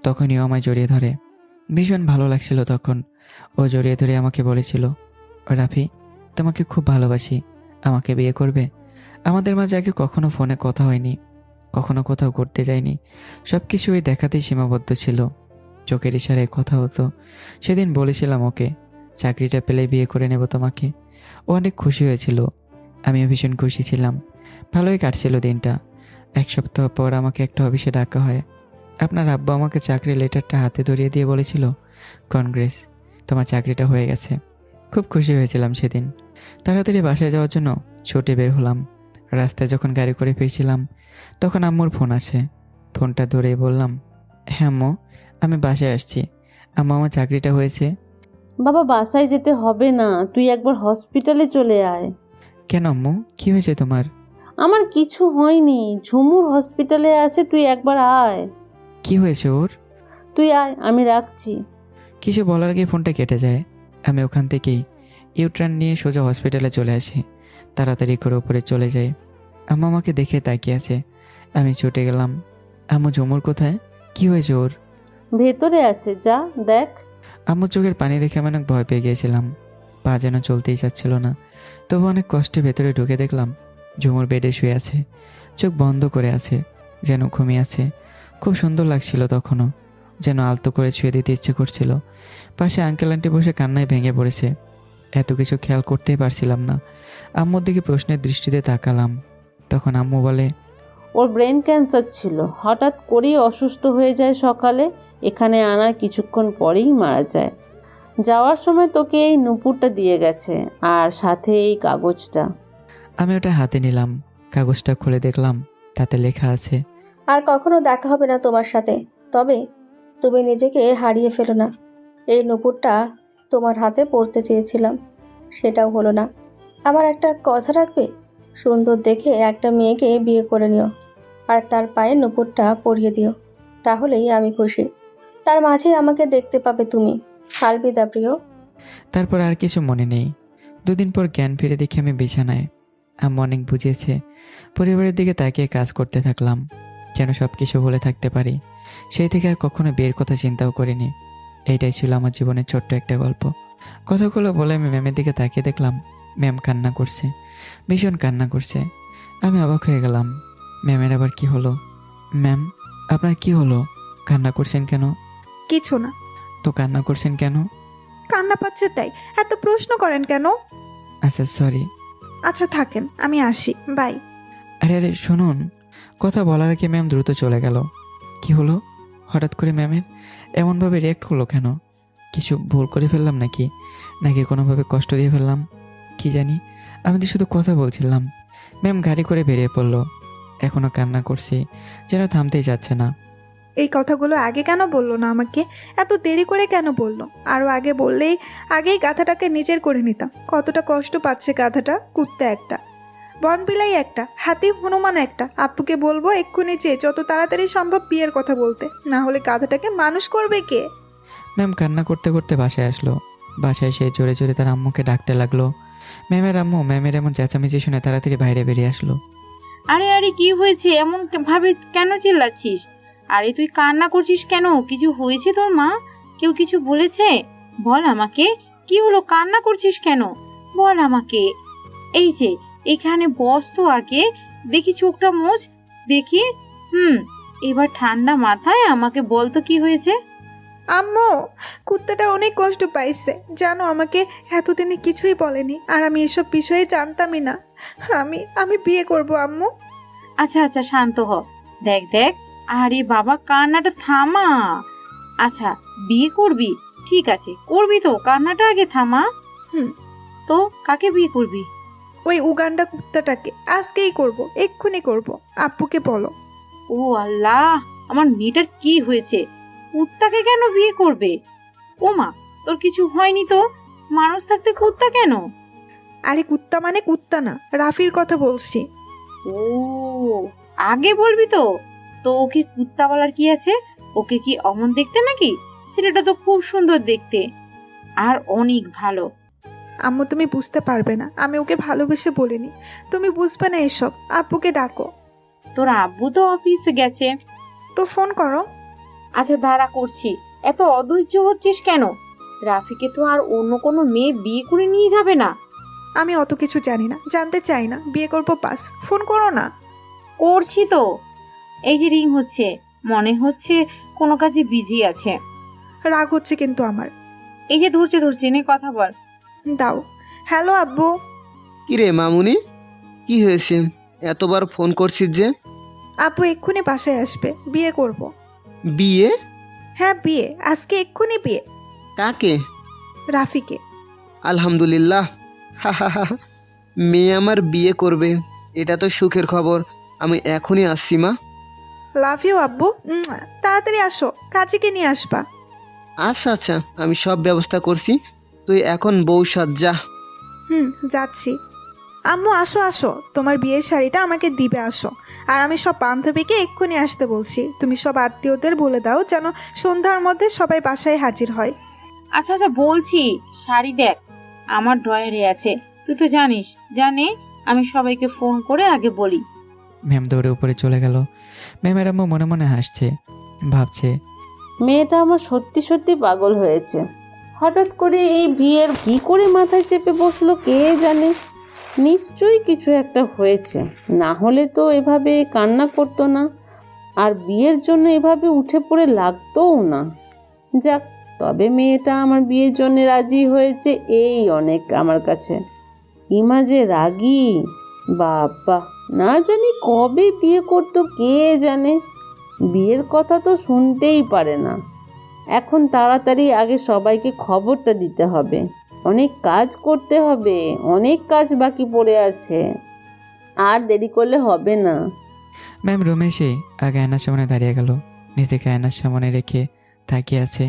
Speaker 2: তখনই ও আমায় জড়িয়ে ধরে। ভীষণ ভালো লাগছিল তখন। ও জড়িয়ে ধরে আমাকে বলেছিল, রাফি, তোমাকে খুব ভালোবাসি, আমাকে বিয়ে করবে? আমাদের মাঝে আগে কখনো ফোনে কথা হয়নি, কখনো কোথাও ঘুরতে যাইনি। সব কিছু ওই দেখাতেই সীমাবদ্ধ ছিল। চোখের ইশারায় কথা হতো। সেদিন বলেছিলাম ওকে, চাকরিটা পেলে বিয়ে করে নেব তোমাকে। ও অনেক খুশি হয়েছিল, আমিও ভীষণ খুশি ছিলাম। ভালোই কাটছিল দিনটা। 1 সপ্তাহ পর আমাকে একটা অফিসে ডাকা হয়। আপনার আব্বু আমাকে চাকরির লেটারটা হাতে ধরিয়ে দিয়ে বলেছিল, কনগ্রেস, তোমার চাকরিটা হয়ে গেছে। খুব খুশি হয়েছিলাম সেদিন। তাড়াতাড়ি বাসায় যাওয়ার জন্য ছুটে বের হলাম। রাস্তায় যখন গাড়ি করে ফিরছিলাম, তখন আম্মুর ফোন আসে। ফোনটা ধরে বললাম, হ্যাঁ আম্মু, আমি বাসায় আসছি। আম্মু, আমার চাকরিটা হয়েছে।
Speaker 4: বাবা, বাসায় যেতে হবে না, তুই একবার হসপিটালে চলে আয়।
Speaker 2: কেন আম্মু, কি হয়েছে তোমার?
Speaker 4: আমার কিছু হয়নি, ঝুমুর হসপিটালে আছে, তুই একবার আয়।
Speaker 2: কি হয়েছে ওর?
Speaker 4: তুই আয়, আমি রাখছি।
Speaker 2: কিছু বলার আগে ফোনটা কেটে যায়। আমি ওখান থেকেই ইউটার্ন নিয়ে সোজা হসপিটালে চলে আসি। তাড়াতাড়ি করে উপরে চলে যাই। আম্মু আমাকে দেখে তাকিয়ে আছে। আমি ছুটে গেলাম। আম্মু ঝুমুর কোথায়? কি হয়েছে ওর?
Speaker 4: ভেতরে আছে, যা দেখ।
Speaker 2: আম্মুর চোখের পানি দেখে আমি অনেক ভয় পেয়ে গিয়েছিলাম। পা যেন চলতেই চাচ্ছিল না। তবু অনেক কষ্টে ভেতরে ঢুকে দেখলাম ঝুমুর বেডে শুয়ে আছে, চোখ বন্ধ করে আছে, যেন ঘুমিয়ে আছে। খুব সুন্দর লাগছিল তখনও, যেন আলতো করে ছুঁয়ে দিতে ইচ্ছে করছিল। পাশে আঙ্কেল আন্টি বসে কান্নায় ভেঙে পড়েছে। এত কিছু খেয়াল করতেই পারছিলাম না। আম্মুর দিকে প্রশ্নের দৃষ্টিতে তাকালাম। তখন আম্মু বলে,
Speaker 4: ওর ব্রেন ক্যান্সার ছিল, হঠাৎ করেই অসুস্থ হয়ে যায়। সকালে এখানে আনার কিছুক্ষণ পরেই মারা যায়। যাওয়ার সময় তোকে এই নুপুরটা দিয়ে গেছে, আর সাথে এই কাগজটা।
Speaker 2: আমি ওটা হাতে নিলাম। কাগজটা খুলে দেখলাম তাতে লেখা আছে,
Speaker 8: আর কখনো দেখা হবে না তোমার সাথে, তবে তুমি নিজেকে হারিয়ে ফেলো না। এই নুপুরটা তোমার হাতে পড়তে চেয়েছিলাম, সেটাও হলো না। আমার একটা কথা রাখবে? সুন্দর দেখে একটা মেয়েকে বিয়ে করে নিও, আর তার পায়ে নুপুরটা পরিয়ে দিও, তাহলেই আমি খুশি। তার মাঝে আমাকে দেখতে পাবে তুমি। আলবিদা প্রিয়।
Speaker 2: তারপর আর কিছু মনে নেই। দুদিন পর জ্ঞান ফিরে দেখি আমি বিছানায়। আম্মু অনেক বুঝিয়েছে। পরিবারের দিকে তাকিয়ে কাজ করতে থাকলাম, যেন সব কিছু ভুলে থাকতে পারি। সেই থেকে আর কখনো বিয়ের কথা চিন্তাও করিনি। এইটাই ছিল আমার জীবনের ছোট্ট একটা গল্প। কথাগুলো বলে আমি ম্যামের দিকে তাকিয়ে দেখলাম ম্যাম কান্না করছে, ভীষণ কান্না করছে। আমি অবাক হয়ে গেলাম। ম্যামের আবার কি হলো? ম্যাম, আপনার কি হলো? কান্না করছেন কেন?
Speaker 1: কিছু না।
Speaker 2: তো কান্না করছেন কেন?
Speaker 1: কান্না পাচ্ছে তাই। এত প্রশ্ন করেন কেন?
Speaker 2: আচ্ছা সরি।
Speaker 1: আচ্ছা থাকেন, আমি আসি, বাই।
Speaker 2: আরে আরে শুনুন। কথা বলার আগে ম্যাম দ্রুত চলে গেল। কি হলো হঠাৎ করে ম্যামের? এমনভাবে রিয়াক্ট হলো কেন? কিছু ভুল করে ফেললাম নাকি? নাকি কোনোভাবে কষ্ট দিয়ে ফেললাম? কি জানি। আমি তো শুধু কথা বলছিলাম। ম্যাম গাড়ি করে বেরিয়ে পড়লো। এখনও কান্না করছি, যেন থামতেই যাচ্ছে না।
Speaker 1: এই কথাগুলো আগে কেন বললো না আমাকে? এত দেরি করে কেন বললো? আরও আগে বললেই আগেই গাধাটাকে নিজের করে নিতাম। কতটা কষ্ট পাচ্ছে গাধাটা। কুত্তা একটা, বনবিলাই একটা, হাতি হনুমান একটা। আপ্পুকে বলবো এক্ষুনি চেয়ে যত তাড়াতাড়ি সম্ভব বিয়ের কথা বলতে, না হলে গাধাটাকে মানুষ করবে কে?
Speaker 2: ম্যাম কান্না করতে করতে বাসায় আসলো। বাসায় এসে জোরে জোরে তার আম্মুকে ডাকতে লাগলো। ম্যামের আম্মু ম্যামের এমন চেঁচামেচি শুনে তাড়াতাড়ি বাইরে বেরিয়ে আসলো।
Speaker 7: আরে আরে কি হয়েছে? এমন ভাবে কেন চিল্লাচ্ছিস? আরে তুই কান্না করছিস কেন? কিছু হয়েছে তোর মা? কেউ কিছু বলেছে? বল আমাকে, কি হলো? কান্না করছিস কেন? বল আমাকে। এই যে এখানে বস তো আগে, দেখি চোখটা মোজ দেখি। এবার ঠান্ডা মাথায় আমাকে বল তো কি হয়েছে।
Speaker 1: আম্মু, কুত্তাটা অনেক কষ্ট পাইছে জানো। আমাকে এতদিনে কিছুই বলেনি, আর আমি এসব বিষয়ে জানতামই না। আমি বিয়ে করব আম্মু।
Speaker 7: আচ্ছা আচ্ছা শান্ত হ। দেখ দেখ, আরে বাবা কান্নাটা থামা। আচ্ছা বিয়ে করবি? ঠিক আছে করবি তো, কান্নাটা আগে থামা।
Speaker 1: হুম।
Speaker 7: তো কাকে বিয়ে করবি?
Speaker 1: ওই উগান্ডা কুত্তাটাকে। আজকেই করব, এক্ষুনি করব। আপ্পুকে বলো।
Speaker 7: ও আল্লাহ, আমার মেয়েটার কি হয়েছে? কুত্তাকে কেন বিয়ে করবে? ও মা, তোর কিছু হয়নি তো? মানুষ থাকতে কুত্তা কেন?
Speaker 1: আরে কুত্তা মানে কুত্তা না, রাফির কথা বলছি।
Speaker 7: ও আগে বলবি তো। তো ওকে কুত্তা বলার কি আছে? ওকে কি অমন দেখতে নাকি? ছেলেটা তো খুব সুন্দর দেখতে, আর অনেক ভালো।
Speaker 1: আম্মু তুমি বুঝতে পারবে না, আমি ওকে ভালোবেসে বলিনি। তুমি বুঝবে না এসব। আব্বুকে ডাকো।
Speaker 7: তোর আব্বু তো অফিসে গেছে।
Speaker 1: তো ফোন করো।
Speaker 7: আচ্ছা দাঁড়া করছি। এত অধৈর্য হচ্ছিস কেন? রাফিকে তো আর অন্য কোনো মেয়ে বিয়ে করে নিয়ে যাবে না।
Speaker 1: আমি অত কিছু জানি না, জানতে চাই না। বিয়ে করবো পাস। ফোন করো না।
Speaker 7: করছি তো। এই যে রিং হচ্ছে, মনে হচ্ছে কোনো কাজে বিজি আছে।
Speaker 1: রাগ হচ্ছে কিন্তু আমার।
Speaker 7: এই যে ধরছে ধরছে, নে কথা বল।
Speaker 1: দাও। হ্যালো আব্বু।
Speaker 5: কিরে মামুনি, কি হয়েছে? এতবার ফোন করছিস যে?
Speaker 1: আব্বু এক্ষুনি বাসায় আসবে, বিয়ে করব।
Speaker 5: বিয়ে?
Speaker 1: হ্যাঁ বিয়ে, আজকে এক্ষুনি বিয়ে।
Speaker 5: কাকে?
Speaker 1: রাফিকে।
Speaker 5: আলহামদুলিল্লাহ। মেয়ে আমার বিয়ে করবে, এটা তো সুখের খবর। আমি এখনই আসছি মা।
Speaker 1: লাভ ইউ আব্বু। তাড়াতাড়ি আসো, কাজীকে নিয়ে আসবা।
Speaker 5: আচ্ছা আচ্ছা, আমি সব ব্যবস্থা করছি। তুই এখন বউ সাজ যা।
Speaker 1: যাচ্ছি। আম্মু আসো আসো, তোমার বিয়ের শাড়িটা আমাকে দিবে, আসো। আর আমি সব বান্ধবীকে এক্ষুনি আসতে বলছি। তুমি সব আত্মীয়দের বলে দাও যেন সন্ধ্যার মধ্যে সবাই বাসায় হাজির হয়।
Speaker 7: আচ্ছা আচ্ছা বলছি, শাড়ি দেখ আমার ড্রয়ারে আছে। তুই তো জানিস, জানে আমি সবাইকে ফোন করে আগে বলি।
Speaker 2: ম্যাম দৌড়ে উপরে চলে গেল। ম্যামের আম্মু মনে মনে হাসছে, ভাবছে
Speaker 4: মেয়েটা আমার সত্যি সত্যি পাগল হয়েছে। হঠাৎ করে এই বিয়ের কি করে মাথায় চেপে বসলো কে জানে। নিশ্চয়ই কিছু একটা হয়েছে, না হলে তো এভাবে কান্না করতো না, আর বিয়ের জন্য এভাবে উঠে পড়ে লাগতোও না। যাক, তবে মেয়েটা আমার বিয়ের জন্য রাজি হয়েছে, এই অনেক আমার কাছে। ইমা যে রাগী, বাবা, না জানি কবে বিয়ে করতো কে জানে। বিয়ের কথা তো শুনতেই পারে না। এখন তাড়াতাড়ি আগে সবাইকে খবরটা দিতে হবে, অনেক কাজ করতে হবে, অনেক কাজ বাকি পড়ে আছে, আর দেরি করলে হবে না।
Speaker 2: ম্যাম রুমে এসে আগে আয়নার সামনে দাঁড়িয়ে গেল, নিজেকে আয়নার সামনে রেখে তাকিয়ে আছে।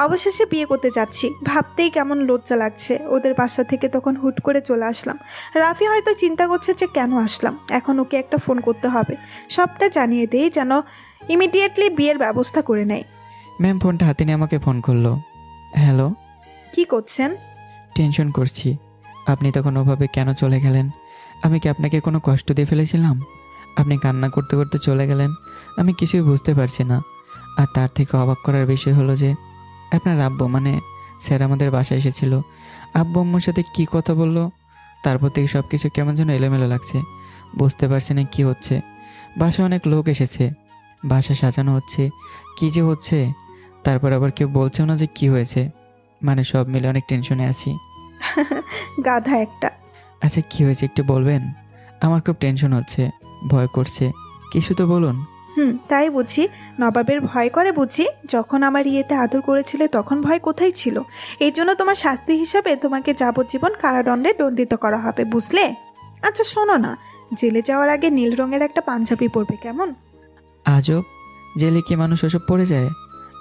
Speaker 1: অবশেষে বিয়ে করতে যাচ্ছি ভাবতেই কেমন লজ্জা লাগছে। ওদের বাসা থেকে তখন হুট করে চলে আসলাম। রাফি হয়তো চিন্তা করছে যে কেন আসলাম। এখন ওকে একটা ফোন করতে হবে, সবটা জানিয়ে দেই যেন ইমিডিয়েটলি বিয়ের ব্যবস্থা করে নেয়।
Speaker 2: ম্যাম ফোনটা হাতে নিয়ে আমাকে ফোন করলো। হ্যালো।
Speaker 1: কি করছেন?
Speaker 2: টেনশন করছি। আপনি তখন ওভাবে কেন চলে গেলেন? আমি কি আপনাকে কোনো কষ্ট দিয়ে ফেলেছিলাম? আপনি কান্না করতে করতে চলে গেলেন, আমি কিছুই বুঝতে পারছি না। আর তার থেকে অবাক করার বিষয় হলো যে আপনার আব্বু মানে স্যার আমাদের বাসায় এসেছিল। আব্বু আম্মুর সাথে কী কথা বললো, তারপর থেকে সব কিছু কেমন যেন এলোমেলো লাগছে। বুঝতে পারছি না কী হচ্ছে। বাসায় অনেক লোক এসেছে, বাসা সাজানো হচ্ছে, কী যে হচ্ছে। তারপর আবার কেউ বলছেও না যে কী হয়েছে। মানে সব মিলে অনেক টেনশনে আছি।
Speaker 1: গাধা একটা।
Speaker 2: আচ্ছা কী হয়েছে একটু বলবেন? আমার খুব টেনশন হচ্ছে, ভয় করছে, কিছু তো বলুন।
Speaker 1: তাই বুঝি? নবাবের ভয় করে বুঝি? যখন আমার ইয়েতে আদর করেছিলে তখন ভয় কোথায় ছিল? এই জন্য তোমার শাস্তি হিসাবে তোমাকে যাবজ্জীবন কারাদণ্ডে দণ্ডিত করা হবে, বুঝলে? আচ্ছা শোনো না, জেলে যাওয়ার আগে নীল রঙের একটা পাঞ্জাবি পরবে, কেমন?
Speaker 2: আজব, জেলে কি মানুষ ওসব পড়ে যায়?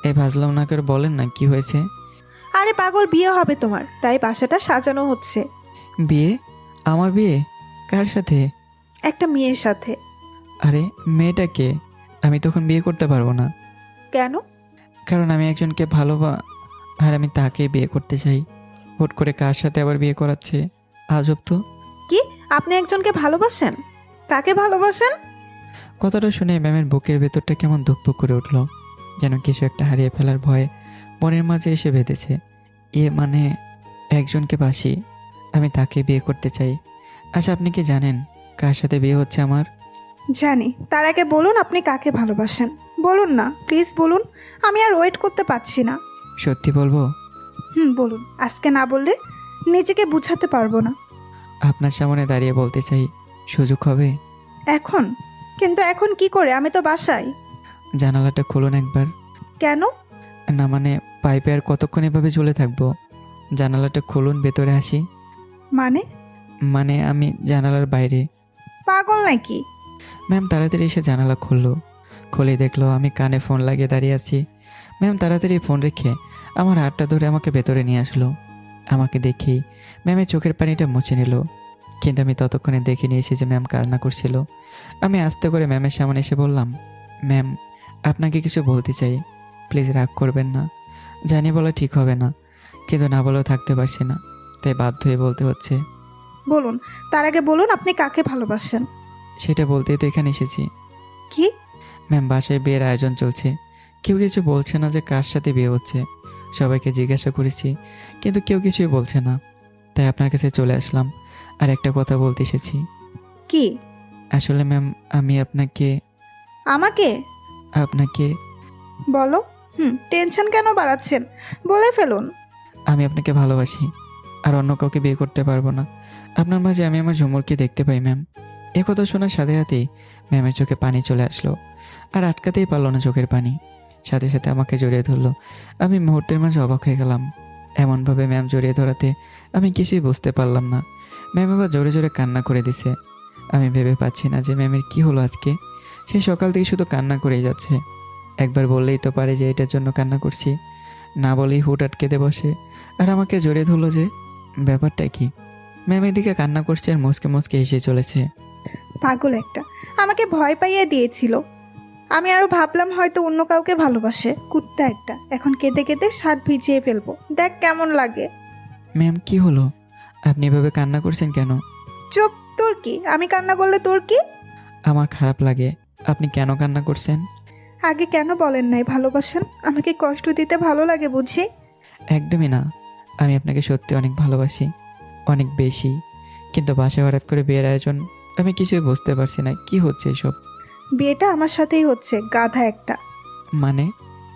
Speaker 2: এই ভাজলাম না করে বলেন না কি হয়েছে।
Speaker 1: আরে পাগল, বিয়ে হবে তোমার, তাই বাসাটা সাজানো হচ্ছে।
Speaker 2: বিয়ে? আমার বিয়ে? কার সাথে?
Speaker 1: একটা মেয়ের সাথে।
Speaker 2: আরে মেয়েটাকে? আমি তখন বিয়ে করতে পারবো না।
Speaker 1: কেন?
Speaker 2: কারণ আমি একজনকে আর আমি তাকে বিয়ে করতে চাই। হুট করে কার সাথে আবার বিয়ে করাচ্ছে, আজব তো।
Speaker 1: কি? আপনি একজনকে ভালোবাসেন? কাকে ভালোবাসেন?
Speaker 2: কথাটা শুনে ম্যামের বুকের ভেতরটা কেমন ধুকপুক করে উঠল, যেন কিছু একটা হারিয়ে ফেলার ভয় মনের মাঝে এসে বেঁধেছে। মানে একজনকে বাসি, আমি তাকে বিয়ে করতে চাই। আচ্ছা আপনি কি জানেন কার সাথে বিয়ে হচ্ছে আমার?
Speaker 1: জানি। তার আগে বলুন আপনি কাকে ভালোবাসেন। বলুন না প্লিজ, বলুন। আমি আর ওয়েট করতে পারছি না।
Speaker 2: সত্যি বলবো?
Speaker 1: বলুন। আজকে না বললে নিজেকে বুঝাতে পারবো না।
Speaker 2: আপনার সামনে দাঁড়িয়ে বলতে চাই, সুযোগ হবে?
Speaker 1: এখন? কিন্তু এখন কি করে? আমি তো বাসায়।
Speaker 2: জানালাটা খুলুন একবার।
Speaker 1: কেন?
Speaker 2: না মানে পাইপে আর কতক্ষণ এভাবে ঝুলে থাকবো? জানালাটা খুলুন, ভেতরে আসি। মানে আমি জানালার বাইরে।
Speaker 1: পাগল নাকি?
Speaker 2: ম্যাম তাড়াতাড়ি এসে জানালা খুললো। খুলে দেখলো আমি কানে ফোন লাগিয়ে দাঁড়িয়ে আছি। ম্যাম তাড়াতাড়ি ফোন রেখে আমার হাতটা ধরে আমাকে ভেতরে নিয়ে আসলো। আমাকে দেখেই ম্যামের চোখের পানিটা মুছে নিল, কিন্তু আমি ততক্ষণে দেখে নিয়েছি যে ম্যাম কান্না করছিল। আমি আস্তে করে ম্যামের সামনে এসে বললাম, ম্যাম আপনাকে কিছু বলতে চাই, প্লিজ রাগ করবেন না। জানি বলা ঠিক হবে না, কিন্তু না বলেও থাকতে পারছি না, তাই বাধ্য হয়ে বলতে হচ্ছে।
Speaker 1: বলুন। তার আগে বলুন আপনি কাকে ভালোবাসেন।
Speaker 2: সেটা বলতেই তো এখানে এসেছি।
Speaker 1: কি?
Speaker 2: ম্যাম বাসায় বিয়ের আয়োজন চলছে, কেউ কিছু বলছে না যে কার সাথে বিয়ে হচ্ছে। সবাইকে জিজ্ঞাসা করেছি, কিন্তু কেউ কিছুই বলছে না। তাই আপনার কাছে চলে আসলাম, আর একটা কথা বলতে এসেছি।
Speaker 1: কি?
Speaker 2: আসলে ম্যাম আমি
Speaker 1: আমাকে?
Speaker 2: আপনাকে
Speaker 1: বলো। টেনশন কেন বাড়াচ্ছেন? বলে ফেলুন।
Speaker 2: আমি আপনাকে ভালোবাসি, আর অন্য কাউকে বিয়ে করতে পারবো না। আপনার মাঝে আমি আমার ঝুমুরকে দেখতে পাই ম্যাম। এ কথা শোনার সাথে সাথেই ম্যামের চোখে পানি চলে আসলো, আর আটকাতেই পারলো না চোখের পানি। সাথে সাথে আমাকে জড়িয়ে ধরলো। আমি মুহূর্তের মাঝে অবাক হয়ে গেলাম। এমনভাবে ম্যাম জড়িয়ে ধরাতে আমি কিছুই বুঝতে পারলাম না। ম্যাম আবার জোরে জোরে কান্না করে দিছে। আমি ভেবে পাচ্ছি না যে ম্যামের কি হলো আজকে। সে সকাল থেকে শুধু কান্না করেই যাচ্ছে। একবার বললেই তো পারে যে এটার জন্য কান্না করছি, না বলেই হুট আটকেতে বসে আর আমাকে জড়িয়ে ধরলো যে। ব্যাপারটা কি? ম্যাম এদিকে কান্না করছে আর মুসকে মুসকে এসে চলেছে।
Speaker 1: পাগল একটা, আমাকে ভয় পাইয়ে দিয়েছিল। আমি আরো ভাবলাম হয়তো অন্য কাউকে ভালোবাসে। কুত্তা একটা, এখন কেঁদে কেঁদে শার্ট ভিজিয়ে ফেলবো, দেখ কেমন লাগে।
Speaker 2: ম্যাম কি হলো? আপনি এভাবে কান্না করছেন কেন?
Speaker 1: চুপ। তোর কি? আমি কান্না করলে তোর কি?
Speaker 2: আমার খারাপ লাগে। আপনি কেন কান্না করছেন?
Speaker 1: আগে কেন বলেন নাই ভালোবাসেন? আমাকে কষ্ট দিতে ভালো লাগে বুঝি?
Speaker 2: একদমই না। আমি আপনাকে সত্যি অনেক ভালোবাসি, অনেক বেশি। কিন্তু বাসায় হঠাৎ করে বিয়ের আয়োজন, আমি কিছুই বুঝতে পারছি না কি হচ্ছে এসব।
Speaker 1: বিয়েটা আমার সাথেই হচ্ছে, গাধা একটা।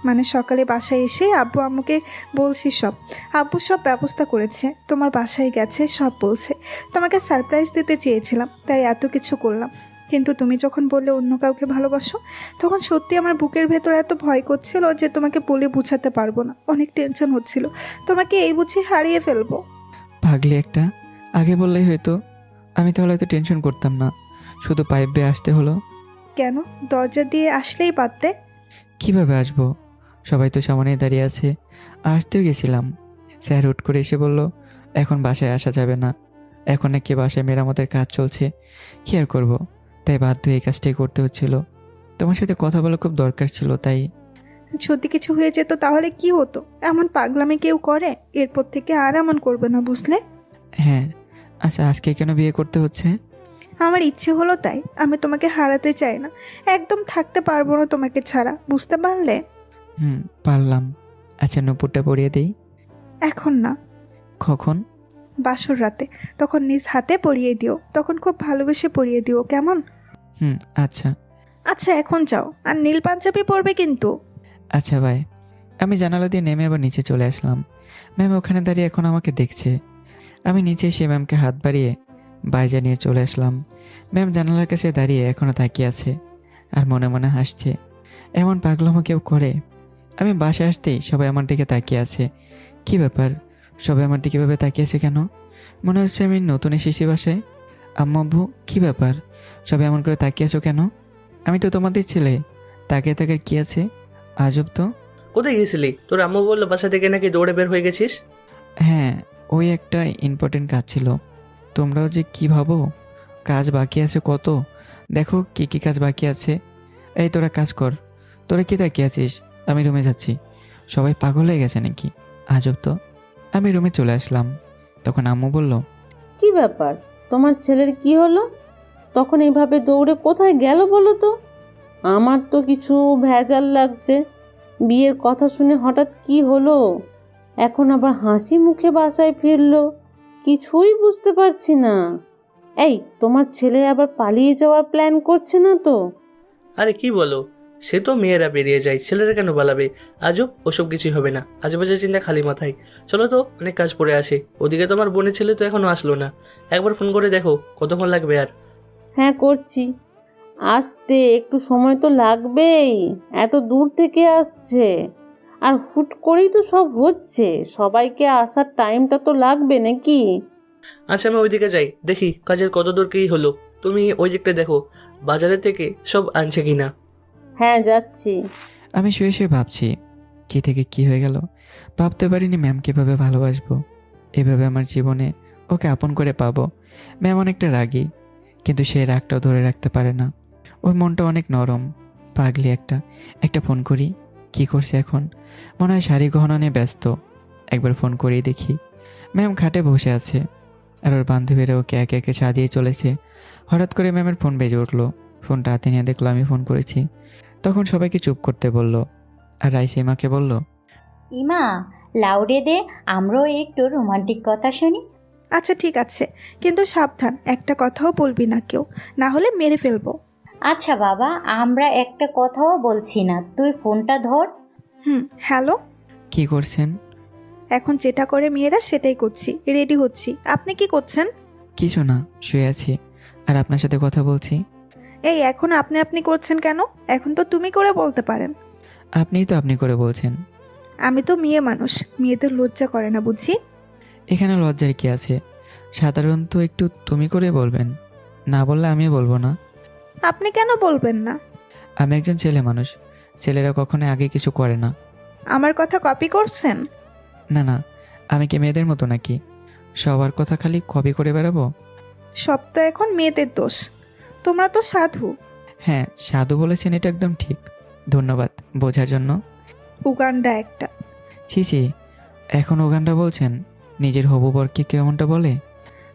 Speaker 2: মানে
Speaker 1: সকালে বাসায় এসে আব্বু আম্মুকে বলছি সব। আব্বু সব ব্যবস্থা করেছে, তোমার বাসায় গেছে, সব বলছে। তোমাকে সারপ্রাইজ দিতে চেয়েছিলাম, তাই এত কিছু করলাম। কিন্তু তুমি যখন বললে অন্য কাউকে ভালোবাসো, তখন সত্যি আমার বুকের ভেতর এত ভয় করছিল যে তোমাকে বলে বুঝাতে পারবো না। অনেক টেনশন হচ্ছিল, তোমাকে এই বুঝি হারিয়ে ফেলবো।
Speaker 2: পাগলি একটা, আগে বললেই হয়তো। আমি তাহলে হয়তো টেনশন করতাম না, শুধু পাইপ বেয়ে আসতে হলো।
Speaker 1: কেন? দরজা দিয়ে আসলেই পারতে।
Speaker 2: কিভাবে আসবো? সবাই তো সামনেই দাঁড়িয়ে আছে। আসতেও গেছিলাম, স্যার হুট করে এসে বলল এখন বাসায় আসা যাবে না, এখন নাকি বাসায় মেরামতের কাজ চলছে। কি আর করবো, তাই বাধ্য এই কাজটাই করতে হচ্ছিল। তোমার সাথে কথা বলা খুব দরকার ছিল, তাই।
Speaker 1: যদি কিছু হয়ে যেত তাহলে কি হতো? এমন পাগলামি কেউ করে? এরপর থেকে আর এমন করবে না, বুঝলে?
Speaker 2: হ্যাঁ, আচ্ছা আজকে কেন বিয়ে করতে হচ্ছে?
Speaker 1: আমার ইচ্ছে হলো তাই। আমি তোমাকে হারাতে চাই না, একদম থাকতে পারবো না তোমাকে ছাড়া, বুঝতে পারলে?
Speaker 2: পারলাম। আচ্ছা নূপুরটা পরিয়ে দিই।
Speaker 1: এখন না,
Speaker 2: কখন?
Speaker 1: বাসর রাতে, তখন নিজ হাতে পরিয়ে দিও। তখন খুব ভালোবেসে পরিয়ে দিও, কেমন?
Speaker 2: আচ্ছা।
Speaker 1: আচ্ছা এখন যাও, আর নীল পাঞ্জাবি পরবে কিন্তু।
Speaker 2: আচ্ছা বাই। আমি জানালা দিয়ে নেমে আবার নিচে চলে আসলাম। ম্যাম ওখানে দাঁড়িয়ে এখন আমাকে দেখছে। আমি নিচে এসে ম্যামকে হাত বাড়িয়ে বাই জানিয়ে চলে আসলাম। ম্যাম জানালার কাছে দাঁড়িয়ে এখনও তাকিয়ে আছে আর মনে মনে হাসছে। এমন পাগলামো কেউ করে? আমি বাসায় আসতেই সবাই আমার দিকে তাকিয়ে আছে। কি ব্যাপার, সবাই আমার দিকে ভাবে তাকিয়ে আছে কেন? মনে হচ্ছে আমি নতুন এসেছি বাসায়। আম্মু আব্বু, কী ব্যাপার, সবাই এমন করে তাকিয়ে আছো কেন? আমি তো তোমাদের ছেলে, তাকিয়ে থাকার কি আছে? আজব তো।
Speaker 3: কোথায় গেছিলি? তোর আম্মু বললো বাসা থেকে নাকি দৌড়ে বের হয়ে গেছিস।
Speaker 2: হ্যাঁ, ওই একটা ইম্পর্টেন্ট কাজ ছিল। তোমরাও যে কি ভাবো, কাজ বাকি আছে কত। দেখো কি কি কাজ বাকি আছে। এই তোরা কাজ কর। তোরা কি তাকিয়ে আছিস? আমি রুমে যাচ্ছি। সবাই পাগল হয়ে গেছে নাকি? আজব তো। আমি রুমে চলে আসলাম। তখন আম্মু বলল,
Speaker 4: কি ব্যাপার, তোমার ছেলের কি হলো? তখন এইভাবে দৌড়ে কোথায় গেল বলো তো? আমার তো কিছু ভেজাল লাগছে। বিয়ের কথা শুনে হঠাৎ কি হলো? এখন আবার হাসি মুখে বাসায় ফিরলো, কিছুই বুঝতে পারছি না। এই, তোমার ছেলে আবার পালিয়ে যাওয়ার প্ল্যান করছে না তো?
Speaker 3: আরে কি বলো, সে তো মেয়েরা বেরিয়ে যায়, ছেলেরা কেন পালাবে? আজব, ওসব কিছুই হবে না। আজেবাজে চিন্তা খালি মাথায়। চলো তো, অনেক কাজ পড়ে আসে। ওদিকে তোমার বোনের ছেলে তো এখনো আসলো না, একবার ফোন করে দেখো কতক্ষণ লাগবে আর।
Speaker 4: হ্যাঁ করছি। আসতে একটু সময় তো লাগবেই, এত দূর থেকে আসছে। আর হুট করেই তো সব হচ্ছে, সবাইকে আসার টাইমটা তো লাগবে নাকি?
Speaker 3: আচ্ছা আমি ওইদিকে যাই, দেখি কাজের কত দূর কী হলো। তুমি ওই দিকটা দেখো, বাজারে থেকে সব আনছে কিনা।
Speaker 4: হ্যাঁ যাচ্ছি।
Speaker 2: আমি শুয়ে শুয়ে ভাবছি কি থেকে কি হয়ে গেল। ভাবতে পারিনি ম্যাম কীভাবে ভালোবাসবো, এভাবে আমার জীবনে ওকে আপন করে পাবো। ম্যাম অনেকটা রাগী, কিন্তু সে রাগটাও ধরে রাখতে পারে না। ওর মনটা অনেক নরম। পাগলি একটা। একটা ফোন করি, কি করছে এখন? মনে হয় শাড়ি গহনা নিয়ে ব্যস্ত। একবার ফোন করেই দেখি। ম্যাম খাটে বসে আছে আর ওর বান্ধবীরা ওকে একে একে সাজিয়ে চলেছে। হঠাৎ করে ম্যামের ফোন বেজে উঠলো। ফোনটা হাতে নিয়ে দেখলো আমি ফোন করেছি। তখন সবাইকে চুপ করতে বলল আর রাইসিমাকে বলল,
Speaker 9: ইমা, লাউডে দে, আমরাও একটু রোমান্টিক কথা শুনি।
Speaker 1: আচ্ছা ঠিক আছে, কিন্তু সাবধান, একটা কথাও বলবি না কেউ, না হলে মেরে ফেলবো।
Speaker 9: আচ্ছা বাবা, আমরা একটা কথাও বলছি না, তুই ফোনটা ধর।
Speaker 1: হ্যালো।
Speaker 2: কি করছেন?
Speaker 1: এখন যেটা করে মেয়েরা সেটাই করছি, রেডি হচ্ছি। আপনি কি করছেন?
Speaker 2: কিছু না, শুয়ে আছি আর আপনার সাথে কথা বলছি।
Speaker 1: এই এখন আপনি আপনি করছেন কেন? এখন তো তুমি করে বলতে পারেন।
Speaker 2: আপনিই তো আপনি করে বলছেন।
Speaker 1: আমি তো মেয়ে মানুষ, মেয়েদের লজ্জা করে না বুঝি।
Speaker 2: এখানে লজ্জার কি আছে? সাধারণত একটু তুমি করে বলবেন, না বললে আমিও বলবো না।
Speaker 1: আপনি কেন বলবেন না?
Speaker 2: আমি একজন ছেলে মানুষ, ছেলেরা কখনো আগে কিছু করে না।
Speaker 1: আমার কথা কপি করছেন?
Speaker 2: না না, আমি কি মেয়েদের মতো নাকি সবার কথা খালি কপি করে বেড়াবো?
Speaker 1: সব তো এখন মেয়েদের দোষ, তোমরা তো সাধু।
Speaker 2: হ্যাঁ, সাধু বলেছেন, এটা একদম ঠিক। ধন্যবাদ বোঝার জন্য।
Speaker 1: উগান্ডা একটা।
Speaker 2: ছি ছি, এখন ওখানটা বলছেন? নিজের হবু বরকে কেমনটা বলে?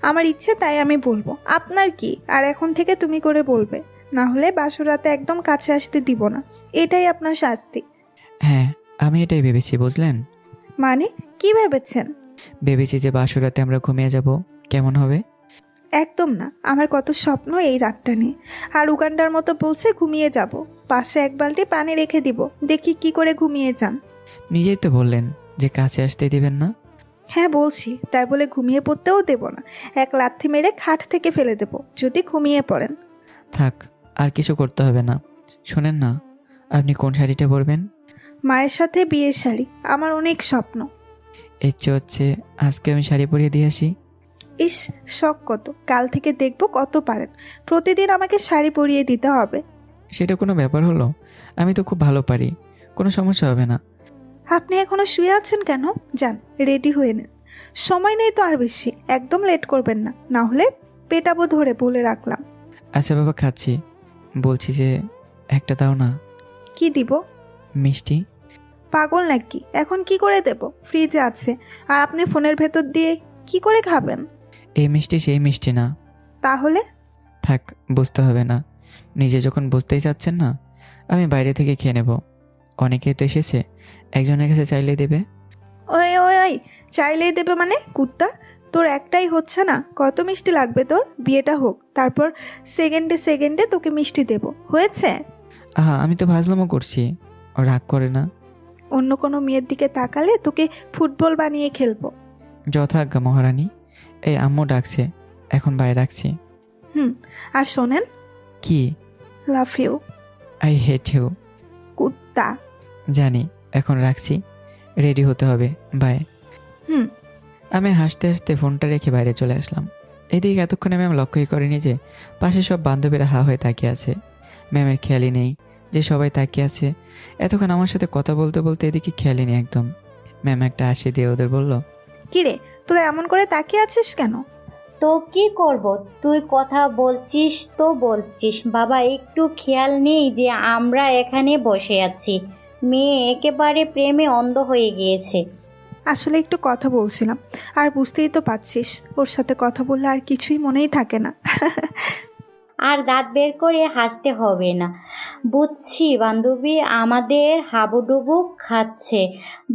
Speaker 1: আমার ইচ্ছে তাই আমি বলবো, আপনার কি? আর এখন থেকে তুমি করে বলবে। না হলে বাসর রাতে একদম কাছে আসতে দিব না। এটাই আপনার শাস্তি।
Speaker 2: হ্যাঁ, আমি এটাই ভেবেছি, বুঝলেন?
Speaker 1: মানে কি ভেবেছেন?
Speaker 2: ভেবেছি যে বাসরাতে আমরা ঘুমিয়ে যাব, কেমন হবে?
Speaker 1: একদম না, আমার কত স্বপ্ন এই রাতটা নিয়ে। আর উগান্ডার মতো বলছে ঘুমিয়ে যাব, পাশে এক বালতি পানি রেখে দিব, দেখি কি করে ঘুমিয়ে যান।
Speaker 2: নিজেই তো বললেন যে কাছে আসতে দিবেন না।
Speaker 1: হ্যাঁ বলছি, তাই বলে ঘুমিয়ে পড়তেও দেব না। এক লাথি মেরে খাট থেকে ফেলে দেব যদি ঘুমিয়ে পড়েন।
Speaker 2: থাক, আর কিছু করতে হবে না। শোনেন না, আপনি কোন শাড়িটা পরবেন?
Speaker 1: মায়ের সাথে বিয়ের শাড়ি, আমার অনেক স্বপ্ন।
Speaker 2: ইচ্ছে হচ্ছে আজকে আমি শাড়ি পরিয়ে দিয়ে আসি।
Speaker 1: ইস, শখ কত! কাল থেকে দেখব কত পারেন। প্রতিদিন আমাকে শাড়ি পরিয়ে দিতে হবে।
Speaker 2: সেটা কোনো ব্যাপার হলো? আমি তো খুব ভালো পারি, কোনো সমস্যা হবে না।
Speaker 1: আপনি এখনো শুয়ে আছেন কেন? যান, রেডি হয়ে নেন। সময় নেই তো আর বেশি, একদম লেট করবেন না, না হলে পেটাবো ধরে বলে রাখলাম।
Speaker 2: আচ্ছা বাবা, খাচ্ছি। বলছি যে একটা দাও না।
Speaker 1: কি দিব?
Speaker 2: মিষ্টি।
Speaker 1: পাগল নাকি? এখন কি করে দেব? ফ্রিজে আছে। আর আপনি ফোনের ভেতর দিয়ে কি করে খাবেন?
Speaker 2: এই মিষ্টি সেই মিষ্টি না।
Speaker 1: তাহলে?
Speaker 2: থাক, বুঝতে হবে না। নিজে যখন বুঝতেই চাচ্ছেন না, আমি বাইরে থেকে খেয়ে নেব। অনেকেই তো এসেছে, একজনের কাছে চাইলেই দেবে।
Speaker 1: ওই ওই ওই, চাইলেই দেবে মানে? কুত্তা, তোর একটাই হচ্ছে না? কত মিষ্টি লাগবে তোর? বিয়েটা হোক, তারপর সেকেন্ডে সেকেন্ডে তোকে মিষ্টি দেব। হয়েছে?
Speaker 2: আহা, আমি তো ভাজলামও করছি, ও রাগ করে না।
Speaker 1: অন্য কোনো মেয়ের দিকে তাকালে তোকে ফুটবল বানিয়ে খেলবো।
Speaker 2: যথাজ্ঞা মহারানী। এই আম্মু ডাকছে, এখন বাইরে রাখছি।
Speaker 1: আর শোনেন,
Speaker 2: কি?
Speaker 1: Love you.
Speaker 2: I hate you.
Speaker 1: কুত্তা।
Speaker 2: জানি, এখন রাখছি, রেডি হতে হবে, বাই।
Speaker 1: হুম।
Speaker 2: আমি হাসতে হাসতে ফোনটা রেখে বাইরে চলে আসলাম। এদিকে এতক্ষণে ম্যাম লক্ষ্যই করেনি যে পাশে সব বান্ধবীরা হা হয়ে তাকিয়ে আছে। ম্যামের খেয়ালই নেই যে সবাই তাকিয়ে আছে। এতক্ষণ আমার সাথে কথা বলতে বলতে এদিকে খেয়ালই নেই একদম। ম্যাম একটা হাসি দিয়ে ওদের বলল,
Speaker 1: কিরে, তোরা এমন করে তাকিয়ে আছিস কেন?
Speaker 9: তো কি করব, তুই কথা বলছিস তো বলছিস, বাবা একটু খেয়াল নেই যে আমরা এখানে বসে আছি। মেয়ে একেবারে প্রেমে অন্ধ হয়ে গিয়েছে।
Speaker 1: আসলে একটু কথা বলছিলাম, আর বুঝতেই তো পারছিস, ওর সাথে কথা বললে আর কিছুই মনেই থাকে না।
Speaker 9: আর দাঁত বের করে হাসতে হবে না, বুঝছি বান্ধবী আমাদের হাবুডুবু খাচ্ছে,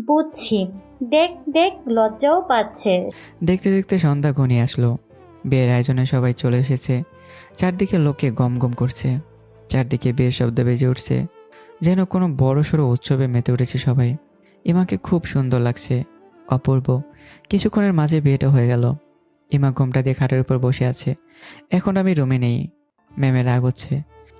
Speaker 9: বুঝছি। দেখ দেখ, লজ্জাও পাচ্ছে।
Speaker 2: দেখতে দেখতে সন্ধ্যা ঘনিয়ে আসলো। বিয়ের আয়োজনে সবাই চলে এসেছে। চারদিকে লোকে গম গম করছে, চারদিকে বিয়ের শব্দ বেজে উঠছে, যেন কোনো বড় সড়ো উৎসবে মেতে উঠেছে সবাই। ইমাকে খুব সুন্দর লাগছে, অপূর্ব। কিছুক্ষণের মাঝে বিয়েটা হয়ে গেল। ইমা ঘোমটা দিয়ে খাটের উপর বসে আছে। এখন আমি রুমে নেই, ম্যামের রাগ হচ্ছে।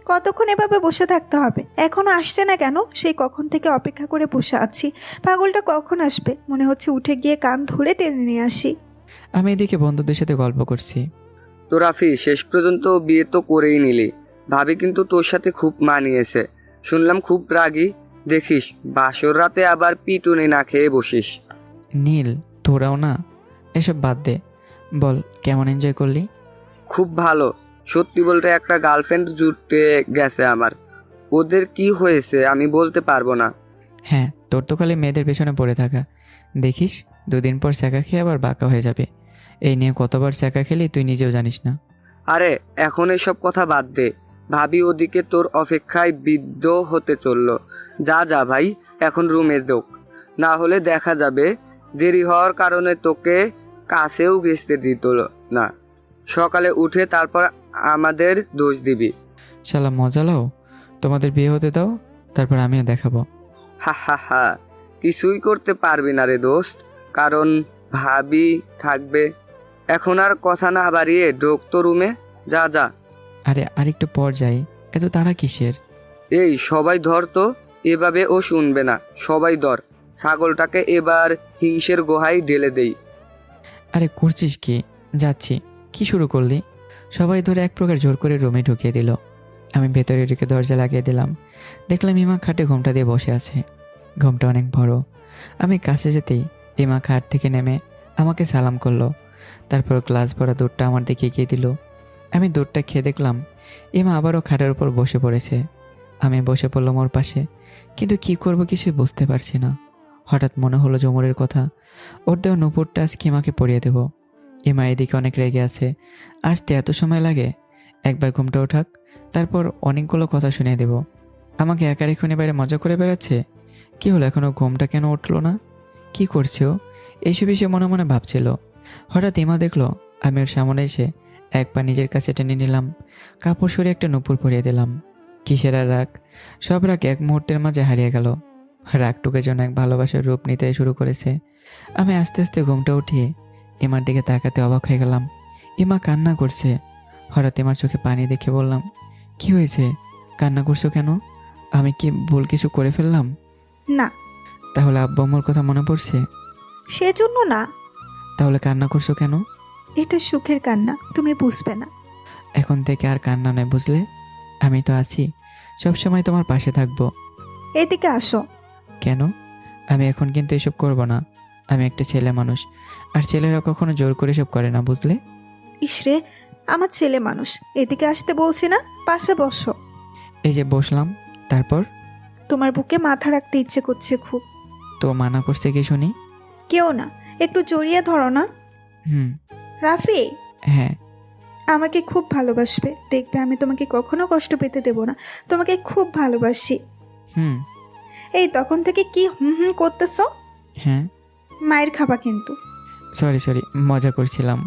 Speaker 1: কতক্ষণ এভাবে বসে থাকতে হবে? এখনো আসছে না কেন? সেই কখন থেকে অপেক্ষা করে বসে আছি। পাগলটা কখন আসবে? মনে হচ্ছে উঠে গিয়ে কান ধরে টেনে নিয়ে আসি।
Speaker 2: আমি এদিকে বন্ধুদের সাথে গল্প করছি।
Speaker 10: তো রাফি, শেষ পর্যন্ত বিয়ে তো করেই নিলি। ভাবি কিন্তু তোর সাথে খুব মানিয়েছে। শুনলাম খুব রাগী, দেখিস বাসর রাতে আবার পিটুনি না খেয়ে বসিস।
Speaker 2: নীল, তোরাও না, এসব বাদ দে। বল, কেমন এনজয় করলি?
Speaker 10: খুব ভালো। সত্যি বলতে একটা গার্লফ্রেন্ড জুটে গেছে আমার। ওদের কি হয়েছে আমি বলতে পারবো না।
Speaker 2: হ্যাঁ, তোর তো খালি মেয়েদের পেছনে পড়ে থাকা। দেখিস 2 দিন পর স্যাকা খেয়ে আবার বাঁকা হয়ে যাবে। এই নিয়ে কতবার স্যাকা খেলি তুই নিজেও জানিস না।
Speaker 10: আরে এখন এসব কথা বাদ দে। ভাবি ওদিকে তোর অপেক্ষায় বিদ্ধ হতে চললো। যা যা ভাই, এখন রুমে ঢোক, না হলে দেখা যাবে দেরি হওয়ার কারণে তোকে কাছেও ঘেঁচতে দিত না। সকালে উঠে তারপর আমাদের দোষ দিবি।
Speaker 2: শালা মজা লও, তোমাদের বিয়ে হতে দাও, তারপর আমিও দেখাবো।
Speaker 10: হা হা হা, কিছুই করতে পারবি না রে দোস্ত, কারণ ভাবি থাকবে। এখন আর কথা না বাড়িয়ে ঢোক তো রুমে, যা যা।
Speaker 2: আরে আরেকটু পর যাই, এত তাড়া কিসের?
Speaker 10: এই সবাই ধর তো, এভাবে ও শুনবে না। সবাই ধর, ছাগলটাকে এবার হিংসের গোহায় ঢেলে দেই।
Speaker 2: আরে করছিস কি? যাচ্ছি। কি শুরু করলি? সবাই ধরে এক প্রকার জোর করে রুমে ঢুকিয়ে দিল। আমি ভেতরে ঢুকে দরজা লাগিয়ে দিলাম। দেখলাম ইমা খাটে ঘোমটা দিয়ে বসে আছে। ঘোমটা অনেক বড়। আমি কাছে যেতেই ইমা খাট থেকে নেমে আমাকে সালাম করলো। তারপর গ্লাস ভরা দুধটা আমার দিকে এগিয়ে দিল। আমি দুধটা খেয়ে দেখলাম ইমা আবারও খাটের উপর বসে পড়েছে। আমি বসে পড়লাম ওর পাশে, কিন্তু কি করব কিছুই বুঝতে পারছি না। হঠাৎ মনে হলো জমরের কথা। ওর দেওয়া নুপুরটা আজকে ইমাকে পরিয়ে দেব। ইমা এদিকে অনেক রেগে আছে। আসতে এত সময় লাগে? একবার ঘুমটা ওঠাক, তারপর অনেকগুলো কথা শুনিয়ে দেব। আমাকে একা রেখে বাইরে মজা করে বেড়াচ্ছে। কি হলো, এখনো ঘুমটা কেন উঠলো না? কি করছে ও? এইসব বিষয়ে মনে মনে ভাবছিল। হঠাৎ ইমা দেখলো আমি ওর সামনে এসে এক পা নিজের কাছে টেনে নিলাম, কাপড় সরিয়ে একটা নুপুর পরিয়ে দিলাম। কিসের আর রাগ, সব রাগ এক মুহূর্তের মাঝে হারিয়ে গেল। রাগটুকে যেন এক ভালোবাসার রূপ নিতে শুরু করেছে। আমি আস্তে আস্তে ঘুমটা উঠিয়ে ইমার দিকে তাকাতে অবাক হয়ে গেলাম। ইমা কান্না করছে। হঠাৎ ইমার চোখে পানি দেখে বললাম, কি হয়েছে, কান্না করছো কেন? আমি কি ভুল কিছু করে ফেললাম?
Speaker 1: না,
Speaker 2: তাহলে আব্বু আম্মুর কথা মনে পড়ছে?
Speaker 1: সেজন্য না।
Speaker 2: তাহলে কান্না করছো কেন?
Speaker 1: এটা সুখের কান্না, তুমি বুঝবে না।
Speaker 2: এখন থেকে আর কান্না নয়, বুঝলে? আমি তো আছি, সবসময় তোমার পাশে থাকবো।
Speaker 1: এদিকে আসো।
Speaker 2: কেন? আমি এখন কিন্তু এসব করব না। আমি একটা ছেলে মানুষ, আর ছেলেরা কখনো জোর করে এসব করে না, বুঝলে?
Speaker 1: ইসরে, আমার ছেলে মানুষ, এদিকে আসতে বলছি না, পাশে বসো।
Speaker 2: এই যে বসলাম, তারপর?
Speaker 1: তোমার বুকে মাথা রাখতে ইচ্ছে করছে খুব।
Speaker 2: তো মানা করছে কি শুনি?
Speaker 1: কেউ না, একটু জড়িয়ে ধরো না।
Speaker 2: হুম।
Speaker 1: রাফি
Speaker 2: হ্যাঁ।
Speaker 1: আমাকে খুব ভালোবাসবে, দেখবে আমি তোমাকে কখনো কষ্ট পেতে দেব না। তোমাকে খুব ভালোবাসি।
Speaker 2: হুম।
Speaker 1: এই তখন থেকে কি হুম হুম করতেছো?
Speaker 2: হ্যাঁ।
Speaker 1: মায়ের খাবা কিন্তু।
Speaker 2: সরি, মজা করছিলাম।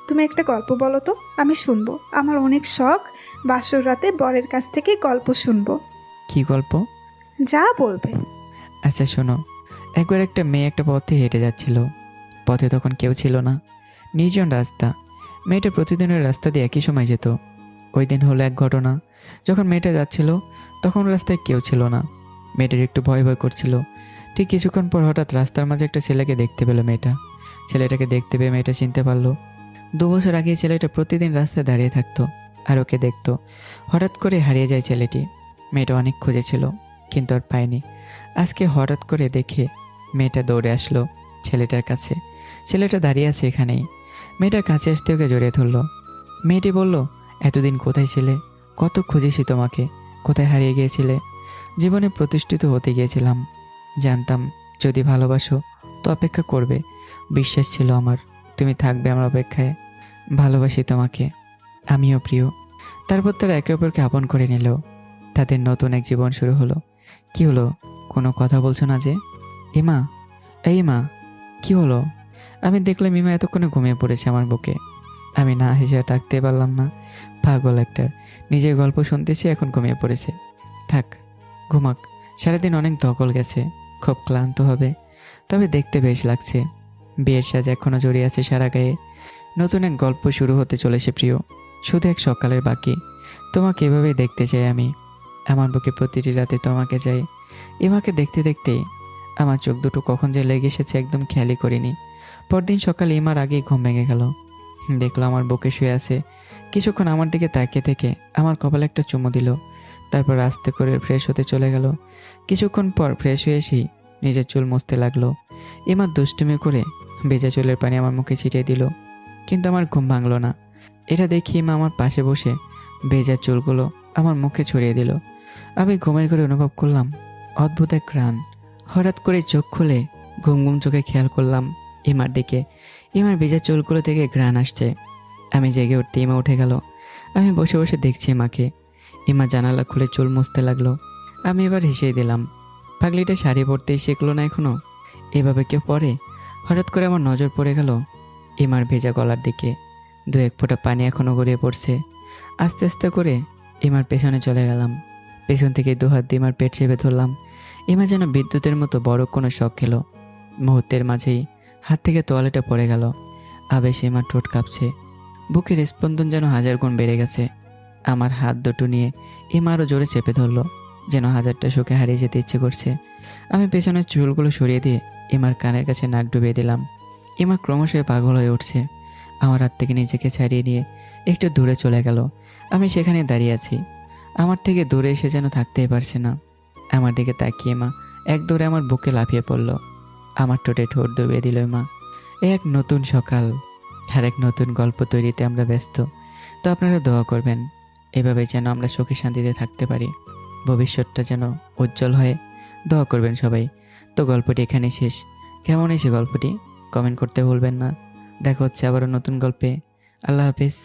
Speaker 1: তুমি একটা গল্প বলো তো, আমি শুনবো। আমার অনেক শখ বাসর রাতে বরের কাছ থেকে গল্প শুনবো।
Speaker 2: কি গল্প?
Speaker 1: যা বলবে।
Speaker 2: আচ্ছা শোনো। একবার একটা মেয়ে একটা পথে হেঁটে যাচ্ছিল। পথে তখন কেউ ছিল না, নির্জন রাস্তা। মেয়েটা প্রতিদিনের রাস্তা দিয়ে একই সময় যেত। ওই দিন হলো এক ঘটনা। যখন মেয়েটা যাচ্ছিল তখন রাস্তায় কেউ ছিল না। মেয়েটার একটু ভয় ভয় করছিল। ঠিক কিছুক্ষণ পর হঠাৎ রাস্তার মাঝে একটা ছেলেকে দেখতে পেল মেয়েটা। ছেলেটাকে দেখতে পেয়ে মেয়েটা চিনতে পারলো। 2 বছর আগে ছেলেটা প্রতিদিন রাস্তায় দাঁড়িয়ে থাকতো আর ওকে দেখতো। হঠাৎ করে হারিয়ে যায় ছেলেটি। মেয়েটা অনেক খুঁজেছিল কিন্তু আর পায়নি। আজকে হঠাৎ করে দেখে মেয়েটা দৌড়ে আসলো ছেলেটার কাছে। ছেলেটা দাঁড়িয়ে আছে এখানেই। মেয়েটার কাছে আসতে ওকে জড়িয়ে ধরলো। মেয়েটি বলল, এতদিন কোথায় ছিলে? কত খুঁজেছি তোমাকে, কোথায় হারিয়ে গিয়েছিলে? জীবনে প্রতিষ্ঠিত হতে গিয়েছিলাম, জানতাম যদি ভালোবাসো তো অপেক্ষা করবে। বিশ্বাস ছিল আমার তুমি থাকবে আমার অপেক্ষায়। ভালোবাসি তোমাকে, আমিও প্রিয়। তারপর তারা একে অপরকে আপন করে নিল। তাদের নতুন এক জীবন শুরু হলো। কি হলো, কোনো কথা বলছো না যে? ইমা, এই মা, কি হলো? আমি দেখলাম ইমা এতক্ষণে ঘুমিয়ে পড়েছে আমার বুকে। আমি না হেসে আর থাকতে পারলাম না। পাগল একটা, নিজের গল্প শুনতেছি এখন ঘুমিয়ে পড়েছে। থাক, ঘুমাক। সারাদিন অনেক ধকল গেছে, খুব ক্লান্ত হবে। তবে দেখতে বেশ লাগছে। বিয়ের সাজ এখনও জড়িয়ে আছে সারা গায়ে। নতুন এক গল্প শুরু হতে চলেছে প্রিয়। শুধু এক সকালের বাকি। তোমাকে এভাবেই দেখতে চাই আমি। আমার বুকে প্রতিটি রাতে তোমাকে চাই। ইমাকে দেখতে দেখতেই আমার চোখ দুটো কখন যে লেগে এসেছে একদম খেয়ালই করিনি। পরদিন সকালে ইমার আগেই ঘুম ভেঙে গেল। দেখলো আমার বুকে শুয়ে আছে। কিছুক্ষণ আমার দিকে তাকিয়ে থেকে আমার কপালে একটা চুমু দিল। তারপর আস্তে করে ফ্রেশ হতে চলে গেল। কিছুক্ষণ পর ফ্রেশ হয়ে এসেই নিজের চুল মুছতে লাগলো। ইমার দুষ্টুমি করে ভেজা চুলের পানি আমার মুখে ছিটিয়ে দিল। কিন্তু আমার ঘুম ভাঙলো না। এটা দেখি ইমা আমার পাশে বসে ভেজা চুলগুলো আমার মুখে ছড়িয়ে দিল। আমি ঘুমের ঘরে অনুভব করলাম অদ্ভুত এক ঘ্রাণ। হঠাৎ করে চোখ খুলে ঘুম ঘুম চোখে খেয়াল করলাম ইমার দিকে। ইমার ভেজা চুলগুলো থেকে ঘ্রাণ আসছে। আমি জেগে উঠতে ইমা উঠে গেল। আমি বসে বসে দেখছি ইমাকে। ইমা জানালা খুলে চুল মুছতে লাগলো। আমি এবার হেসেই দিলাম। পাগলিটা শাড়ি পরতেই শিখলো না এখনো, এভাবে কেউ পরে? হঠাৎ করে আমার নজর পড়ে গেল ইমার ভেজা গলার দিকে। 2-1 ফোঁটা পানি এখনো গড়িয়ে পড়ছে। আস্তে আস্তে করে ইমার পেছনে চলে গেলাম। পেছন থেকে 2 হাত দিয়ে ইমার পেট চেপে ধরলাম। ইমা যেন বিদ্যুতের মতো বড় কোনো শখ খেলো। মুহূর্তের মাঝেই হাত থেকে তোয়ালেটা পড়ে গেল। আবেশে ইমার ঠোঁট কাঁপছে। বুকের স্পন্দন যেন 1000 গুণ বেড়ে গেছে। আমার হাত দুটো নিয়ে ইমা আরও জোরে চেপে ধরলো, যেন 1000টা সুখে হারিয়ে যেতে ইচ্ছে করছে। আমি পেছনের চুলগুলো সরিয়ে দিয়ে ইমার কানের কাছে নাক ডুবিয়ে দিলাম। ইমা ক্রমশ পাগল হয়ে উঠছে। আমার হাত থেকে নিজেকে ছাড়িয়ে নিয়ে একটু দূরে চলে গেল। আমি সেখানে দাঁড়িয়ে আছি। আমার থেকে দূরে এসে যেন থাকতেই পারছে না। আমার দিকে তাকিয়ে মা এক দৌড়ে আমার বুকে লাফিয়ে পড়ল। আমার ঠোঁটে ঠোঁট ডুবিয়ে দিল মা। এক নতুন সকাল আর এক নতুন গল্প তৈরিতে আমরা ব্যস্ত। তো আপনারা দোয়া করবেন এভাবে যেন আমরা সুখে শান্তিতে থাকতে পারি, ভবিষ্যৎটা যেন উজ্জ্বল হয়। দোয়া করবেন সবাই। তো গল্পটি এখানেই শেষ। কেমন হয়েছে গল্পটি কমেন্ট করতে ভুলবেন না। দেখা হচ্ছে আবারও নতুন গল্পে। আল্লাহ হাফিজ।